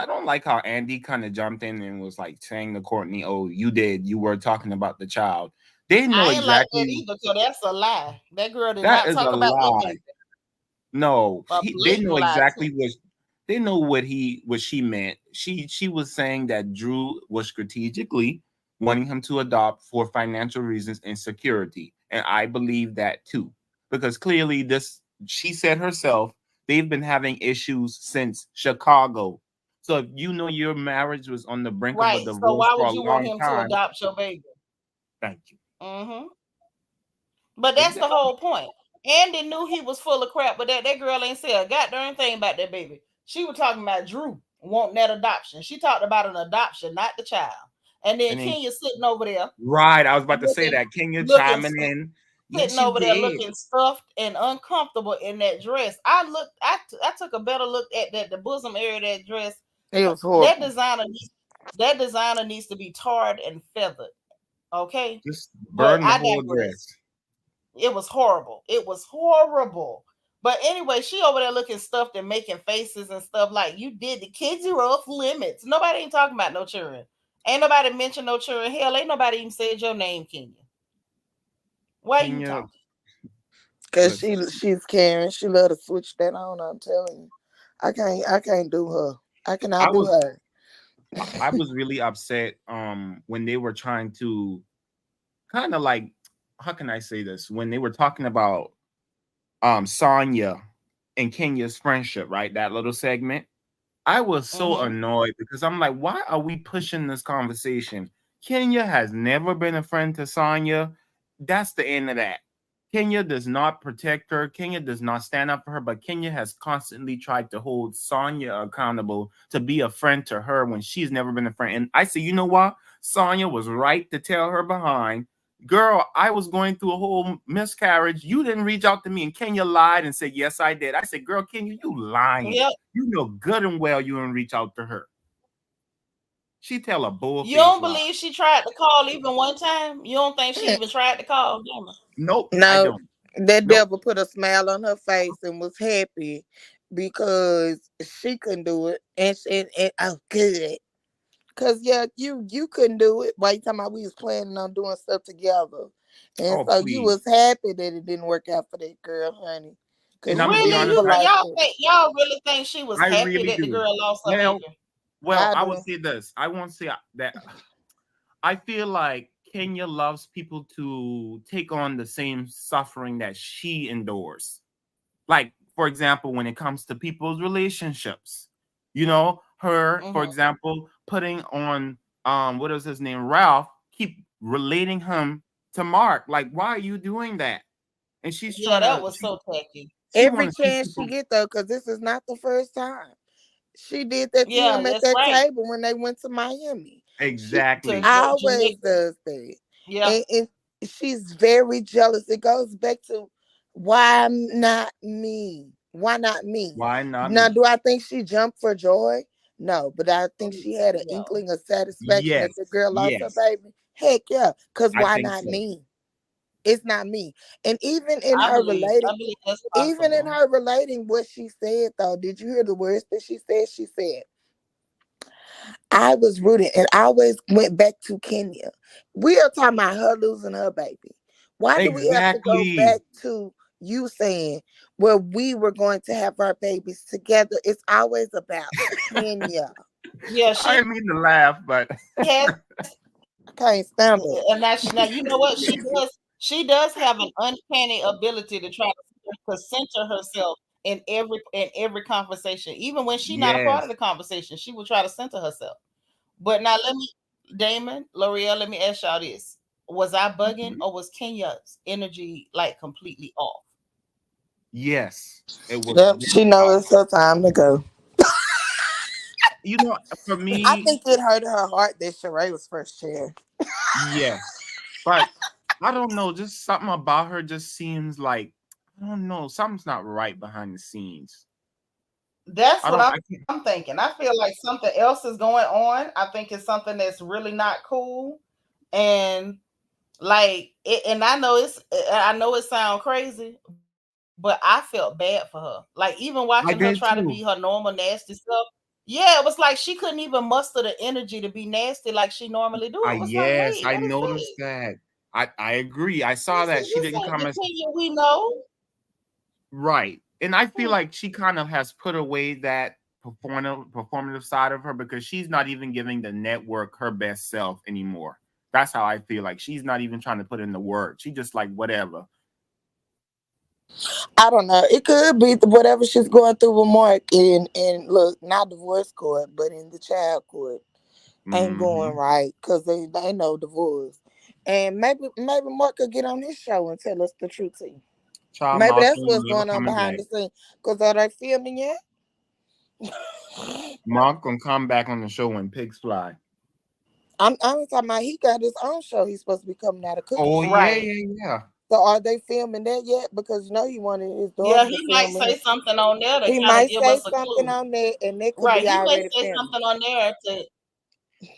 don't like how Andy kind of jumped in and was like saying to Courtney, "Oh, you were talking about the child." They didn't know I ain't like that exactly. either, because that's a lie. That girl did That not is a talk about that lie. baby. No, A they blatant know lie, exactly too. what she meant. She was saying that Drew was strategically wanting him to adopt for financial reasons and security, and I believe that too because clearly this she said herself they've been having issues since Chicago. So if you know your marriage was on the brink of a Right. So divorce why for would a you want long him to time, adopt your baby? thank you. Mm-hmm. But that's the Exactly. whole point. Andy knew he was full of crap, but that girl ain't say a goddamn thing about that baby. She was talking about Drew wanting that adoption. She talked about an adoption, not the child. And then And then, Kenya sitting over there right, I was about to say looking, that. Kenya looking, chiming in. Yes, sitting you over there did. looking stuffed and uncomfortable in that dress. I took a better look at the bosom area of that dress. It was That horrible. designer needs to be tarred and feathered. Okay, Just but burn the I whole digress. dress. It was horrible. It was horrible. But anyway, she over there looking stuffed and making faces and stuff like you did. The kids are off limits. Nobody ain't talking about no children. Ain't nobody mentioned no children. Hell, ain't nobody even said your name, Kenya. Why you Kenya, talking? Cause listen, she's Karen. She love to switch that on. I'm telling you, I can't do her. I I cannot do was her. I was really upset when they were trying to kind of like, how can I say this? When they were talking about Sanya and Kenya's friendship, right? That little segment. I was so Mm-hmm. annoyed because I'm like, why are we pushing this conversation? Kenya has never been a friend to Sonya. That's the end of that. Kenya does not protect her. Kenya does not stand up for her, but Kenya has constantly tried to hold Sonya accountable to be a friend to her when she's never been a friend. And I say, you know what? Sonya was right to tell her behind, girl, I was going through a whole miscarriage. You didn't reach out to me. And Kenya lied and said, yes, I did. I said, girl, Kenya, you lying. Yep. You know good and well you didn't reach out to her. She tell a You bull-faced don't lie. believe she tried to call even one time? You don't think she Mm, even tried to call? Damn. Nope, I no, don't. that Nope. devil put a smile on her face and was happy because she couldn't do it, and oh good. Cause yeah, you couldn't do it. Why you talking about we was planning on doing stuff together, and Oh, so you please. was happy that it didn't work out for that girl, honey. And Cause I'm you gonna be Really? did honest, You I, polite to. y'all really think she was I happy really that the do. girl lost her Well, baby? well, I I would do. say this. I won't say that. I feel like Kenya loves people to take on the same suffering that she endures. Like, for example, when it comes to people's relationships, her, for Mm-hmm. example, putting on what is his name, Ralph, keep relating him to Mark. Like, why are you doing that? And she's Yeah, trying that to was so tacky. she Every want to see chance she people. get though, cause this is not the first time. She did that to Yeah, him at that's that right. table when they went to Miami. She To Exactly. always Jamaica. does that. Yeah. And she's very jealous. It goes back to why not me? Why not me? Why not Now, me? do I think she jumped for joy? No, but I think Oh, she had an no. inkling of satisfaction that Yes, the girl lost her yes, baby. Heck yeah, because I why think not so. me? It's not me. And I believe that's even in possible. her relating what she said though, did you hear the words that she said? She said, I was rooting and I always went back to Kenya. We are talking about her losing her baby. Why do we have to go Exactly. back to you saying where we were going to have our babies together? It's always about Kenya. Yeah, I she didn't mean to laugh, but has, I can't stand it. and now you know what she does. She does have an uncanny ability to try to center herself in every conversation, even when she's not a part of yes. the conversation. She will try to center herself. But now let me, Damon, L'Oreal, let me ask y'all this: was I bugging, Mhm. or was Kenya's energy like completely off? Yes, it was Yep, very she off. knows it's her time to go. You know, for I me, think it hurt her heart that Sheree was first chair. yes. But I don't know, just something about her just seems like I don't know, something's not right behind the scenes. That's I what don't I'm I can't thinking. I feel like something else is going on. I think it's something that's really not cool, and like it, and I know it sounds crazy, but I felt bad for her. Like even watching her try I to be did her too. normal nasty self. Yeah, it was like she couldn't even muster the energy to be nasty like she normally do. It I was like, yes, wait, I what is noticed this? that. I agree. I saw that she This didn't ain't come the as Kenya we know. right. And I feel Hmm. like she kind of has put away that performative side of her because she's not even giving the network her best self anymore. That's how I feel like she's not even trying to put in the work. She just like whatever. I don't know. It could be whatever she's going through with Mark and look, not divorce court, but in the child court ain't going Hmm. right because they know divorce. And maybe Mark could get on his show and tell us the truth too. Child Maybe Mark that's ain't what's never going on coming behind back. the scenes. Cause are they filming yet? Mark gonna come back on the show when pigs fly. I'm talking about he got his own show. He's supposed to be coming out of cooking Oh show. yeah, Right. yeah, yeah. So are they filming that yet? Because he wanted his Yeah, daughter to he might film say it. something on there to He kind of might give say us a something clue. on there, and that could Right. be He may already say filming. something on there to,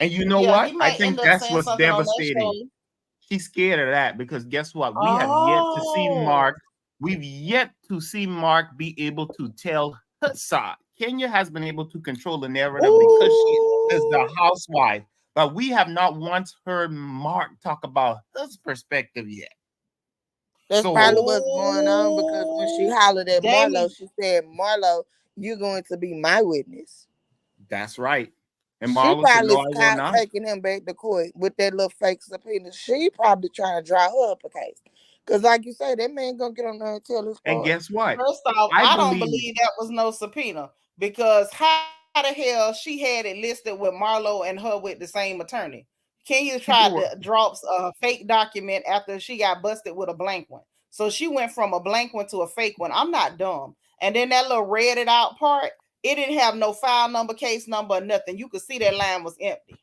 And you know yeah, what? he I might think end up that's saying what's something on that devastating. show. She's scared of that because guess what? We have yet to see Oh, Mark. We've yet to see Mark be able to tell her side. Kenya has been able to control the narrative because she is the ooh, housewife, but we have not once heard Mark talk about his perspective yet. That's So probably what's going on because when she ooh, hollered at Marlo, Damien. she said, "Marlo, you're going to be my witness." that's right. And She Marlo said, probably "No, I will caught not." taking him back to court with that little fake subpoena. She probably trying to draw her up a case. Because like you say, that man gonna get on there and tell his And part. guess what? First off, I I don't believe believe that was no subpoena because how the hell she had it listed with Marlo and her with the same attorney? Kenya tried people to were. drop a fake document after she got busted with a blank one. So she went from a blank one to a fake one. I'm not dumb. And then that little read it out part, it didn't have no file number, case number, or nothing. You could see that line was empty.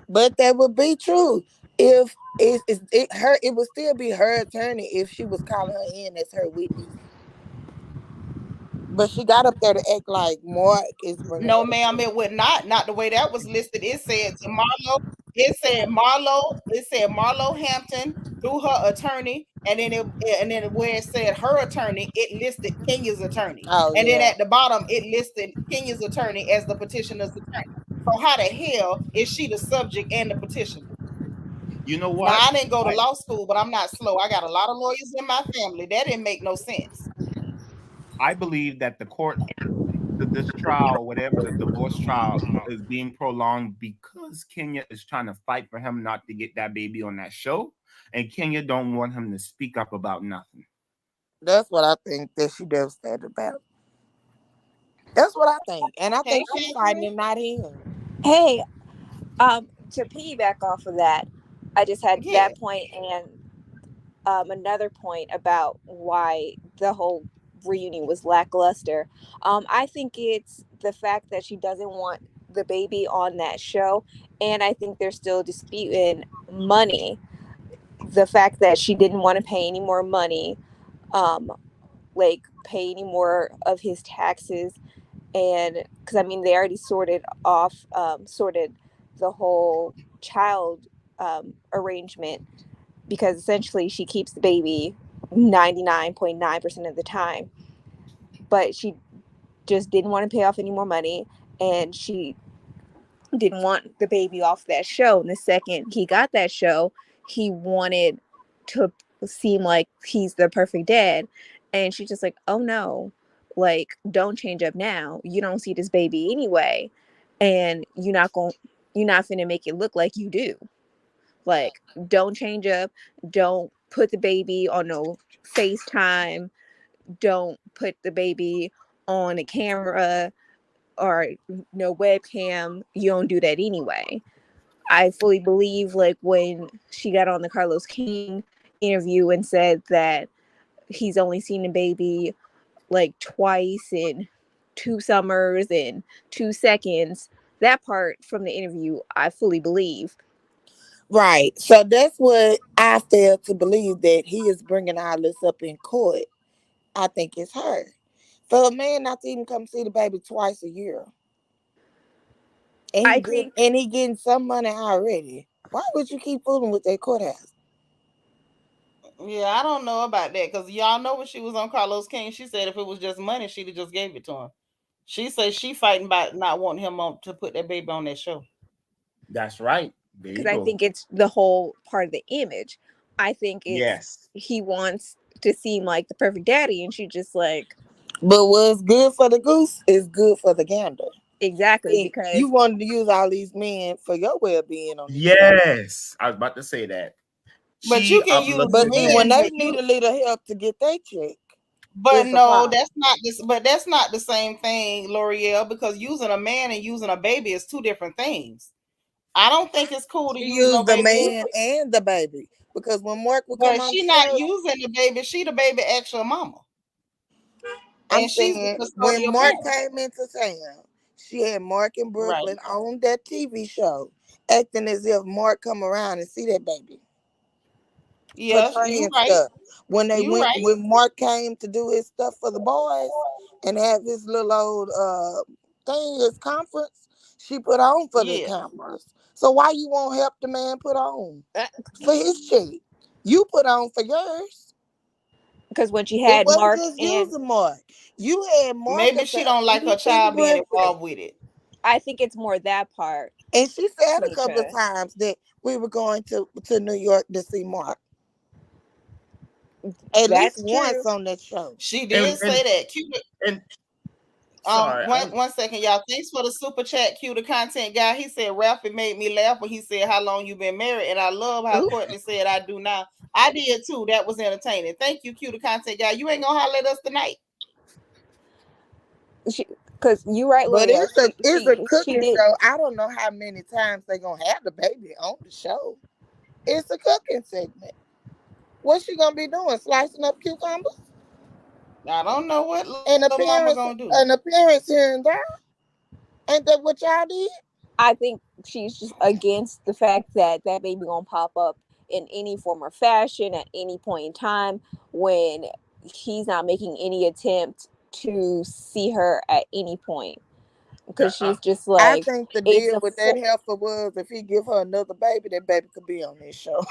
But that would be true. If it would still be her attorney if she was calling her in as her witness. But she got up there to act like Mark is bringing No, her to ma'am, court. it would not. Not the way that was listed. It said to Marlo. It said Marlo Hampton through her attorney, and then where it said her attorney, it listed Kenya's attorney, Oh and then yeah. at the bottom it listed Kenya's attorney as the petitioner's attorney. So how the hell is she the subject and the petitioner? You know Now what? I didn't go to I law school, but I'm not slow. I got a lot of lawyers in my family. That didn't make no sense. I believe that the court, this trial, whatever the divorce trial, is being prolonged because Kenya is trying to fight for him not to get that baby on that show, and Kenya don't want him to speak up about nothing. That's what I think that she devastated about. That's what I think. And I Hey, think she's fighting Catherine. and not him. Hey, to piggyback off of that, I just had Yeah. that point and another point about why the whole reunion was lackluster. I think it's the fact that she doesn't want the baby on that show, and I think they're still disputing money. The fact that she didn't want to pay any more money, um, like pay any more of his taxes, and because I mean they already sorted the whole child arrangement because essentially she keeps the baby 99.9% of the time, but she just didn't want to pay off any more money, and she didn't want the baby off that show. And the second he got that show, he wanted to seem like he's the perfect dad, and she's just like, oh no, like don't change up now, you don't see this baby anyway, and you're not finna make it look like you do. Like, don't change up. Don't put the baby on no FaceTime. Don't put the baby on a camera or no webcam. You don't do that anyway. I fully believe, like, when she got on the Carlos King interview and said that he's only seen the baby like twice in 2 summers and 2 seconds. That part from the interview, I fully believe. Right. So that's what I fail to believe that he is bringing all this up in court. I think it's her. For a man not to even come see the baby twice a year, and I think he getting some money already. Why would you keep fooling with that courthouse? Yeah, I don't know about that because y'all know when she was on Carlos King, she said if it was just money, she'd have just gave it to him. She says she fighting about not wanting him on to put that baby on that show. That's right. There you because I go. think it's the whole part of the image. I think it's Yes. he wants to seem like the perfect daddy, and she just like But what's good for the goose is good for the gander. exactly See, you because wanted to use all these men for your well being on this show. Yes. I was about to say that. But you She can use But uplifted see, when him. men, they but need you a little help to get their check, but it's a no, problem. that's not this but that's not the same thing, L'Oreal, because using a man and using a baby is two different things. I don't think it's cool to She use no used the baby man anyway. and the baby because when Mark would come But on the she not show, using the baby. She the baby actual mama, I'm and she's the saying when custodial Mark parent. came into town, she had Mark in Right. Brooklyn on that TV show, acting as if Mark come around and see that baby, Yes, you portraying right. stuff. You right. When Mark came to do his stuff for the boys and have his little old thing, his conference, she put on for the Yeah. cameras. So why you won't help the man put on Uh, for his check? You put on for yours. because when she It had wasn't Mark just and using Mark. You had Mark Maybe up she there don't like her eating child being breakfast. involved with it. I think it's more that part, And she said a couple of Tanika. times that we were going to New York to see Mark. At least That's once true. on that show. She And did say that. Cute. and sorry, One second, y'all. Thanks for the super chat. Cue the content guy. He said Ralphie made me laugh when he said how long you been married, and I love how Ooh. Courtney said I do now. I did too. That was entertaining. Thank you, cue the content guy. You ain't gonna holler at us tonight. Because you right, But L'Oreal. it's a She cooking did. show. I don't know how many times they gonna have the baby on the show. It's a cooking segment. What's she gonna be doing? Slicing up cucumbers? I don't know what little mama gonna do. An appearance here and there. Ain't that what y'all did? I think she's just against the fact that that baby gonna pop up in any form or fashion at any point in time when he's not making any attempt to see her at any point, because I, she's just I like, think the it's deal a with that heifer was if he give her another baby, that baby could be on this show.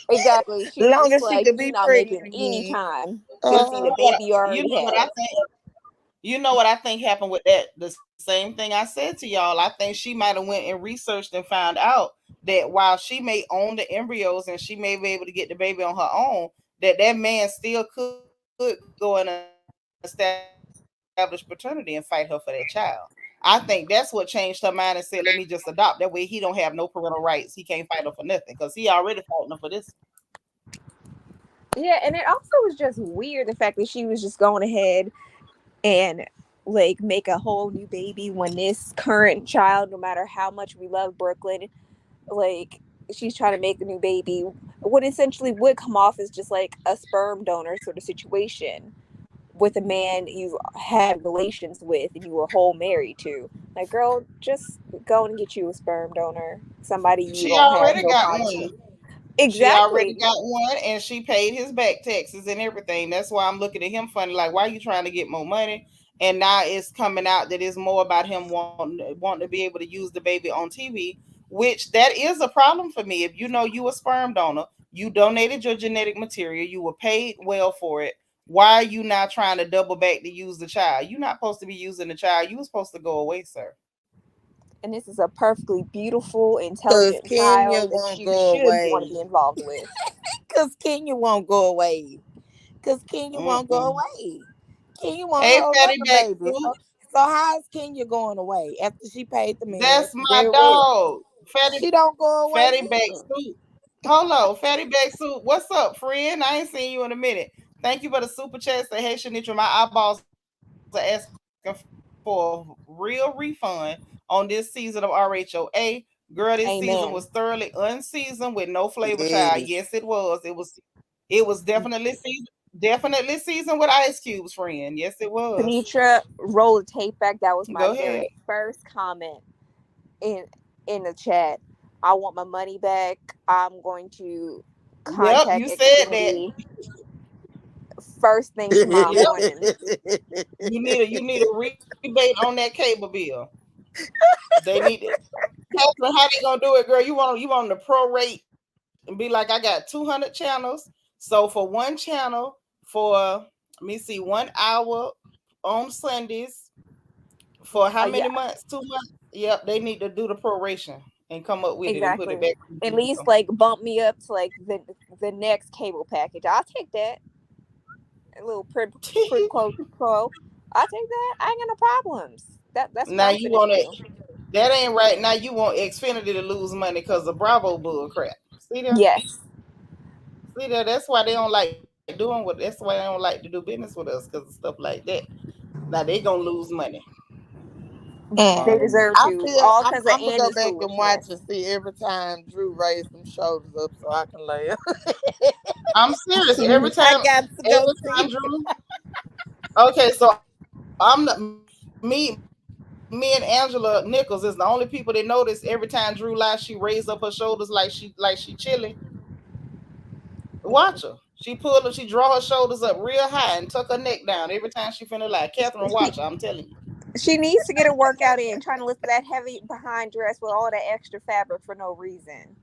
exactly, she's Long just as she like, could you be not making pregnant any again. time to see the Uh, baby you You already know what I have. think? You know what I think happened with that? The same thing I said to y'all. I think she might have went and researched and found out that while she may own the embryos and she may be able to get the baby on her own, that man still could go and establish paternity and fight her for that child. I think that's what changed her mind and said, "Let me just adopt." That way, he don't have no parental rights. He can't fight her for nothing because he already fighting her for this. Yeah, and it also was just weird the fact that she was just going ahead and like make a whole new baby when this current child, no matter how much we love Brooklyn, like she's trying to make a new baby, what essentially would come off as just like a sperm donor sort of situation with a man you had relations with and you were whole married to. Like, girl, just go and get you a sperm donor, somebody you She don't have already no got problem one. with. She already Exactly. got one, and she paid his back taxes and everything. That's why I'm looking at him funny, like, why are you trying to get more money? And now it's coming out that it's more about him wanting to be able to use the baby on TV, which that is a problem for me. If you know you a sperm donor, you donated your genetic material, you were paid well for it. Why are you now trying to double back to use the child? You're not supposed to be using the child. You were supposed to go away, sir. And this is a perfectly beautiful, Cause intelligent Kenya child that won't you go should want to away. be involved with. Cause Kenya won't go away. Cause Kenya won't go Mm-mm. away. Kenya want Hey, her fatty another back baby. suit. So how is Kenya going away after she paid the man That's my very well? dog. She don't go away Fatty back either. suit. Hold on, Fatty back suit. What's up, friend? I ain't seen you in a minute. Thank you for the super chat. Say, hey, Shanitra, my eyeballs are asking for a real refund on this season of RHOA. Girl, this season was thoroughly Amen. unseasoned with no flavor, child. Yes, it was. Yes. It was definitely seasoned with ice cubes, friend. Yes, it was. Panitra, roll the tape back. That was Go my ahead. very first comment in in the chat. I want my money back. I'm going to Yep, contact you said that. Xfinity first thing tomorrow Yep. morning. You need a rebate on that cable bill. They need it. Catherine, how they gonna do it, girl? You want to prorate and be like, I got 200 channels. So for one channel, for let me see, 1 hour on Sundays for how many Yeah, months? 2 months. Yep, they need to do the proration and come up with it and put it exactly. back on At the least bill. like bump me up to like the next cable package. I'll take that. A little pretty quote pro. I'll take that. I ain't got no problems. That's what Now I'm you finna want it. do. That ain't right. Now you want Xfinity to lose money because of Bravo bull crap. See there? Yes. See there? That's why they don't like doing what. That's why they don't like to do business with us because of stuff like that. Now they gonna lose money. They Mm. deserve I to, feel all I'm, because of I'm gonna go Anna's back and watch foolishness. and see every time Drew raised them shoulders up so I can laugh. I'm serious. Every I time, got to go every see. time Drew. Okay, so me and Angela Nichols is the only people that notice every time Drew lies, she raise up her shoulders like she chilling. Watch her. She draw her shoulders up real high and tuck her neck down every time she finna lie. Catherine, She watch her. I'm telling you. she needs to get a workout in, trying to lift that heavy behind dress with all that extra fabric for no reason.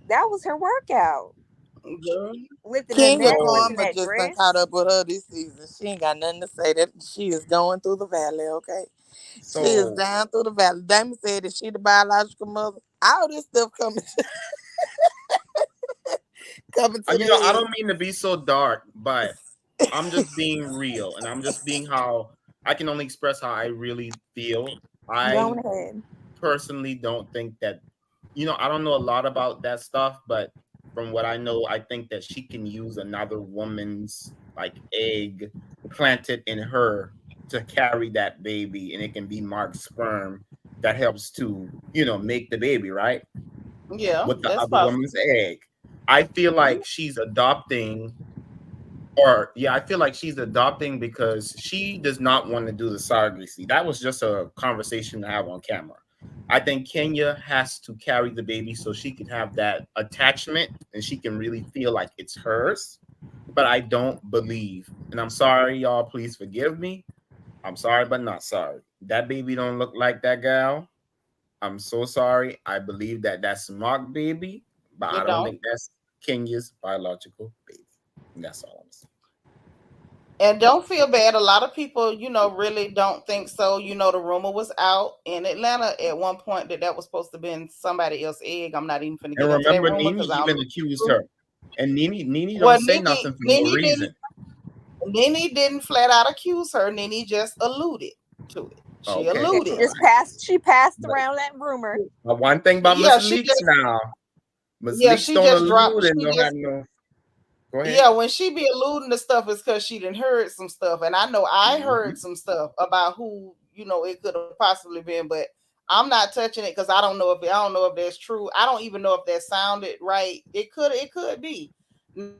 That was her workout. Girl. Lifting the Kenya neck, So lifting Karma that just done caught dress. up with her this season. She ain't got nothing to say. That she is going through the valley, okay? She is so down through the valley. Damon said that she the biological mother. All this stuff coming coming to the I head. don't mean to be so dark, but I'm just being real, and I'm just being how I can only express how I really feel. Go I ahead. personally don't think that, I don't know a lot about that stuff, but from what I know, I think that she can use another woman's like egg planted in her to carry that baby, and it can be marked sperm that helps to, make the baby, right? Yeah, With the that's other possible. woman's egg. I feel like she's adopting, or yeah, I feel like she's adopting because she does not want to do the surrogacy. That was just a conversation to have on camera. I think Kenya has to carry the baby so she can have that attachment and she can really feel like it's hers. But I don't believe, and I'm sorry, y'all, please forgive me. I'm sorry, but not sorry. That baby don't look like that gal. I'm so sorry. I believe that that's Mark baby, but I It don't don't. think that's Kenya's biological baby. And that's all I'm saying. And don't feel bad. A lot of people, really don't think so. The rumor was out in Atlanta at one point that was supposed to be somebody else's egg. I'm not even finna And get into that remember, rumor Nene because I don't even know if it's accused true. her. And Nene don't Well, say nothing for no Nene didn't reason. Nene didn't flat out accuse her. Nene just alluded to it. She Okay, Yeah, all alluded. right. she passed But around that rumor. one thing about Yeah, Miss she Leaks just now, Miss yeah, Leaks she don't just dropped allude and she don't have just no. Go ahead. yeah, when she be alluding to stuff, it's because she didn't heard some stuff, and I know I heard Mhm. some stuff about who it could have possibly been, but I'm not touching it because I don't know if that's true. I don't even know if that sounded right. It could be.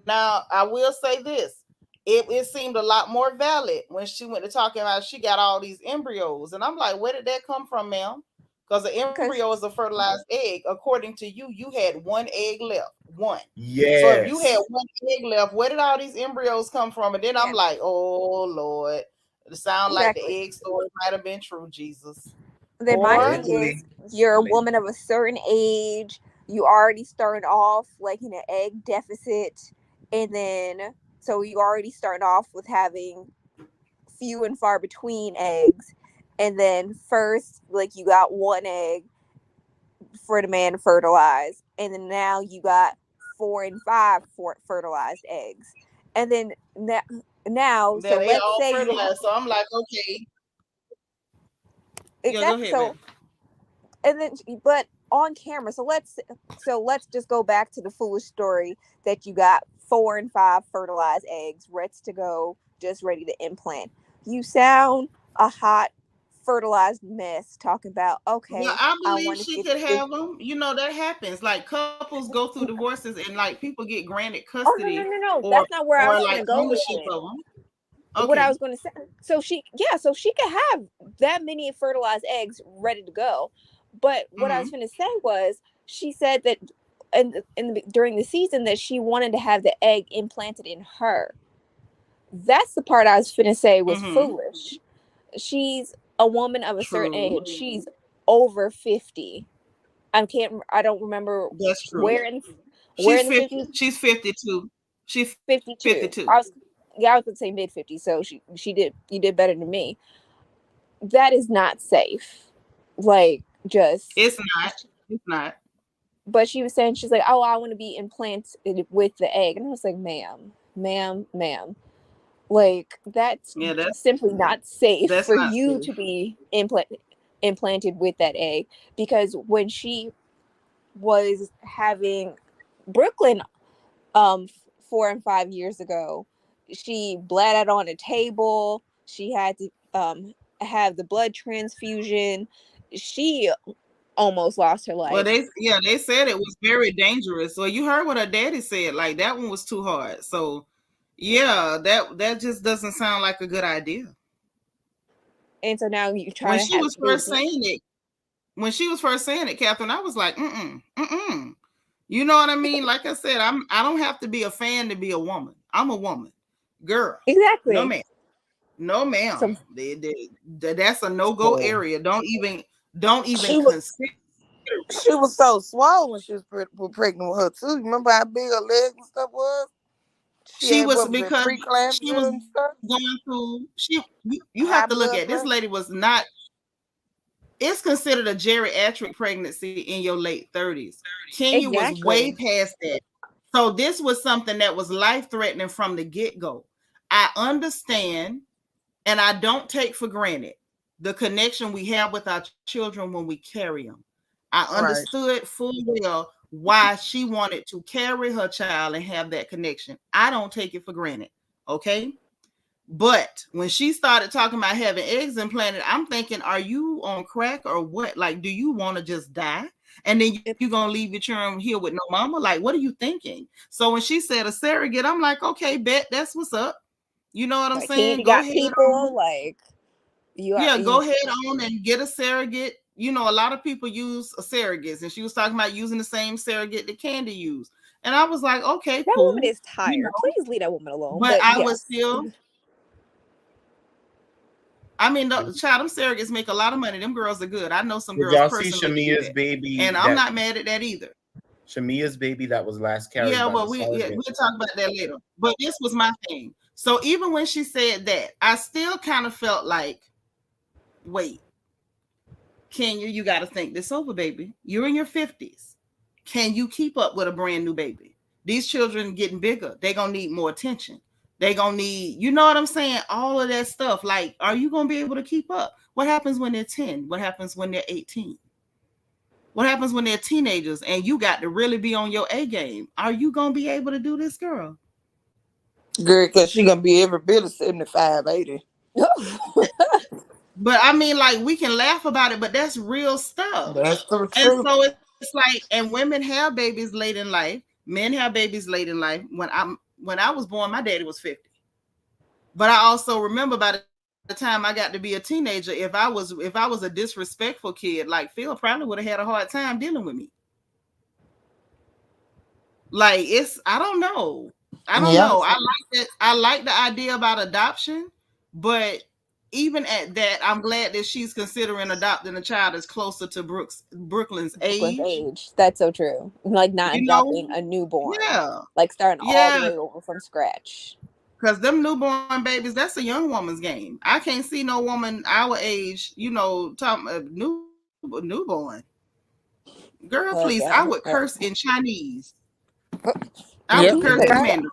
Now I will say this: it seemed a lot more valid when she went to talking about she got all these embryos, and I'm like, where did that come from, ma'am? Because the Because embryo is a fertilized egg. According to you, you had one egg left. One. So if you had Yes. one egg left, where did all these embryos come from? And then I'm yeah, like, oh Lord, it sound like the exactly. egg story might have been true, Jesus. Then my Or thing is, Allegedly. you're a woman Allegedly. of a certain age. You already started off like in an egg deficit, and then so you already start off with having few and far between eggs, and then first like you got one egg for the man to fertilize, and then now you got 4 and 5 for fertilized eggs, and then now that so they let's all say you have fertilized. So I'm like, okay, yeah, go exactly ahead, so baby. and then but on camera so let's just go back to the foolish story that you got 4 and 5 fertilized eggs ready to go, just ready to implant. You sound a hot fertilized mess talking about, Well, okay, I I believe want to she get could this. have them. That happens. Like couples go through divorces, and like people get granted Oh, no, custody no, no, no, or that's not where I or was like going to go with ownership it. of them. What I Okay. was going to say, so she could have that many fertilized eggs ready to go. But what I was Mm-hmm. going to say was, she said that during the season that she wanted to have the egg implanted in her. That's the part I was going to say was Mm-hmm. foolish. She's a woman of a certain True. age. She's over 50. I don't remember That's true. where in where She's in the 50. 50s. She's 52. She's 52. 52. I was gonna say mid 50s, so you did better than me. That is not safe. Like, just, It's not. It's not. but she was saying, she's like, oh, I want to be implanted with the egg, and I was like, ma'am, like, that's Yeah, simply not safe that's for not you safe. to be implanted with that egg, because when she was having Brooklyn, 4 and 5 years ago, she bled out on a table. She had to have the blood transfusion. She almost lost her Well, life. they said it was very dangerous. So you heard what her daddy said. Like that one was too hard. So yeah, that just doesn't sound like a good idea. And so now you try When to she have was the first baby. saying it, Catherine, I was like, You know what I mean? Like I said, I don't have to be a fan to be a woman. I'm a woman, girl. No Exactly. ma'am, no ma'am. So That's a no go Oh. area. Don't even She was consider. she was so swole when she was pregnant with her too. Remember how big her legs and stuff was? She She had was what was it, because she preeclampsia was and stuff? going through. You High have to look blood at this pressure. lady was not. It's considered a geriatric pregnancy in your late 30s. Kenya was way exactly. past that. So this was something that was life threatening from the get go. I understand and I don't take for granted the connection we have with our children when we carry them. I Right. understood full well why she wanted to carry her child and have that connection. I don't take it for granted. Okay. But when she started talking about having eggs implanted, I'm thinking, are you on crack or what? Like, do you want to just die? And then you're going to leave your children here with no mama? Like, what are you thinking? So when she said a surrogate, I'm like, okay, bet that's what's up. You know what I'm Like, Kenya saying? Go got ahead people. on. Like, you are. Yeah, go ahead on and get a surrogate. You know, a lot of people use surrogates, and she was talking about using the same surrogate that Candy used. And I was like, okay, That woman cool. is tired. Please leave that woman alone. But But I was yes. still, I mean, the child, them surrogates make a lot of money. Them girls are good. I know some Did girls y'all see personally that do Shamia's that. baby And I'm that not mad at that either. Shamia's baby that was last carried Yeah, by the well, surrogate? we'll talk about that later. But this was my thing. So even when she said that, I still kind of felt like, wait, Kenya, you got to think this over, baby. You're in your 50s. Can you keep up with a brand new baby? These children getting bigger. They're going to need more attention. They're going to need, you know what I'm saying? All of that stuff. Like, are you going to be able to keep up? What happens when they're 10? What happens when they're 18? What happens when they're teenagers and you got to really be on your A game? Are you going to be able to do this, girl? Girl, cause she gonna be every bit of 75, 80. But I mean, like, we can laugh about it, but that's real stuff. That's the And truth. so it's like, and women have babies late in life. Men have babies late in life. When I was born, my daddy was 50. But I also remember by the time I got to be a teenager, if I was a disrespectful kid, like Phil probably would have had a hard time dealing with me. Like I don't know. I don't Yeah. know. I like the idea about adoption, but even at that, I'm glad that she's considering adopting a child that's closer to Brooklyn's Brooklyn's age. age. That's so true. Like, not You know? adopting a newborn. Yeah. Like, starting all the Yeah. way over from scratch. Because them newborn babies, that's a young woman's game. I can't see no woman our age, talking newborn. Girl, please, But I yeah. would curse in Chinese. I would Yep. curse It's in fine. Mandarin.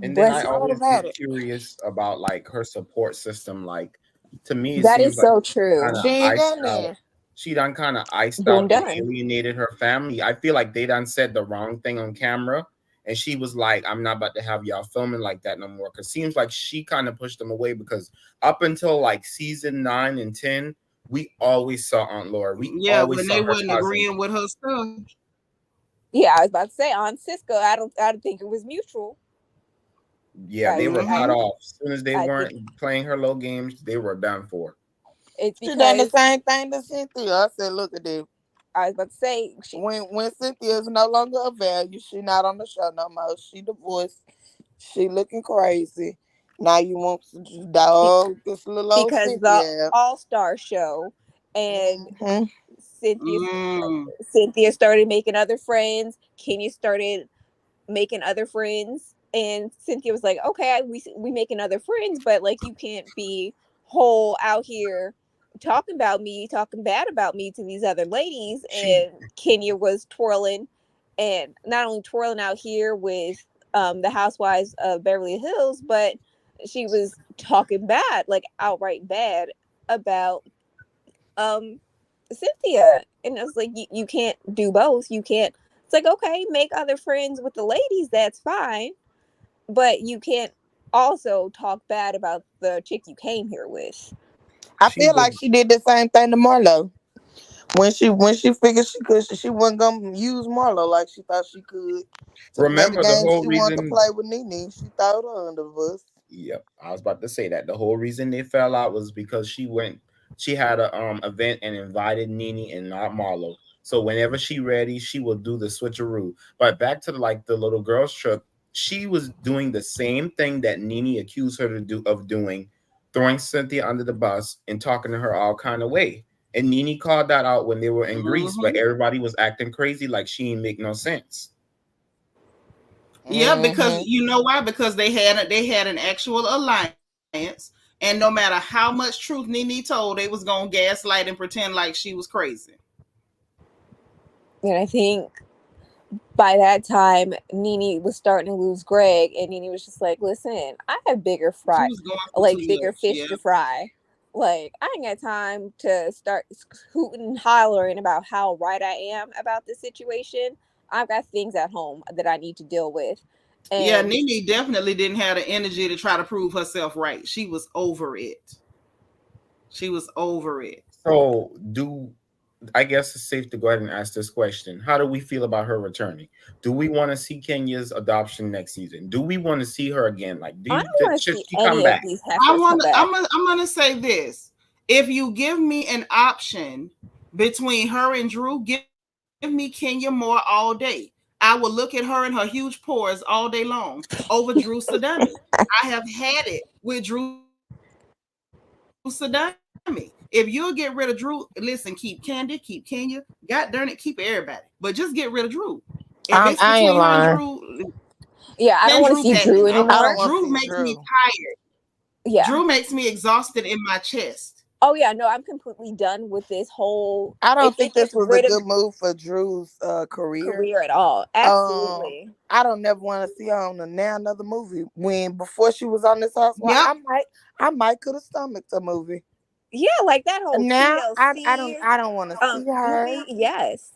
And then I Bless you. All always get about it. curious about like her support system. Like to me, it That seems is like so kind true. of She ain't iced got out. none. She done kind of iced Boom out and done. alienated her family. I feel like they done said the wrong thing on camera. And she was like, I'm not about to have y'all filming like that no more. Because seems like she kind of pushed them away because up until like season 9 and 10, we always saw Aunt Laura. We Yeah, always when saw they her wasn't cousin. agreeing with her stuff. Yeah, I was about to say on Cisco. I don't think it was mutual. Yeah, they were cut I off. As soon as they I weren't think playing her little games, they were done for. it's She done the because same thing to Cynthia. I said, look at this. I was about to say When Cynthia is no longer of value, she not on the show no more. She divorced. She looking crazy. Now you want to just dog this little old because the Cynthia. All-Star show and Mm-hmm. Cynthia Mm. Cynthia started making other friends. Kenya started making other friends, and Cynthia was like, "Okay, we making other friends, but like you can't be whole out here talking about me, talking bad about me to these other ladies." She And Kenya was twirling, and not only twirling out here with the Housewives of Beverly Hills, but she was talking bad, like outright bad about um Cynthia. And I was like, you can't do both. You can't. It's like, okay, make other friends with the ladies, that's fine, but you can't also talk bad about the chick you came here with. I She feel like did. she did the same thing to Marlo when she figured she wasn't gonna use Marlo like she thought she could to play the Remember the game whole she wanted to reason. play with Nene. She threw her under the bus. Yep, I was about to say that the whole reason they fell out was because she had a event and invited Nene and not Marlo. So whenever she ready, she will do the switcheroo. But back to like the little girl's trip, she was doing the same thing that Nene accused her of doing, throwing Cynthia under the bus and talking to her all kind of way. And Nene called that out when they were in Greece, but Mm-hmm. everybody was acting crazy like she didn't make no sense. Yeah, because Mm-hmm. you know why? Because they had an actual alliance, and no matter how much truth Nene told, they was gonna gaslight and pretend like she was crazy. And I think by that time, Nene was starting to lose Greg, and Nene was just like, "Listen, I have She was going through too bigger much. fish Yeah. to fry. Like, I ain't got time to start hooting and hollering about how right I am about this situation. I've got things at home that I need to deal with." Yeah, And Nene definitely didn't have the energy to try to prove herself right. She was over it. She was over it. So do I guess it's safe to go ahead and ask this question. How do we feel about her returning? Do we want to see Kenya's adoption next season? Do we want to see her again? Like, I don't want to should see she come any of back? these I heifers come want to. back. I'm gonna say this: if you give me an option between her and Drew, give me Kenya more all day. I will look at her and her huge pores all day long over Drew Sadami. I have had it with Drew Sadami. If you'll get rid of Drew, listen, keep Candy, keep Kenya, God darn it, keep everybody. But just get rid of Drew. If it's between her and Drew, I ain't lying. send Drew Yeah, I don't packing. want to see Drew I Drew don't anymore. want makes to me see Drew. tired. Drew Yeah. makes me exhausted in my chest. Oh yeah, no, I'm completely done with this whole. I If don't they think get this was a rid of good move for Drew's career. career at all, Um, absolutely. I don't never want to see her on now another movie. When before she was on this house, well, Yep. I might could have stomached a movie. Yeah, like that whole Now TLC I don't want to see her movie. Yes,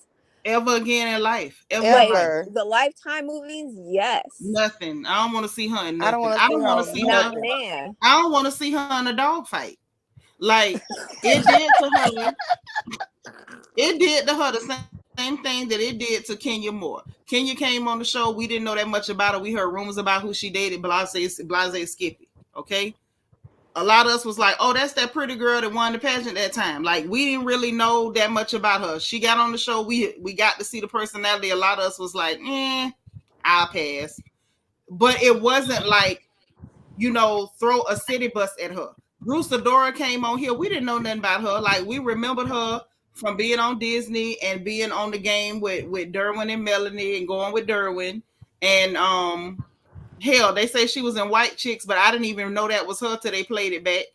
Ever again in life. Ever in like life. ever. the Lifetime movies. Yes, Nothing. I don't want to see her in I don't nothing. want to I see don't her want to on see her. not nothing. now. I don't want to see her in a dog fight. Like it did to her. It did to her the same thing that it did to Kenya Moore. Kenya came on the show. We didn't know that much about her. We heard rumors about who she dated. Blase Skippy. Okay. A lot of us was like, oh, that's that pretty girl that won the pageant that time. Like we didn't really know that much about her. She got on the show. We got to see the personality. A lot of us was like, I'll pass. But it wasn't like, throw a city bus at her. Bruce Adora came on here. We didn't know nothing about her. Like we remembered her from being on Disney and being on the game with Derwin and Melanie and going with Derwin. And hell, they say she was in White Chicks, but I didn't even know that was her till they played it back.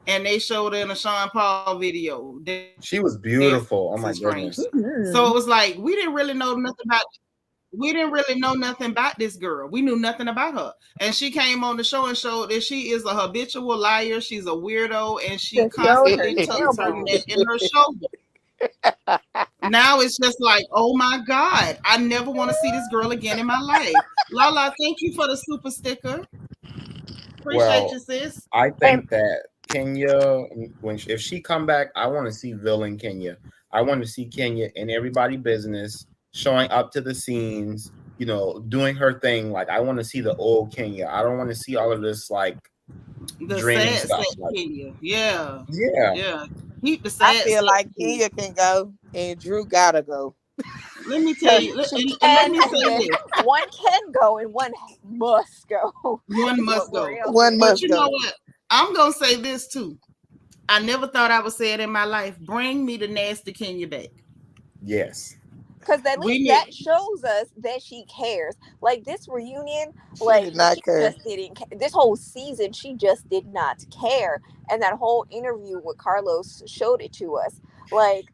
And they showed her in a Sean Paul video, Dead from She was Strangers. beautiful. Oh So my it was like goodness. Mhm. we didn't really know nothing about this girl. We knew nothing about her. And she came on the show and showed that she is a habitual liar. She's a weirdo and she The show is constantly a turning jailbone. that in her shoulder. Now it's just like, oh my God, I never want to see this girl again in my life. Lala, thank you for the super sticker. Appreciate Well, you, sis. I And think that Kenya, if she come back, I want to see villain Kenya. I want to see Kenya in everybody business, showing up to the scenes, doing her thing. Like I want to see the old Kenya. I don't want to see all of this like The draining sad stuff. sack Like, Kenya. Yeah. yeah, Yeah. Keep the I sad feel sack like Kenya. Kenya can go and Drew gotta go. Let me tell you, she and let can, me and say then this. one can go and one must go. One Is what must go. L'Oreal One said. But must you know go. what? I'm gonna say this too. I never thought I would say it in my life. Bring me the nasty Kenya back. yes. Because at We least need that shows us that she cares. Like this reunion, She like did not she care. just didn't. This whole season, she just did not care. And that whole interview with Carlos showed it to us. Like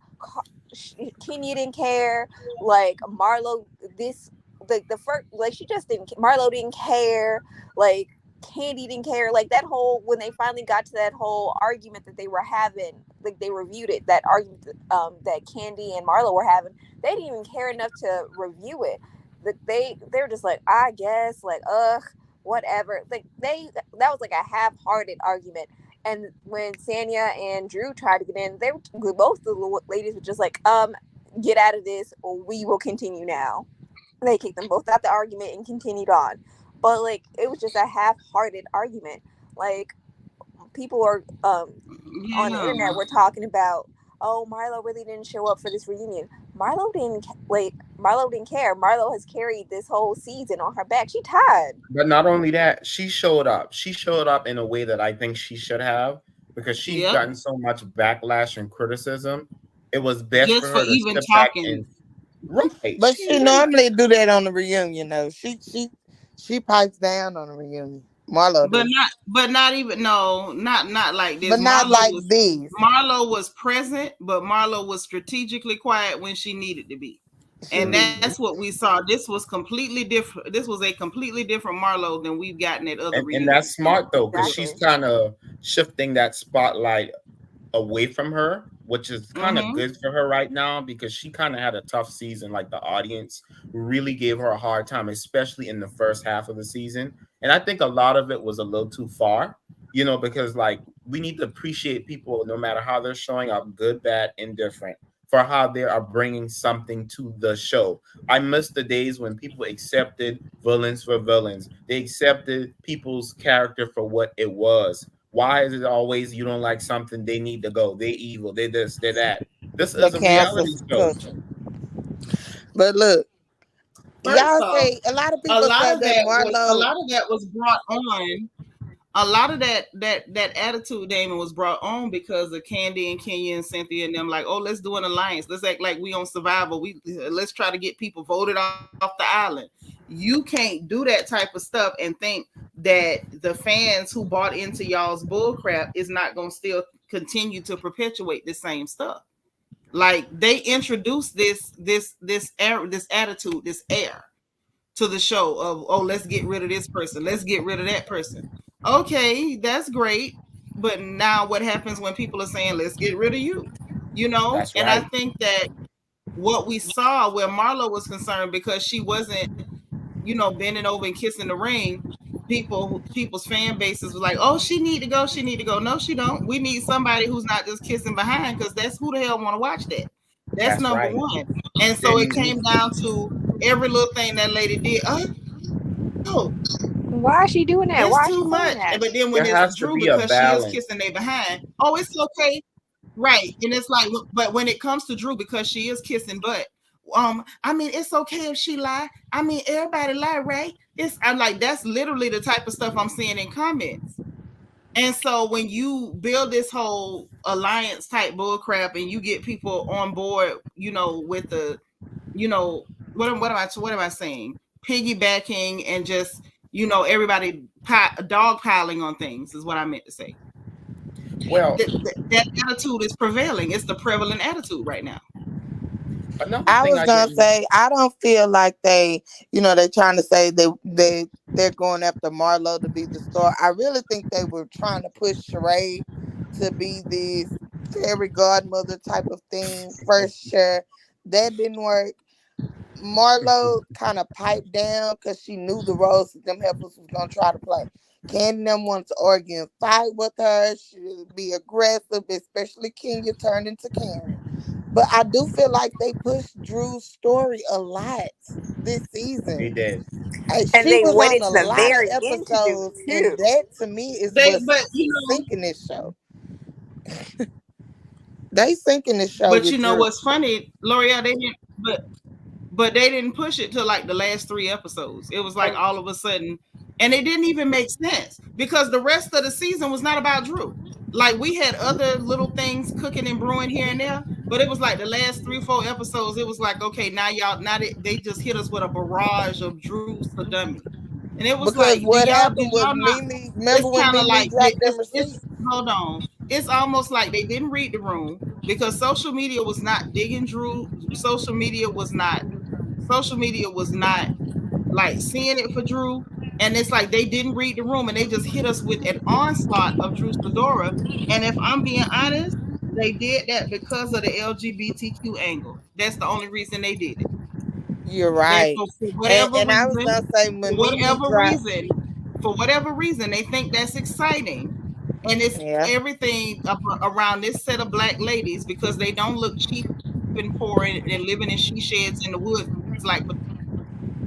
Kenya didn't care. Like Marlo, this the first like she just didn't. Marlo didn't care. Like Candy didn't care. Like that whole when they finally got to that whole argument that they were having, like they reviewed it. That argument that Candy and Marlo were having, they didn't even care enough to review it. That they're just like, I guess, like, ugh. whatever. Like that was like a half-hearted argument. And when Sanya and Drew tried to get in, both the ladies were just like, get out of this, or we will continue now. They kicked them both out the argument and continued on. But like it was just a half-hearted argument. Like people are on the Yeah. internet were talking about, oh, Marlo really didn't show up for this reunion. Marlo didn't care. Marlo has carried this whole season on her back. She tired. But not only that, she showed up. She showed up in a way that I think she should have, because she's Yep. gotten so much backlash and criticism. It was best for Just for her to even step back talking. and right. But she normally do that on the reunion though. She pipes down on the reunion. Marlo do. But not even, no, not like this. But not like these. Marlo was present, but Marlo was strategically quiet when she needed to be. And that's what we saw. This was completely different. This was a completely different Marlo than we've gotten at other And reunions. that's smart though, because she's Exactly. kind of shifting that spotlight away from her, which is kind of good for her right now, because she kind of had a tough season. Like the audience really gave her a hard time, especially in the first half of the season. And I think a lot of it was a little too far, because like we need to appreciate people no matter how they're showing up, good, bad, indifferent, for how they are bringing something to the show. I miss the days when people accepted villains for villains. They accepted people's character for what it was. Why is it always you don't like something, they need to go? They evil, they this, they that. This The is a cancel reality show. culture. But look, First y'all off, say a lot of a people lot say of that that was a Marlo. lot of that was brought on. A lot of that attitude, Damon, was brought on because of Candy and Kenya and Cynthia and them. Like, oh, let's do an alliance. Let's act like we on Survivor. Let's try to get people voted off the island. You can't do that type of stuff and think that the fans who bought into y'all's bull crap is not gonna still continue to perpetuate the same stuff. Like they introduced this attitude, this air to the show of, oh, let's get rid of this person, let's get rid of that person. Okay, that's great, but now what happens when people are saying let's get rid of you? That's And I right. think that what we saw where Marlo was concerned, because she wasn't, bending over and kissing the ring, people's fan bases was like, oh, she need to go, she need to go. No, she don't. We need somebody who's not just kissing behind, because that's who the hell want to watch that. That's That's number right. one. And so it Then came down to every little thing that lady did. Oh, Why is she doing it's that? Why too is she much. saying that? But then when there it's has to Drew, be a because she is balance. kissing they behind, oh, it's okay. Right. And it's like, but when it comes to Drew, because she is kissing butt, I mean, it's okay if she lie. I mean, everybody lie, right? I'm like, that's literally the type of stuff I'm seeing in comments. And so when you build this whole alliance type bullcrap and you get people on board, with the, what am I saying? Piggybacking and just, everybody dog piling on things is what I meant to say. Well, That attitude is prevailing. It's the prevalent attitude right now. another I thing was I gonna didn't. say I don't feel like they're trying to say they're going after Marlo to be the star. I really think they were trying to push Sheree to be this fairy godmother type of thing. First share that didn't work. Marlo kind of piped down because she knew the roles that them heifers was gonna try to play. Candy them wanted to argue and fight with her. She would be aggressive, especially Kenya turned into Karen. But I do feel like they pushed Drew's story a lot this They season. did. And She they was went on a into the lot of very end to do episodes, it and too. that to me is what's But sinking this show. They sinking this show with Drew. what's funny, L'Oreal, they didn't, but they didn't push it to like the last 3 episodes. It was like all of a sudden, and it didn't even make sense because the rest of the season was not about Drew. Like we had other little things cooking and brewing here and there, but it was like the last 3, 4 episodes. It was like, okay, now y'all, now they just hit us with a barrage of Drew's for dummy, and it was Because like, what did happened was y'all not? Mimi. It's Remember when kind of Mimi like dropped them it's receipts? hold on. It's almost like they didn't read the room because social media was not digging Drew. Social media was not like seeing it for Drew. And it's like they didn't read the room and they just hit us with an onslaught of Drew Fedora. And if I'm being honest, they did that because of the LGBTQ angle. That's the only reason they did it. You're That right. for And, whatever and I was reason, gonna say for when Mimi whatever dropped reason, for whatever reason, they think that's exciting. And it's Yeah. everything around this set of black ladies because they don't look cheap and poor and living in she sheds in the woods like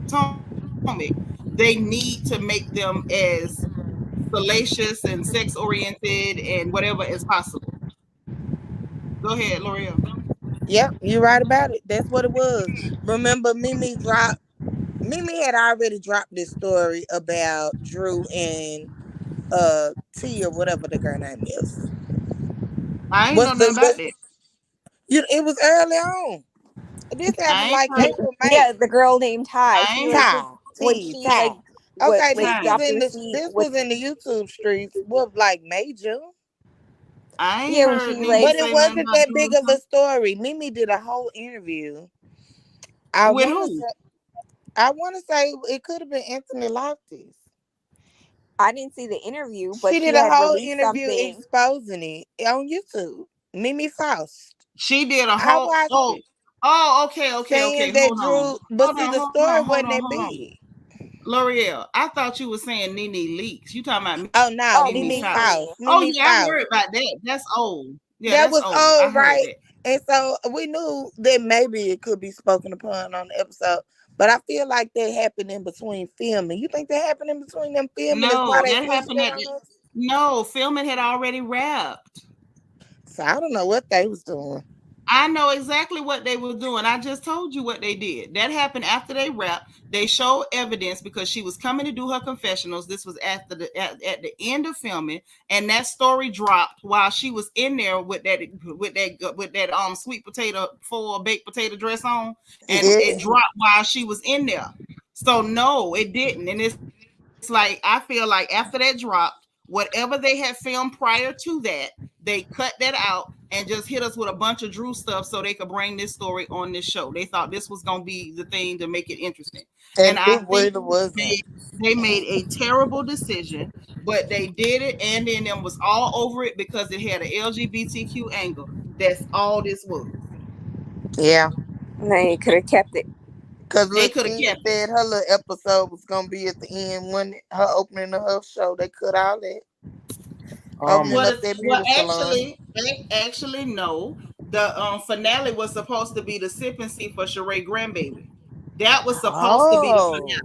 Potomac. They need to make them as salacious and sex oriented and whatever as possible. Go ahead, L'Oreal. Yep, you're right about it. That's what it was. Remember, Mimi had already dropped this story about Drew and T or whatever the girl name is. I ain't know What's nothing the about what? that. It was early on. This happened I ain't like heard. April, Yeah, May. the girl named Ty. I She ain't was heard. Ty, when T, she Ty. Okay, like Ty. dropped her seat this with was in the YouTube streets. What, like major? I ain't yeah when heard she Nene But like it say nothing wasn't about that Drew big and of Ty. a story. Mimi did a whole interview. I With want to who? say, I want to say it could have been Anthony Loftus. I didn't see the interview, but She she did a had whole released interview something. exposing it on YouTube. Mimi Faust. She did a I whole. watched Oh, it, oh, okay, okay, okay. saying that Hold on, Drew, but see, the story wasn't that hold on. big. L'Oreal, I thought you were saying Nene Leaks. You talking about Oh no, Oh, Mimi Mimi Faust? Mimi. Faust. Oh Mimi yeah, I Faust. heard about that. That's old. Yeah, That that's was old. I old, heard right? that. And so we knew that maybe it could be spoken upon on the episode. But I feel like that happened in between filming. You think that happened in between them filming? Is why No, they that pushed happened that at. on us? No, filming had already wrapped. So I don't know what they was doing. I know exactly what they were doing. I just told you what they did. That happened after they wrapped. They showed evidence because she was coming to do her confessionals. This was after at the end of filming, and that story dropped while she was in there with that sweet potato foil baked potato dress on, and it Yeah. dropped while she was in there. So no, it didn't. And it's like I feel like after that dropped, whatever they had filmed prior to that, they cut that out and just hit us with a bunch of Drew stuff so they could bring this story on this show. They thought this was gonna be the thing to make it interesting. And And I it think really wasn't. they made a terrible decision, but they did it, and then them was all over it because it had an LGBTQ angle. That's all this was. Yeah. They could have kept it. Cause They look, could have Kenya kept it. said her little episode was gonna be at the end when her opening of her show. They cut all that. Opening Um, up that Well, beauty salon. actually, no. The finale was supposed to be the sip and see for Sheree grandbaby. That was supposed to be the Oh. finale.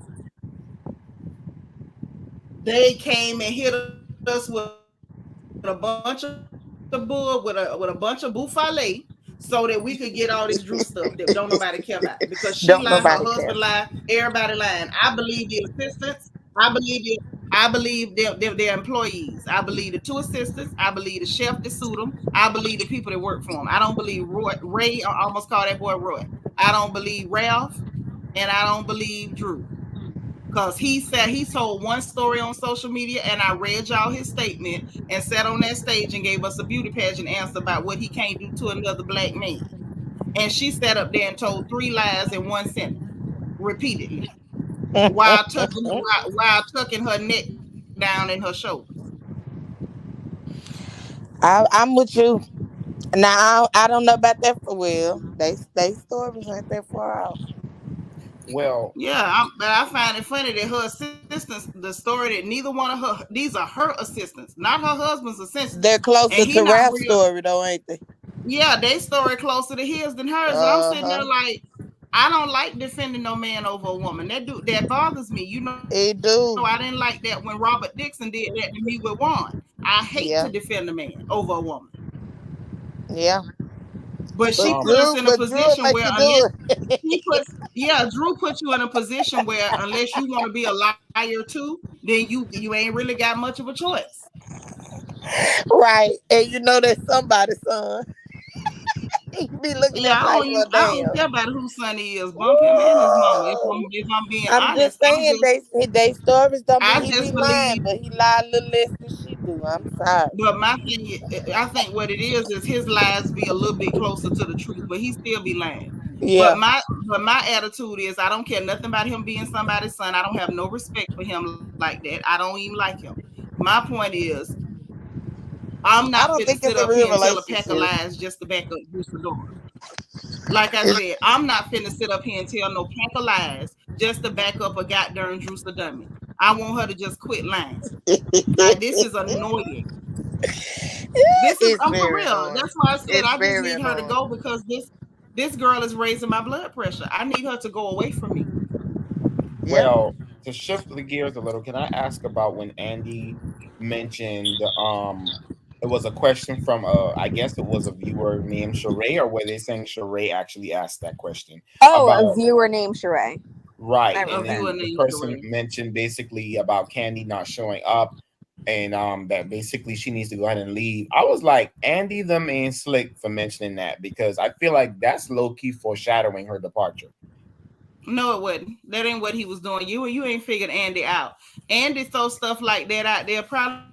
They came and hit us with a bunch of bull with a bunch of buffale so that we could get all this Drew stuff that don't nobody care about because she lied, her husband lied, Don't nobody everybody care. lying. I believe their employees. I believe the two assistants. I believe the chef that sued them. I believe the people that work for him. I don't believe Ray. I almost call that boy Roy. I don't believe Ralph, and I don't believe Drew. Because he said he told one story on social media, and I read y'all his statement and sat on that stage and gave us a beauty pageant answer about what he can't do to another black man. And she sat up there and told three lies in one sentence repeatedly while tucking her neck down in her shoulders. I'm with you. Now I don't know about that for well. They stories ain't that far off. well, Yeah, but I find it funny that her assistants, the story that neither one of her, these are her assistants, not her husband's assistants, They're and closer he to not Ralph's real. story though, ain't they? Yeah, they story closer to his than hers, and I'm sitting there Uh-huh. like, I don't like defending no man over a woman. That bothers me. I It didn't like do. that when Robert Dixon did that to me with Juan. I hate to defend a Yeah. man over a woman. Yeah. But she put us in a But Drew will position make where you unless do it. he puts, yeah, Drew puts you in a position where unless you want to be a liar too, then you ain't really got much of a choice. Right. And you know that somebody's son. He be looking Yeah, at like, well, I don't damn. care about whose son he is. Bump him and his mama. Woo! If I'm being I'm just honest, saying they stories don't mean I he just be lying, believe. but he lied a little less than she do. I'm sorry. But my thing, I think what it is his lies be a little bit closer to the truth, but he still be lying. But Yeah. my attitude is I don't care nothing about him being somebody's son. I don't have no respect for him like that. I don't even like him. My point is I'm not I finna don't sit think up it's a here and real tell a pack of relationship. lies just to back up Bruce Fedora. Like I It's, said, I'm not finna sit up here and tell no pack of lies just to back up a goddamn Drew dummy. I want her to just quit lying. Like this is annoying. This is It's I'm for very real. annoying. That's why I said It's I just very need her to annoying. go because this girl is raising my blood pressure. I need her to go away from me. Yeah. Well, to shift the gears a little, can I ask about when Andy mentioned it was a question from I guess it was a viewer named Sheree, or were they saying Sheree actually asked that question Oh, a about viewer named Sheree. I right, A and remember that. viewer then the named person Sheree. mentioned basically about Candy not showing up and that basically she needs to go ahead and leave. I was like, Andy the main slick for mentioning that because I feel like that's low key foreshadowing her departure. No, it wasn't. That ain't what he was doing. You ain't figured Andy out. Andy throw stuff like that out there. Probably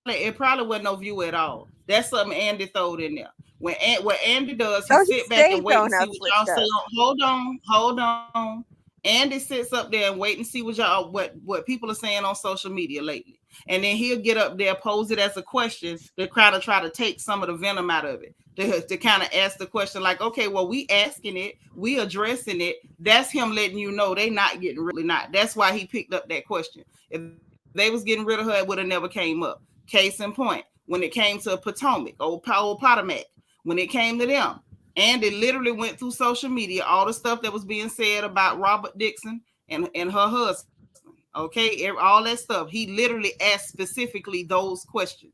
it probably wasn't no view at all. That's something Andy throwed in there. What Andy does, he Oh, sit he back and wait stayed and see throwing what out y'all slick say. stuff. Hold on. Andy sits up there and wait and see what y'all what people are saying on social media lately. And then he'll get up there, pose it as a question to kind of try to take some of the venom out of it. To kind of ask the question like, okay, well, we asking it, we addressing it. That's him letting you know they not getting really not. That's why he picked up that question. If they was getting rid of her, it would have never came up. Case in point, when it came to Potomac, old Potomac, when it came to them, and it literally went through social media, all the stuff that was being said about Robert Dixon and her husband. Okay, all that stuff. He literally asked specifically those questions.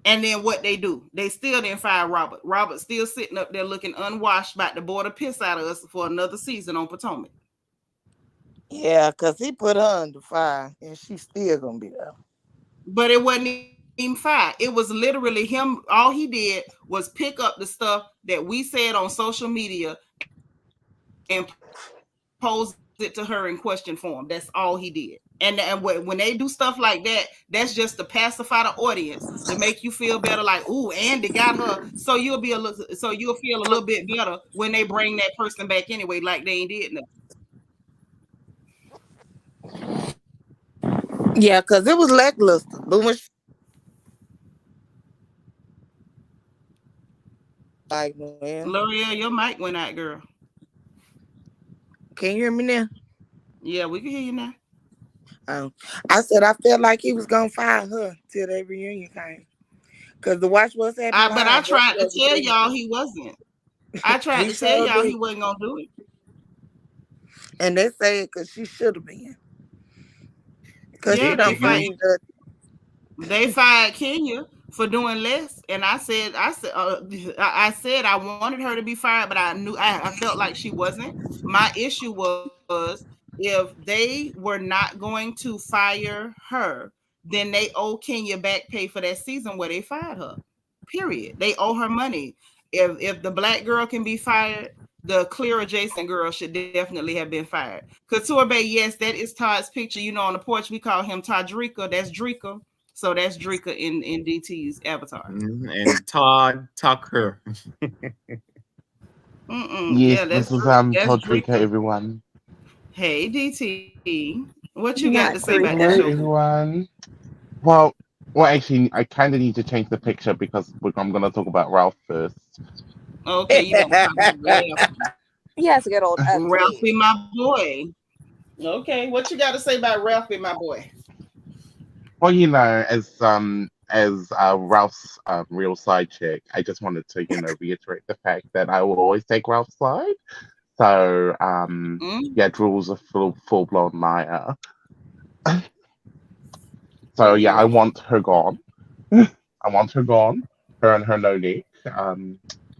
And then what they do, they still didn't fire Robert. Robert's still sitting up there looking unwashed, about to board a piss out of us for another season on Potomac. Yeah, because he put her under fire and she's still gonna be there. But it wasn't even fire. It was literally him. All he did was pick up the stuff that we said on social media and pose it to her in question form. That's all he did. And when they do stuff like that's just to pacify the audience, to make you feel better. Like, ooh, Andy got her, so you'll feel a little bit better when they bring that person back anyway, like they ain't did nothing. Yeah, because it was lackluster. But when she like, man, L'Oreal, your mic went out, girl. can you hear me now? Yeah, we can hear you now. Um, I said I felt like he was gonna fire her till the reunion came. Cause the Watch What's Happening But I Live, that's tried to what they tell was y'all he wasn't. I tried he to tell sure y'all he did. wasn't gonna do it. And they say it because she should have been. Because she Yeah, Did don't you? claim that. they fired Kenya for doing less, and I said I wanted her to be fired, but I felt like she wasn't. My issue was if they were not going to fire her, then they owe Kenya back pay for that season where they fired her. Period. They owe her money. If the black girl can be fired, the clear adjacent girl should definitely have been fired. Couture Bay, yes, that is Todd's picture. You know, on the porch we call him Todrika. That's Drika. So that's Drika in DT's avatar. And Todd Tucker. Yes, Yeah, this is that's Todrika, Drika. everyone. Hey DT, what you got to say Not about that show? Hello, Drika. everyone. Well, actually, I kind of need to change the picture because I'm gonna talk about Ralph first. Okay, you want to talk about Ralph? He has a good old update. Ralphie, my boy. Okay, what you got to say about Ralphie, my boy? Well, as Ralph's real side chick, I just wanted to reiterate the fact that I will always take Ralph's side. So Mm, yeah, Drew's a full blown liar. So yeah, I yeah. want her gone. I want her gone. Her and her no neck.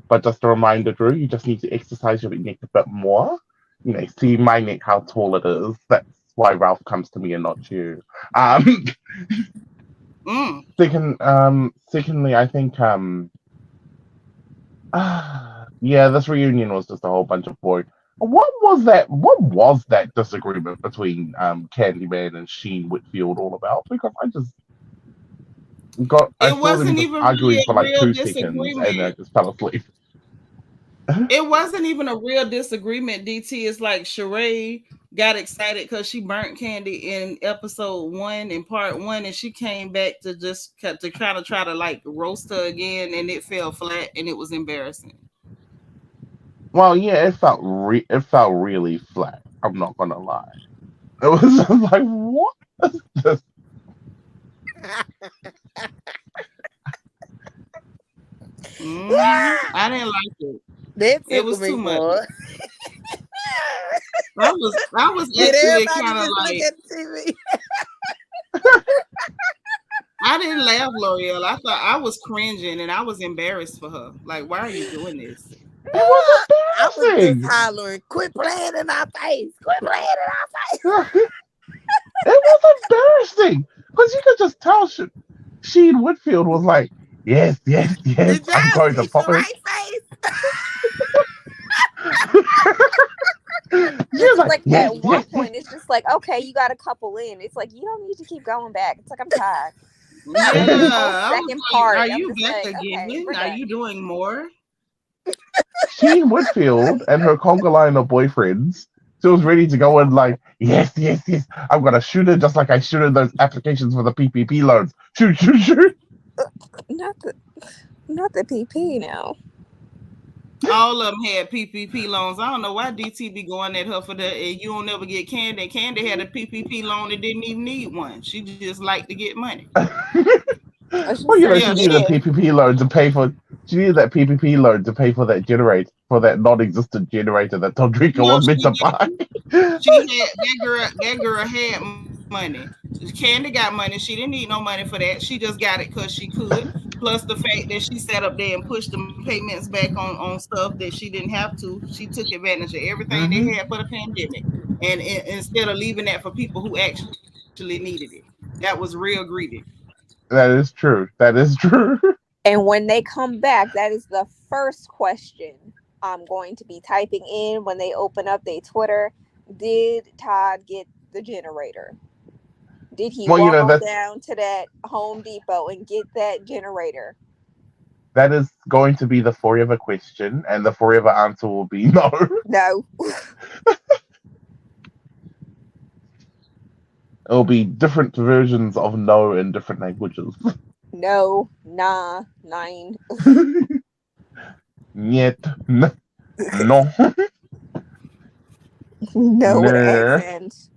But just a reminder, Drew, you just need to exercise your neck a bit more. See my neck, how tall it is. That's why Ralph comes to me and not you. Um, Mm. secondly, I think yeah, this reunion was just a whole bunch of boring. What was that? What was that disagreement between Candyman and Sheen Whitfield all about? Because I It saw them wasn't just even really arguing a for like real 2 seconds and I disagreement. just fell asleep. It wasn't even a real disagreement. DT is like Sheree got excited because she burnt Candy in episode one in part one, and she came back to just to kind of try to like roast her again, and it fell flat, and it was embarrassing. Well, yeah, it felt really flat. I'm not gonna lie. It was just like, what? Just, I didn't like it. That It tickled was me, too much. boy. I was Did actually everybody kind of just look like, at the TV? I didn't laugh, L'Oreal. I thought I was cringing and I was embarrassed for her. Like, why are you doing this? it was I was just embarrassing. hollering, quit playing in our face. Quit playing in our face. It was embarrassing because you could just tell Sheen Whitfield was like, yes, yes, yes, Did I'm y'all going to see pop it. Sheray face? She This was is like, like yes, at one yes, point, it's just like, okay, you got a couple in. It's like you don't need to keep going back. It's like I'm tired. Yeah, After this whole I was second like, part, are I'm you just back like, okay, again? we're Are done. you doing more? Sheen Whitfield and her conga line of boyfriends. She was ready to go and like, yes, yes, yes, I'm gonna shoot it just like I shooted those applications for the PPP loans. Shoot, shoot, shoot. Not the PP now. All of them had PPP loans. I don't know why DT be going at her for that. And you don't never get Candy. Candy had a PPP loan and didn't even need one. She just liked to get money. Oh, she Well, Yeah, she certainly needed a she did. PPP loan to pay for. She needed that PPP loan to pay for that generator, for that non-existent generator that Todrica no, was meant she to didn't. buy. She had that girl had money. Candy got money. She didn't need no money for that. She just got it because she could. Plus the fact that she sat up there and pushed them payments back on stuff that she didn't have to. She took advantage of everything they Hmm. had for the pandemic. And instead of leaving that for people who actually needed it. That was real greedy. That is true. That is true. And when they come back, that is the first question I'm going to be typing in when they open up their Twitter. Did Todd get the generator? Did he Well, walk on that's down to that Home Depot and get that generator? that is going to be the forever question, and the forever answer will be no. No. It'll be different versions of no in different languages. No. Nah. Nine. Niet. No. No with an No. accent.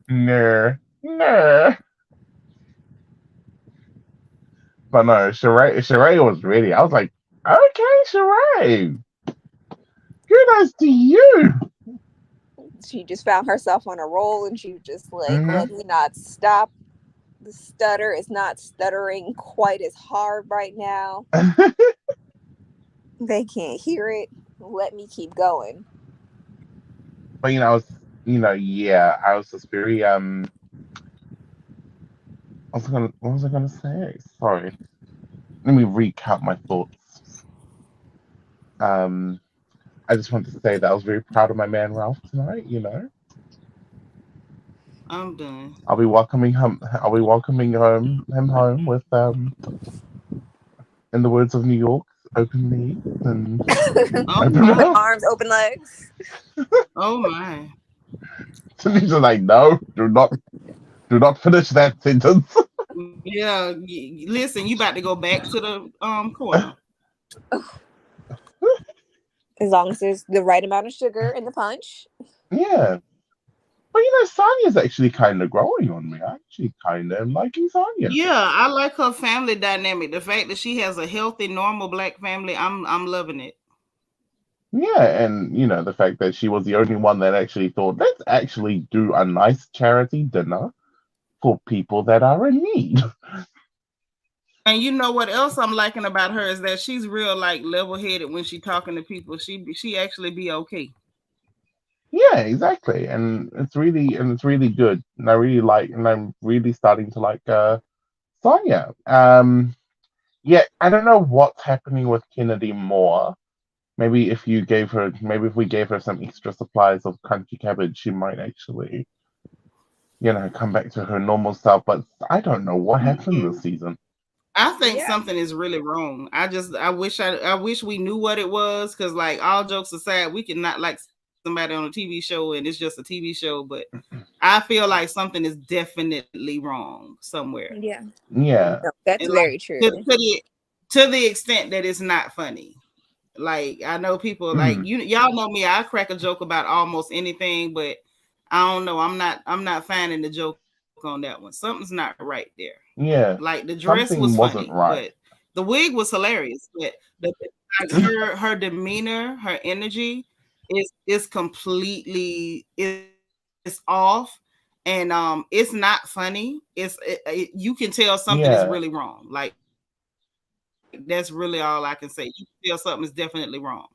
No. No. But no, Sheree was ready. I was like, okay, Sheree, kudos to you. She just found herself on a roll and she was just like, Hmm. let me not stop. The stutter is not stuttering quite as hard right now. They can't hear it. Let me keep going. But I was, yeah, I was just very what was I gonna say? Sorry, let me recap my thoughts. Um, I just wanted to say that I was very proud of my man Ralph tonight. I'm done. I'll be welcoming him. I'll be welcoming him home with in the words of New York, open knees and Oh open my. Open mouth. arms, open legs. Oh my. And he's just like, no, do not finish that sentence. Yeah, listen, you about to go back to the corner. As long as there's the right amount of sugar in the punch. Yeah. But Sanya's actually kind of growing on me. I actually kind of am liking Sanya. Yeah, I like her family dynamic. The fact that she has a healthy, normal black family, I'm loving it. Yeah, and the fact that she was the only one that actually thought, let's actually do a nice charity dinner for people that are in need. And you know what else I'm liking about her is that she's real like level-headed when she talking to people. She actually be okay. Yeah, exactly. And it's really good. And I'm really starting to like Sonia. Yeah, I don't know what's happening with Kennedy more. Maybe if we gave her some extra supplies of crunchy cabbage, she might actually, come back to her normal self. But I don't know what happened this season. I think Yeah. something is really wrong. I wish we knew what it was, because like all jokes aside, we can not like somebody on a TV show and it's just a TV show, but I feel like something is definitely wrong somewhere. Yeah. Yeah. No, And that's like very true. to the extent that it's not funny. Like I know people like Mm. y'all know me, I crack a joke about almost anything, but I don't know. I'm not finding the joke on that one. Something's not right there. Yeah, Like the dress was something funny, wasn't but right. the wig was hilarious. But the like her demeanor, her energy is completely is off, and it's not funny. You can tell something is really Yeah, wrong. Like that's really all I can say. You can tell something is definitely wrong.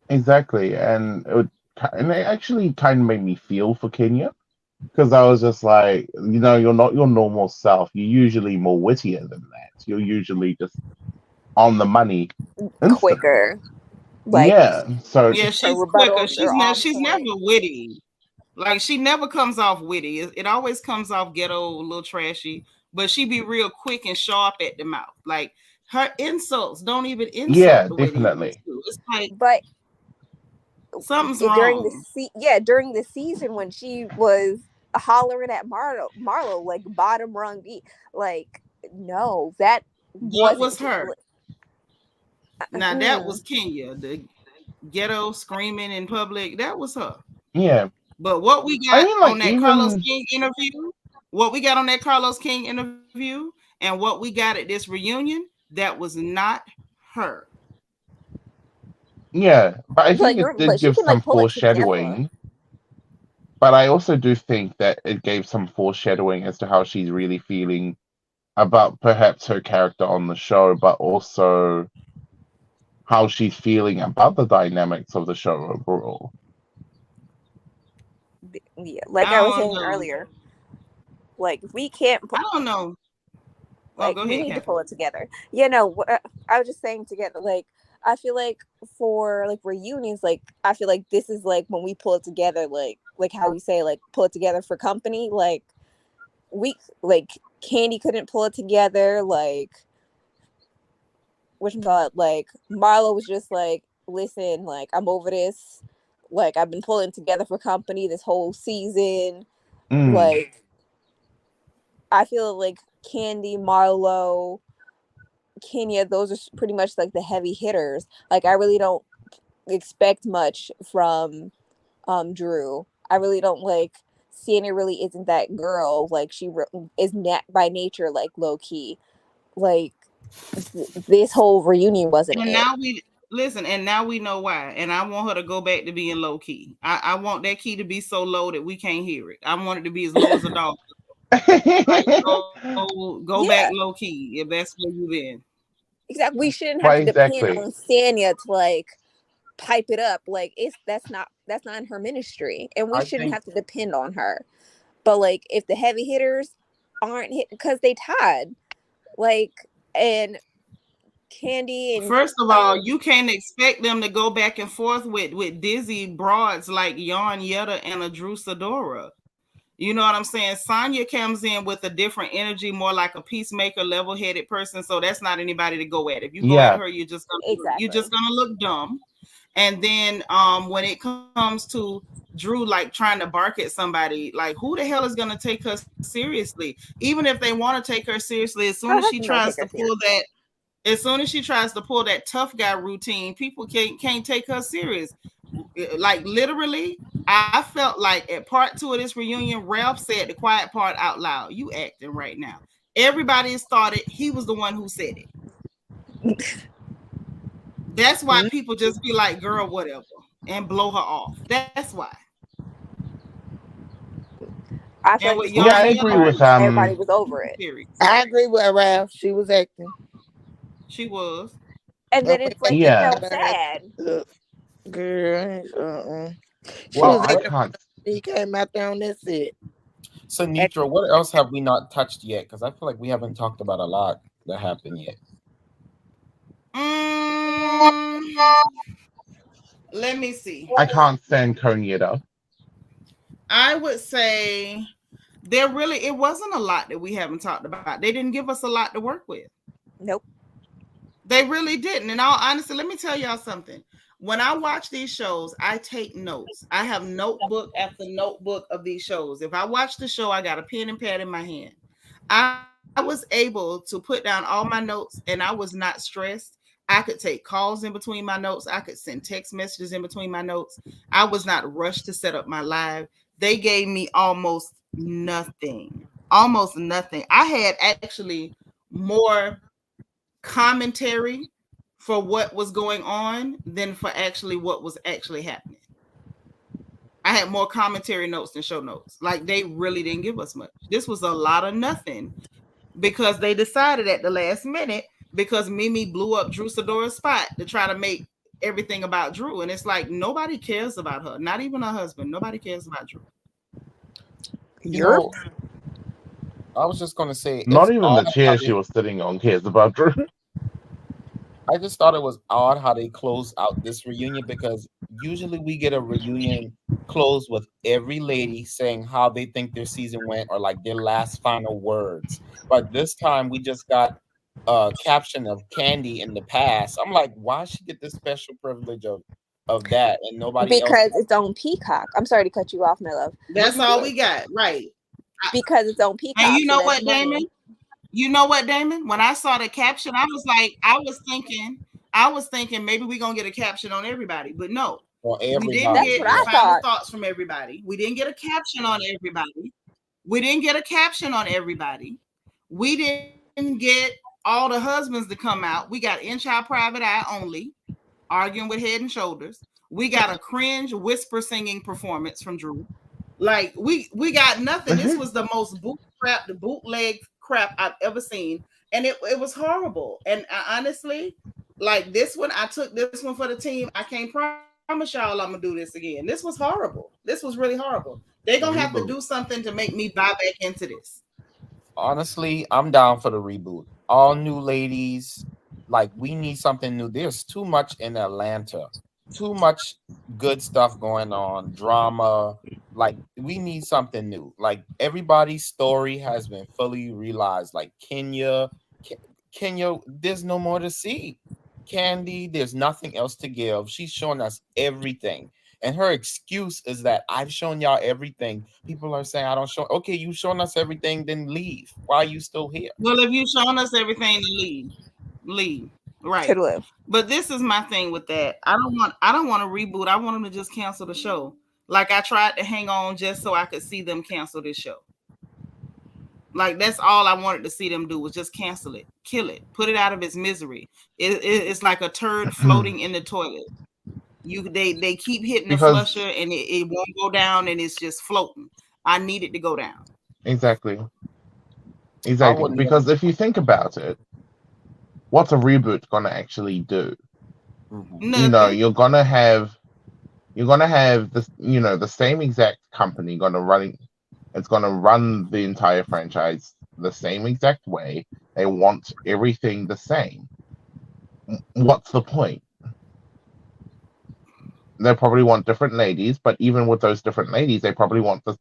exactly. And it actually kind of made me feel for Kenya because I was just like, you're not your normal self. You're usually more wittier than that. You're usually just on the money instantly. Quicker, like Yeah. So Yeah, her she's quicker. rebuttals are on She's never point. witty. Like she never comes off witty. It always comes off ghetto, a little trashy, but she be real quick and sharp at the mouth. Like her insults don't even yeah, insult the way they used definitely. to. It's like But something's during the wrong. during the season when she was hollering at Marlo like bottom rung beat, like no, that That wasn't was her. Now that mm, was Kenya, the ghetto screaming in public. That was her. Yeah. But what we I got mean, on like, that Carlos even, King interview, what we got on that Carlos King interview, and what we got at this reunion, that was not her. yeah, but I think it did but she give can some like pull it together. foreshadowing. But I also do think that it gave some foreshadowing as to how she's really feeling about perhaps her character on the show, but also how she's feeling about the dynamics of the show overall. Yeah, like I I was don't saying know. earlier, like if we can't I don't know. Well, like go we ahead, need to Catherine. pull it together. You know, I was just saying together. Like I feel like for like reunions, like I feel like this is like when we pull it together. Like how we say like pull it together for company. Like we like Candy couldn't pull it together. Like which call like Marlo was just like, listen, like I'm over this. Like I've been pulling together for company this whole season. Mm, Like I feel like Candy, Marlo, Kenya, those are pretty much like the heavy hitters. Like I really don't expect much from Drew. I really don't like Sanya really isn't that girl. Like she is by nature like low key. Like this whole reunion wasn't And it. now we listen, and now we know why. And I want her to go back to being low key. I want that key to be so low that we can't hear it. I want it to be as low as a dog. Like go back low Yeah, key if that's where you've been. exactly. We shouldn't have but to depend exactly. on Sanya to like pipe it up. Like it's that's not in her ministry, and we I shouldn't think have to depend on her. But like if the heavy hitters aren't hit because they tied, like and Candy and First of all, you can't expect them to go back and forth with dizzy broads like Yarn Yetta and a Drew Sadora. You know what I'm saying? Sanya comes in with a different energy, more like a peacemaker, level-headed person. So that's not anybody to go at. If you go at Yeah, her, you're exactly. just gonna look dumb. And then when it comes to Drew like trying to bark at somebody, like who the hell is gonna take her seriously? Even if they want to take her seriously, Her husband don't take her serious. as soon as she tries to pull that tough guy routine, people can't take her serious. Like literally, I felt like at part 2 of this reunion, Ralph said the quiet part out loud. You acting right now. Everybody has thought it. He was the one who said it. That's why people just be like, girl, whatever, and blow her off. That's why. I And feel like with this whole yeah, I Yarn Yetta, agree season with everybody was over it. period. I agree with Ralph. She was acting. She was. And I then went it's back like and you yeah. felt thought about it. sad. Girl, she Well, was I acting. can't. He came out there on that set. so. Act- Nitra, what else have we not touched yet? Because I feel like we haven't talked about a lot that happened yet. Mm, let me see. I can't stand Konyeda. I would say it wasn't a lot that we haven't talked about. They didn't give us a lot to work with. Nope. They really didn't. And all honesty, let me tell y'all something. When I watch these shows, I take notes. I have notebook after notebook of these shows. If I watch the show, I got a pen and pad in my hand. I was able to put down all my notes and I was not stressed. I could take calls in between my notes. I could send text messages in between my notes. I was not rushed to set up my live. they gave me almost nothing. Almost nothing. I had actually more commentary for what was going on than for actually what was actually happening. I had more commentary notes than show notes. Like they really didn't give us much. This was a lot of nothing because they decided at the last minute because Mimi blew up Drew Sidora's spot to try to make everything about Drew. And it's like nobody cares about her, not even her husband. Nobody cares about Drew. You Yerp. know, I was just gonna say Not it's even odd the how chair she they. was sitting on cares about Drew. I just thought it was odd how they closed out this reunion because usually we get a reunion close with every lady saying how they think their season went or like their last final words. But this time we just got a caption of Candy in the past. I'm like, why she get this special privilege of that and nobody else Because got it's on Peacock. I'm sorry to cut you off, my love. no, That's you all good. we got. Right. Because it's on And Peacock, you so know that's what, money. Damon? You know what, Damon? When I saw the caption, I was thinking maybe we're gonna get a caption on everybody, but no, For we didn't That's everybody. get what I Yeah. final thought. thoughts from everybody. We didn't get a caption on everybody. We didn't get a caption on everybody. We didn't get all the husbands to come out. We got In Child Private Eye only, arguing with Head and Shoulders. We got a cringe whisper singing performance from Drew. Like we got nothing. This was the most the bootleg crap I've ever seen, and it was horrible. And I, honestly, like this one, I took this one for the team. I can't promise y'all I'm gonna do this again. This was horrible. This was really horrible. They're gonna have to do Reboot. something to make me buy back into this. Honestly, I'm down for the reboot. All new ladies, like we need something new. There's too much in Atlanta, too much good stuff going on, drama. Like we need something new. Like everybody's story has been fully realized. Like Ke- Kenya, there's no more to see. Candy, there's nothing else to give. She's showing us everything. And her excuse is that I've shown y'all everything. People are saying I don't show. Okay, you shown us everything, then leave. Why are you still here? Well, if you shown us everything, to leave, right? Toodaloo. But this is my thing with that. I don't want to reboot. I want them to just cancel the show. Like I tried to hang on just so I could see them cancel this show. Like that's all I wanted to see them do was just cancel it, kill it, put it out of its misery. It's like a turd floating in the toilet. They keep hitting the Because flusher and it won't go down and it's just floating. I need it to go down. exactly, I exactly. wouldn't want Because if you think about it, what's a reboot gonna actually do? mhm. You know, Nothing. you're gonna have this, you know, the same exact company gonna running. It's gonna run the entire franchise the same exact way. They want everything the same. What's the point? They probably want different ladies, but even with those different ladies, they probably want the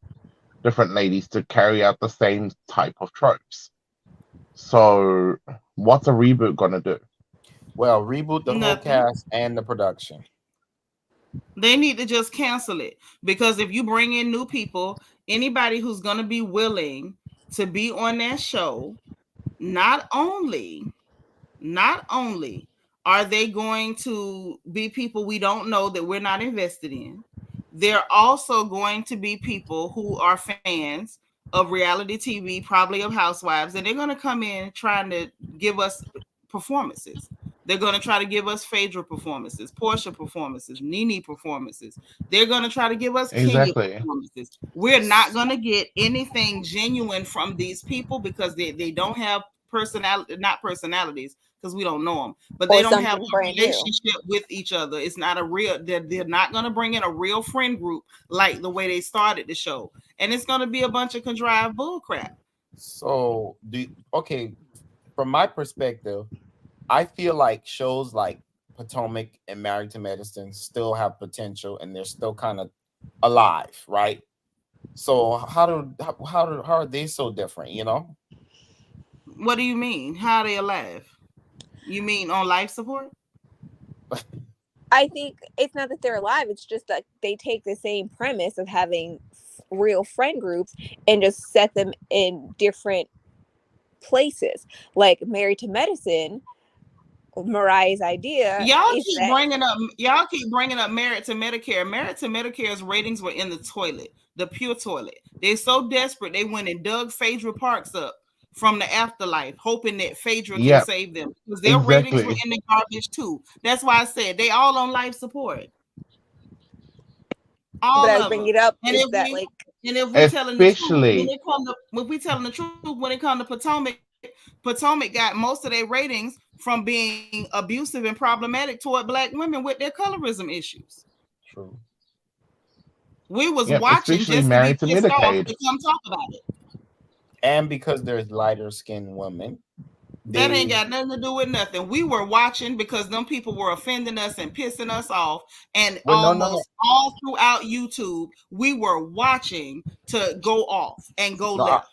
different ladies to carry out the same type of tropes. So, what's a reboot gonna do? Well, reboot the whole Nothing. cast and the production. They need to just cancel it because if you bring in new people, anybody who's going to be willing to be on that show, not only not only are they going to be people we don't know that we're not invested in, they're also going to be people who are fans of reality TV, probably of housewives, and they're going to come in trying to give us performances. They're going to try to give us Phaedra performances, Portia performances, Nene performances. They're going to try to give us Kenya Exactly, performances. We're not going to get anything genuine from these people because they don't have personality, not personalities, because we don't know them, but they Or don't have something a brand new. relationship with each other. It's not a real, they're not going to bring in a real friend group like the way they started the show. And it's going to be a bunch of contrived bull crap. So, okay, from my perspective, I feel like shows like Potomac and Married to Medicine still have potential and they're still kind of alive, right? So how are they so different? You know, What do you mean? How are they alive? You mean on life support? I think it's not that they're alive. It's just that they take the same premise of having real friend groups and just set them in different places. Like Married to Medicine, Mariah's idea Y'all is keep that bringing up Merit to Medicare. Merit to Medicare's ratings were in the toilet, the pure toilet. They're so desperate they went and dug Phaedra Parks up from the afterlife, hoping that Phaedra can Yeah, save them because their ratings were exactly. in the garbage too. That's why I said they all on life support, but all I was of bringing them. it up And is if that we like and if we telling the truth, Especially, when it come to Potomac got most of their ratings from being abusive and problematic toward Black women with their colorism issues. True. We was yeah, watching especially just to be Married to pissed off Medicaid. to come talk about it. And because there's lighter skinned women, That ain't they got nothing to do with nothing. We were watching because them people were offending us and pissing us off. And well no. almost all throughout YouTube, we were watching to go off and go No, left.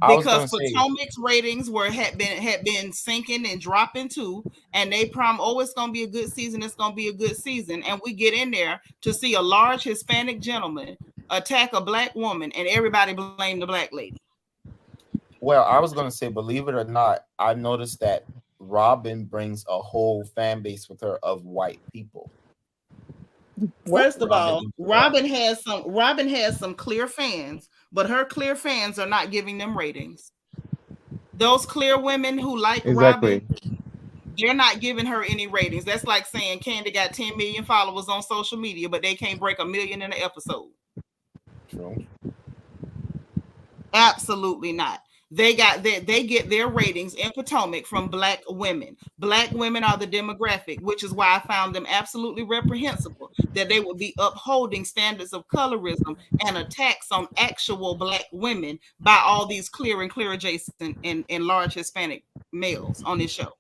I was Because gonna say Potomac's ratings had been sinking and dropping too, and they oh, it's gonna be a good season. It's gonna be a good season, and we get in there to see a large Hispanic gentleman attack a Black woman, and everybody blame the Black lady. well, I was gonna say, believe it or not, I noticed that Robin brings a whole fan base with her of white people. what? First of Robin all, eats it up. Robin has some clear fans, but her clear fans are not giving them ratings. Those clear women who like Robin, Exactly. they're not giving her any ratings. That's like saying Candy got 10 million followers on social media, but they can't break 1 million in an episode. True. Absolutely not. They get their ratings in Potomac from Black women. Black women are the demographic, which is why I found them absolutely reprehensible that they would be upholding standards of colorism and attacks on actual Black women by all these clear and clear adjacent and large Hispanic males on this show.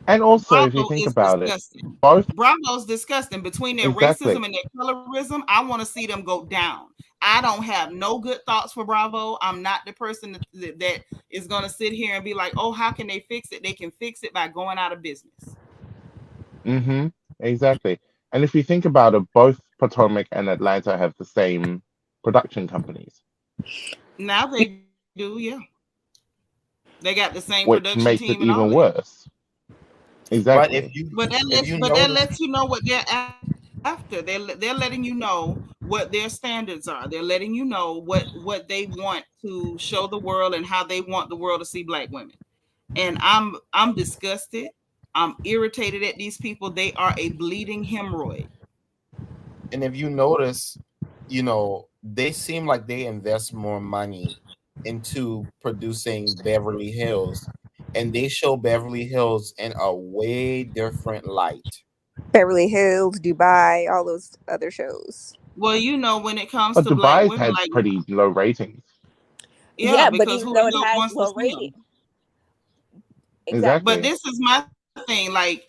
And also, if you Bravo think is about it, disgusting. both Bravo's disgusting. Between their exactly. racism and their colorism, I want to see them go down. I don't have no good thoughts for Bravo. I'm not the person that is going to sit here and be like, oh, how can they fix it? They can fix it by going out of business. Mm-hmm. Exactly. And if you think about it, both Potomac and Atlanta have the same production companies, Now they do, yeah. They got the same which production makes it team and all even that. worse. But Exactly. if you That notice, lets you know what they're after. They're letting you know what their standards are. They're letting you know what they want to show the world and how they want the world to see Black women. And I'm disgusted. I'm irritated at these people. They are a bleeding hemorrhoid. and if you notice, they seem like they invest more money into producing Beverly Hills, and they show Beverly Hills in a way different light. Beverly Hills, Dubai, all those other shows. Well, when it comes But to Black Dubai's women, had like, pretty low ratings. yeah, Yeah, but because even who though the it hell has wants to low see rating, them? exactly. But Exactly. this is my thing. Like,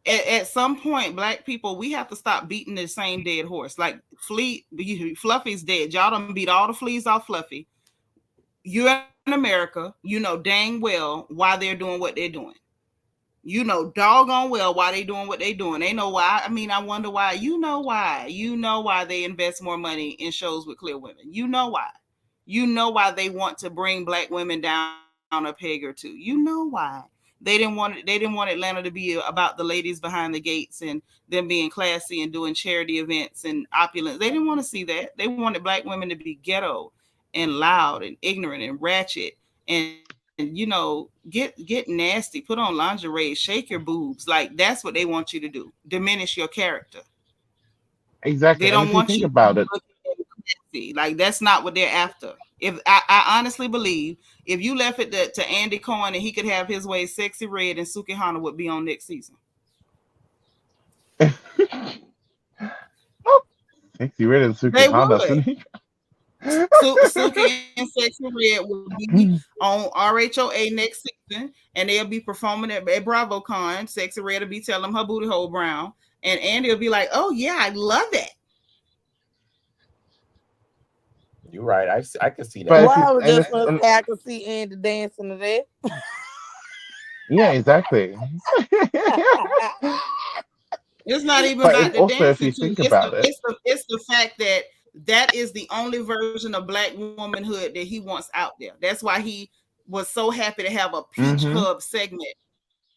at some point, Black people, we have to stop beating the same dead horse. Like, Fluffy's dead. Y'all done beat all the fleas off Fluffy. You're in America. You know dang well why they're doing what they're doing. You know doggone well why they doing what they doing. They know why. I mean, I wonder why. You know why. You know why they invest more money in shows with clear women. You know why. You know why they want to bring Black women down a peg or two. You know why. They didn't want Atlanta to be about the ladies behind the gates and them being classy and doing charity events and opulence. They didn't want to see that. They wanted Black women to be ghetto and loud and ignorant and ratchet and get nasty, put on lingerie, shake your boobs. Like, that's what they want you to do. Diminish your character. They Exactly. And don't if you want think you to be about it, looking classy. Like, that's not what they're after. If I honestly believe if you left it to Andy Cohen and he could have his way, Sexy Red and Suki Hana would be on next season. oh, Sexy Red and They Sukihana, would. Suni. Suki and Sexy Red will be on RHOA next season, and they'll be performing at BravoCon. Sexy Red will be telling them her booty hole brown, and Andy will be like, "Oh yeah, I love that." You're right. I can see But that. if Well, you I was and just it's gonna and, say I could see Andy dancing to that. yeah, exactly. It's not even But about the also, if dancing you too. think about it, It's the fact that is the only version of Black womanhood that he wants out there. That's why he was so happy to have a Peach Mm-hmm. Hub segment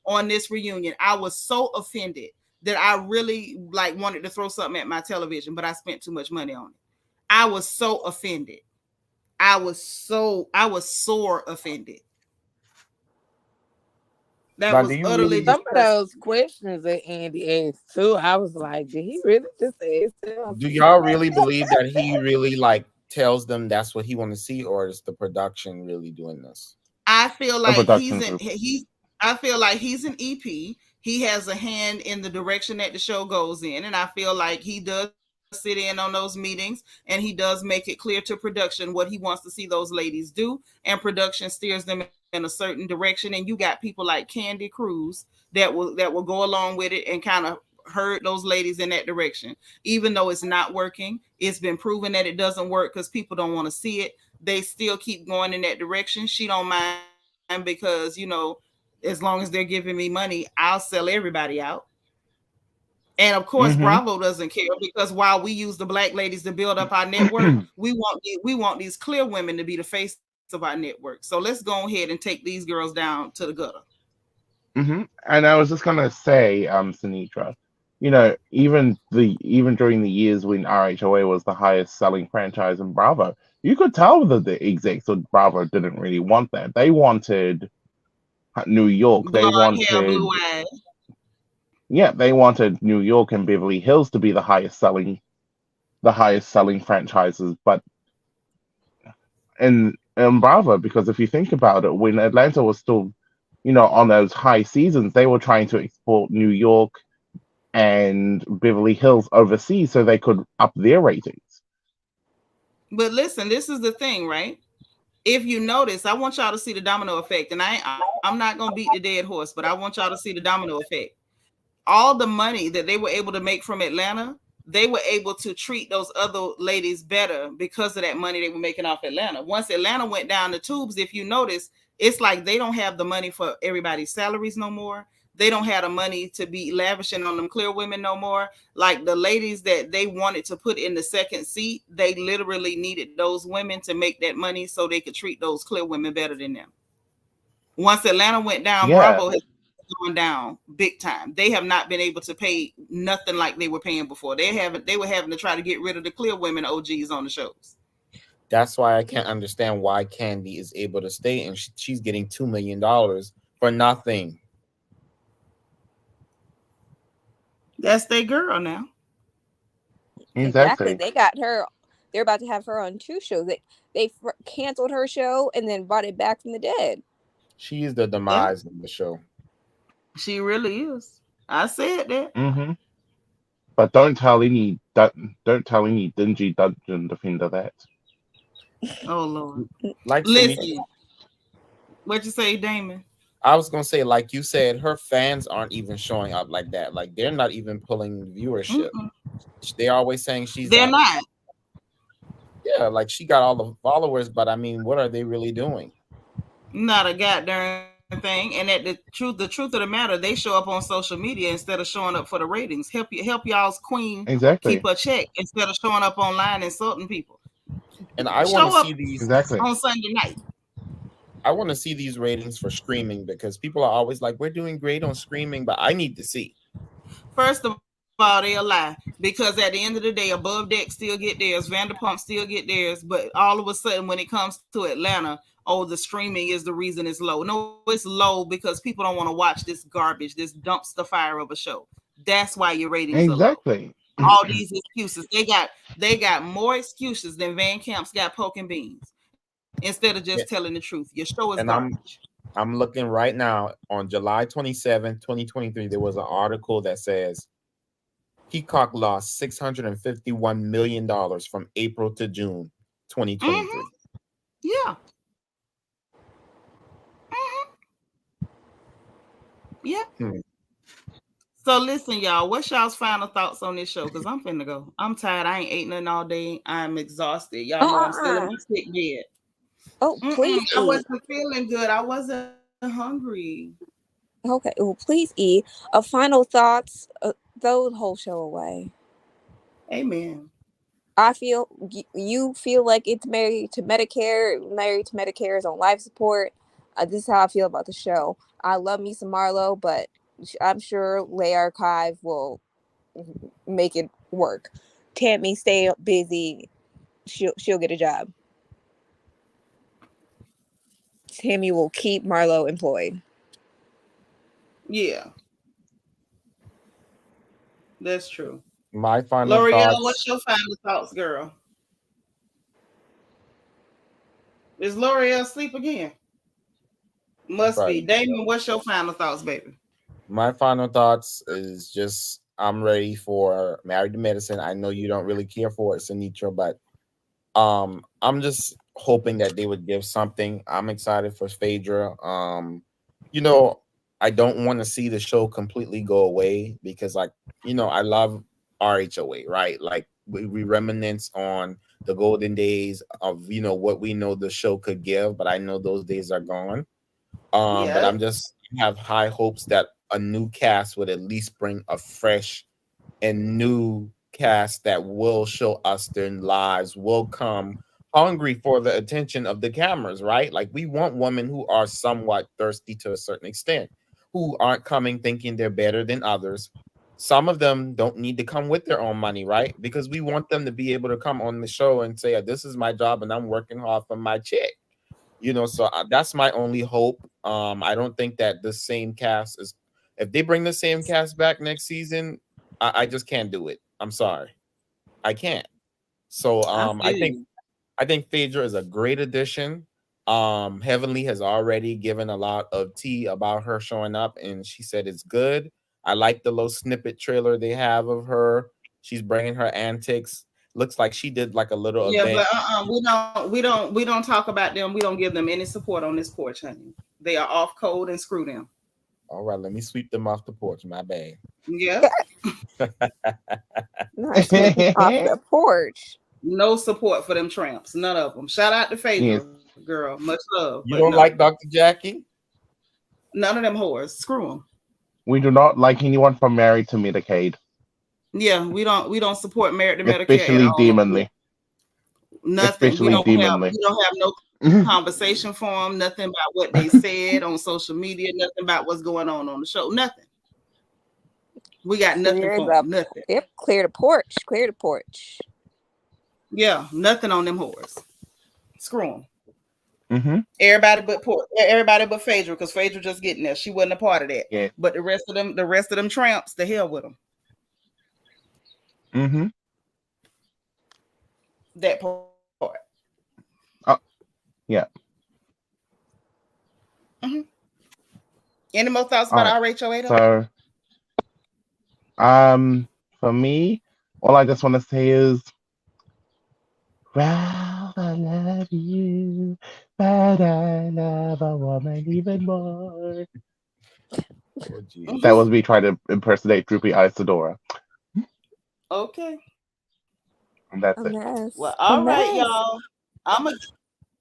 on this reunion. I was so offended that I really like wanted to throw something at my television, but I spent too much money on it. I was so offended. I was sore offended. That But do was you really utterly just Some of disgusting. those questions that Andy asked too, I was like, did he really just ask them? do y'all really believe that he really like tells them that's what he want to see, or is the production really doing this? I feel The like production group. I feel like he's an EP. He has a hand in the direction that the show goes in, and I feel like he does sit in on those meetings and he does make it clear to production what he wants to see those ladies do, and production steers them in a certain direction. And you got people like Candy Cruz that will go along with it and kind of herd those ladies in that direction, even though it's not working. It's been proven that it doesn't work because people don't want to see it. They still keep going in that direction. She don't mind because, as long as they're giving me money, I'll sell everybody out. And of course, Mm-hmm. Bravo doesn't care, because while we use the black ladies to build up our network, we want these clear women to be the face of our network. So let's go ahead and take these girls down to the gutter. Mm-hmm. And I was just gonna say, Sinitra, even during the years when RHOA was the highest selling franchise in Bravo, you could tell that the execs of Bravo didn't really want that. They wanted New York. They Blonde hair, blue wanted, eyes. yeah, they wanted New York and Beverly Hills to be the highest selling franchises. But in Bravo, because if you think about it, when Atlanta was still, on those high seasons, they were trying to export New York and Beverly Hills overseas so they could up their ratings. But listen, this is the thing, right? If you notice, I want y'all to see the domino effect. And I'm not gonna beat the dead horse, but I want y'all to see the domino effect. All the money that they were able to make from Atlanta, they were able to treat those other ladies better because of that money they were making off Atlanta. Once Atlanta went down the tubes, if you notice, it's like they don't have the money for everybody's salaries no more. They don't have the money to be lavishing on them clear women no more. Like the ladies that they wanted to put in the second seat, they literally needed those women to make that money so they could treat those clear women better than them. Once Atlanta went down, Yeah, Bravo has gone down big time. They have not been able to pay nothing like they were paying before. They were having to try to get rid of the clear women OGs on the shows. That's why I can't understand why Candy is able to stay and she's getting $2 million for nothing. That's their girl now. Exactly. exactly. They got her. They're about to have her on two shows. They canceled her show and then brought it back from the dead. She is the Yeah, demise of the show. she really is. I said that. Hmm. But don't tell any dingy dungeon defender that. Oh Lord. Like Sunita, Listen, what you say, Damon? I was gonna say, like you said, her fans aren't even showing up like that. Like they're not even pulling viewership. Mm-mm. They always saying she's They're not. yeah, like she got all the followers, but I mean, what are they really doing? Not a goddamn thing. And that the truth of the matter, they show up on social media instead of showing up for the ratings. Help y'all's queen keep Exactly. her check instead of showing up online insulting people. And I want to Show up see these. Exactly. on Sunday night. I want to see these ratings for streaming because people are always like, "We're doing great on streaming," but I need to see. First of all, they'll lie because at the end of the day, Above Deck still get theirs, Vanderpump still get theirs, but all of a sudden, when it comes to Atlanta, oh, the streaming is the reason it's low. No, it's low because people don't want to watch this garbage, this dumpster fire of a show. That's why your ratings are low. Exactly. All these excuses, they got more excuses than Van Camp's got poking beans. Instead of just Yeah. telling the truth, your show is And I'm garbage. I'm looking right now on July 27, 2023. There was an article that says Peacock lost $651 million from April to June Mm-hmm. 2023. Yeah. Mm-hmm. Yeah. Hmm. So listen, y'all. What's y'all's final thoughts on this show? Cause I'm finna go. I'm tired. I ain't ate nothing all day. I'm exhausted. Y'all know I'm still in Uh-uh. my sick bed. Oh, please I eat. wasn't feeling good. I wasn't hungry. Okay. Well, please eat. Final thoughts. Throw the whole show away. Amen. I feel you feel like it's married to Medicare. Married to Medicare is on life support. This is how I feel about the show. I love me some Marlo, but I'm sure Lay Archive will make it work. Tammy, stay busy. She'll get a job. Tammy will keep Marlo employed. Yeah, that's true. My final L'Oreal, thoughts. what's your final thoughts, girl? Is L'Oreal asleep again? Must be. Probably. Damon, what's your final thoughts, baby? My final thoughts is just I'm ready for Married to Medicine. I know you don't really care for it, Sanitra, but I'm just hoping that they would give something. I'm excited for Phaedra. You know, I don't want to see the show completely go away because like, I love RHOA, right? Like we reminisce on the golden days of what we know the show could give, but I know those days are gone. But Yeah. I'm just have high hopes that a new cast would at least bring a fresh and new cast that will show us their lives, will come hungry for the attention of the cameras, right? Like we want women who are somewhat thirsty to a certain extent, who aren't coming thinking they're better than others. Some of them don't need to come with their own money, right? Because we want them to be able to come on the show and say, "This is my job and I'm working hard for my check." So that's my only hope. I don't think that the same cast is, if they bring the same cast back next season, I just can't do it. I'm sorry, I can't. So I feel you. I think Phaedra is a great addition. Heavenly has already given a lot of tea about her showing up, and she said it's good. I like the little snippet trailer they have of her. She's bringing her antics. Looks like she did like a little Yeah, event. but we don't talk about them. We don't give them any support on this porch, honey. They are off code and screw them. All right, let me sweep them off the porch. My bad. Yeah. Not sweeping off the porch. No support for them tramps. None of them. Shout out to Yes. Phaedra, girl. Much love, but You no. don't like Dr. Jackie? None of them whores. Screw them. We do not like anyone from Married to Medicaid, Yeah, we don't support merit to Medicare at especially all. Demonly. Nothing. We Especially don't have Demonly. we don't have no conversation for them. Nothing about what they said on social media. Nothing about what's going on the show. Nothing. We got nothing Clear for the them. Nothing. Yep, clear the porch. Clear the porch. Yeah, nothing on them whores. Screw them. Mm-hmm. Everybody but Phaedra, because Phaedra just getting there. She wasn't a part of that. Yeah. But the rest of them tramps, the hell with them. Mm-hmm. That part. Oh, yeah. Mm-hmm. Any more thoughts All about right. RHOA though? So, for me, all I just want to say is, Ralph, I love you, but I love a woman even more. Oh, geez. That was me trying to impersonate Droopy Isadora. Okay. And that's A it. mess. Well, A all right, mess. y'all. I'm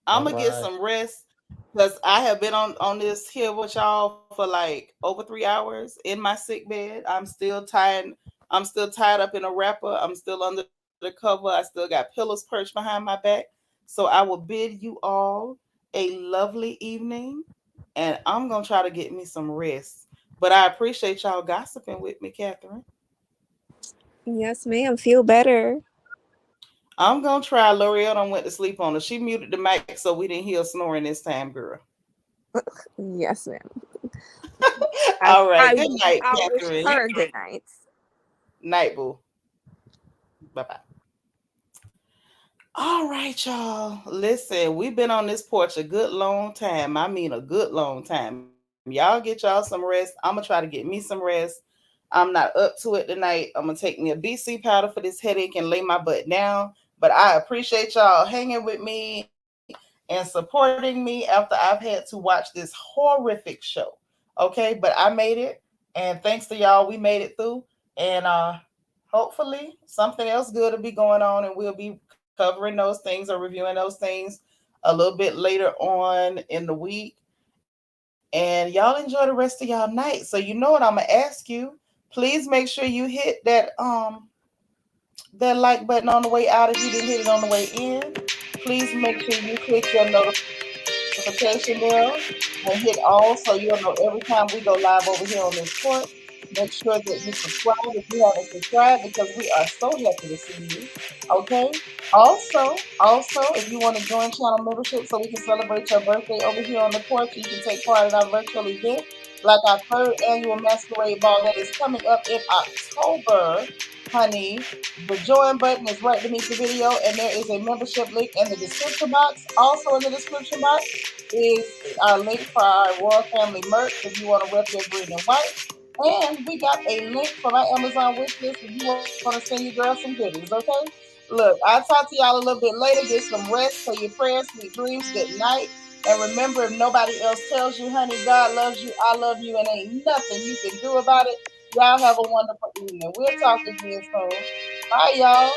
All gonna get right. some rest because I have been on this here with y'all for like over 3 hours in my sick bed. I'm still tied. I'm still tied up in a wrapper. I'm still under the cover. I still got pillows perched behind my back. So I will bid you all a lovely evening, and I'm gonna try to get me some rest. But I appreciate y'all gossiping with me, Catherine. Yes, ma'am. Feel better. I'm gonna try. L'Oreal done went to sleep on her. She muted the mic so we didn't hear snoring this time, girl. Yes, ma'am. All right. I Good night, I wish Catherine. her good night. Night, boo. Bye bye. All right, y'all. Listen, we've been on this porch a good long time. I mean, a good long time. Y'all get y'all some rest. I'm gonna try to get me some rest. I'm not up to it tonight. I'm gonna take me a BC powder for this headache and lay my butt down. But I appreciate y'all hanging with me and supporting me after I've had to watch this horrific show. Okay, but I made it, and thanks to y'all, we made it through. And hopefully something else good will be going on, and we'll be covering those things or reviewing those things a little bit later on in the week. And y'all enjoy the rest of y'all night. So you know what I'm gonna ask you. Please make sure you hit that like button on the way out if you didn't hit it on the way in. Please make sure you click your notification bell notification bell and hit all so you'll know every time we go live over here on this court. Make sure that you subscribe if you haven't subscribed because we are so happy to see you. Okay. Also, if you want to join channel membership so we can celebrate your birthday over here on the porch, you can take part in our virtual event, like our third annual masquerade ball that is coming up in October, honey. The join button is right beneath the video, and there is a membership link in the description box. Also in the description box is our link for our royal family merch if you want to rep your green and white. And we got a link for my Amazon wish list if you want to send your girl some goodies, okay? Look, I'll talk to y'all a little bit later. Get some rest, say your prayers, sweet dreams, good night. And remember, if nobody else tells you, honey, God loves you, I love you, and ain't nothing you can do about it. Y'all have a wonderful evening. We'll talk again soon. Bye, y'all.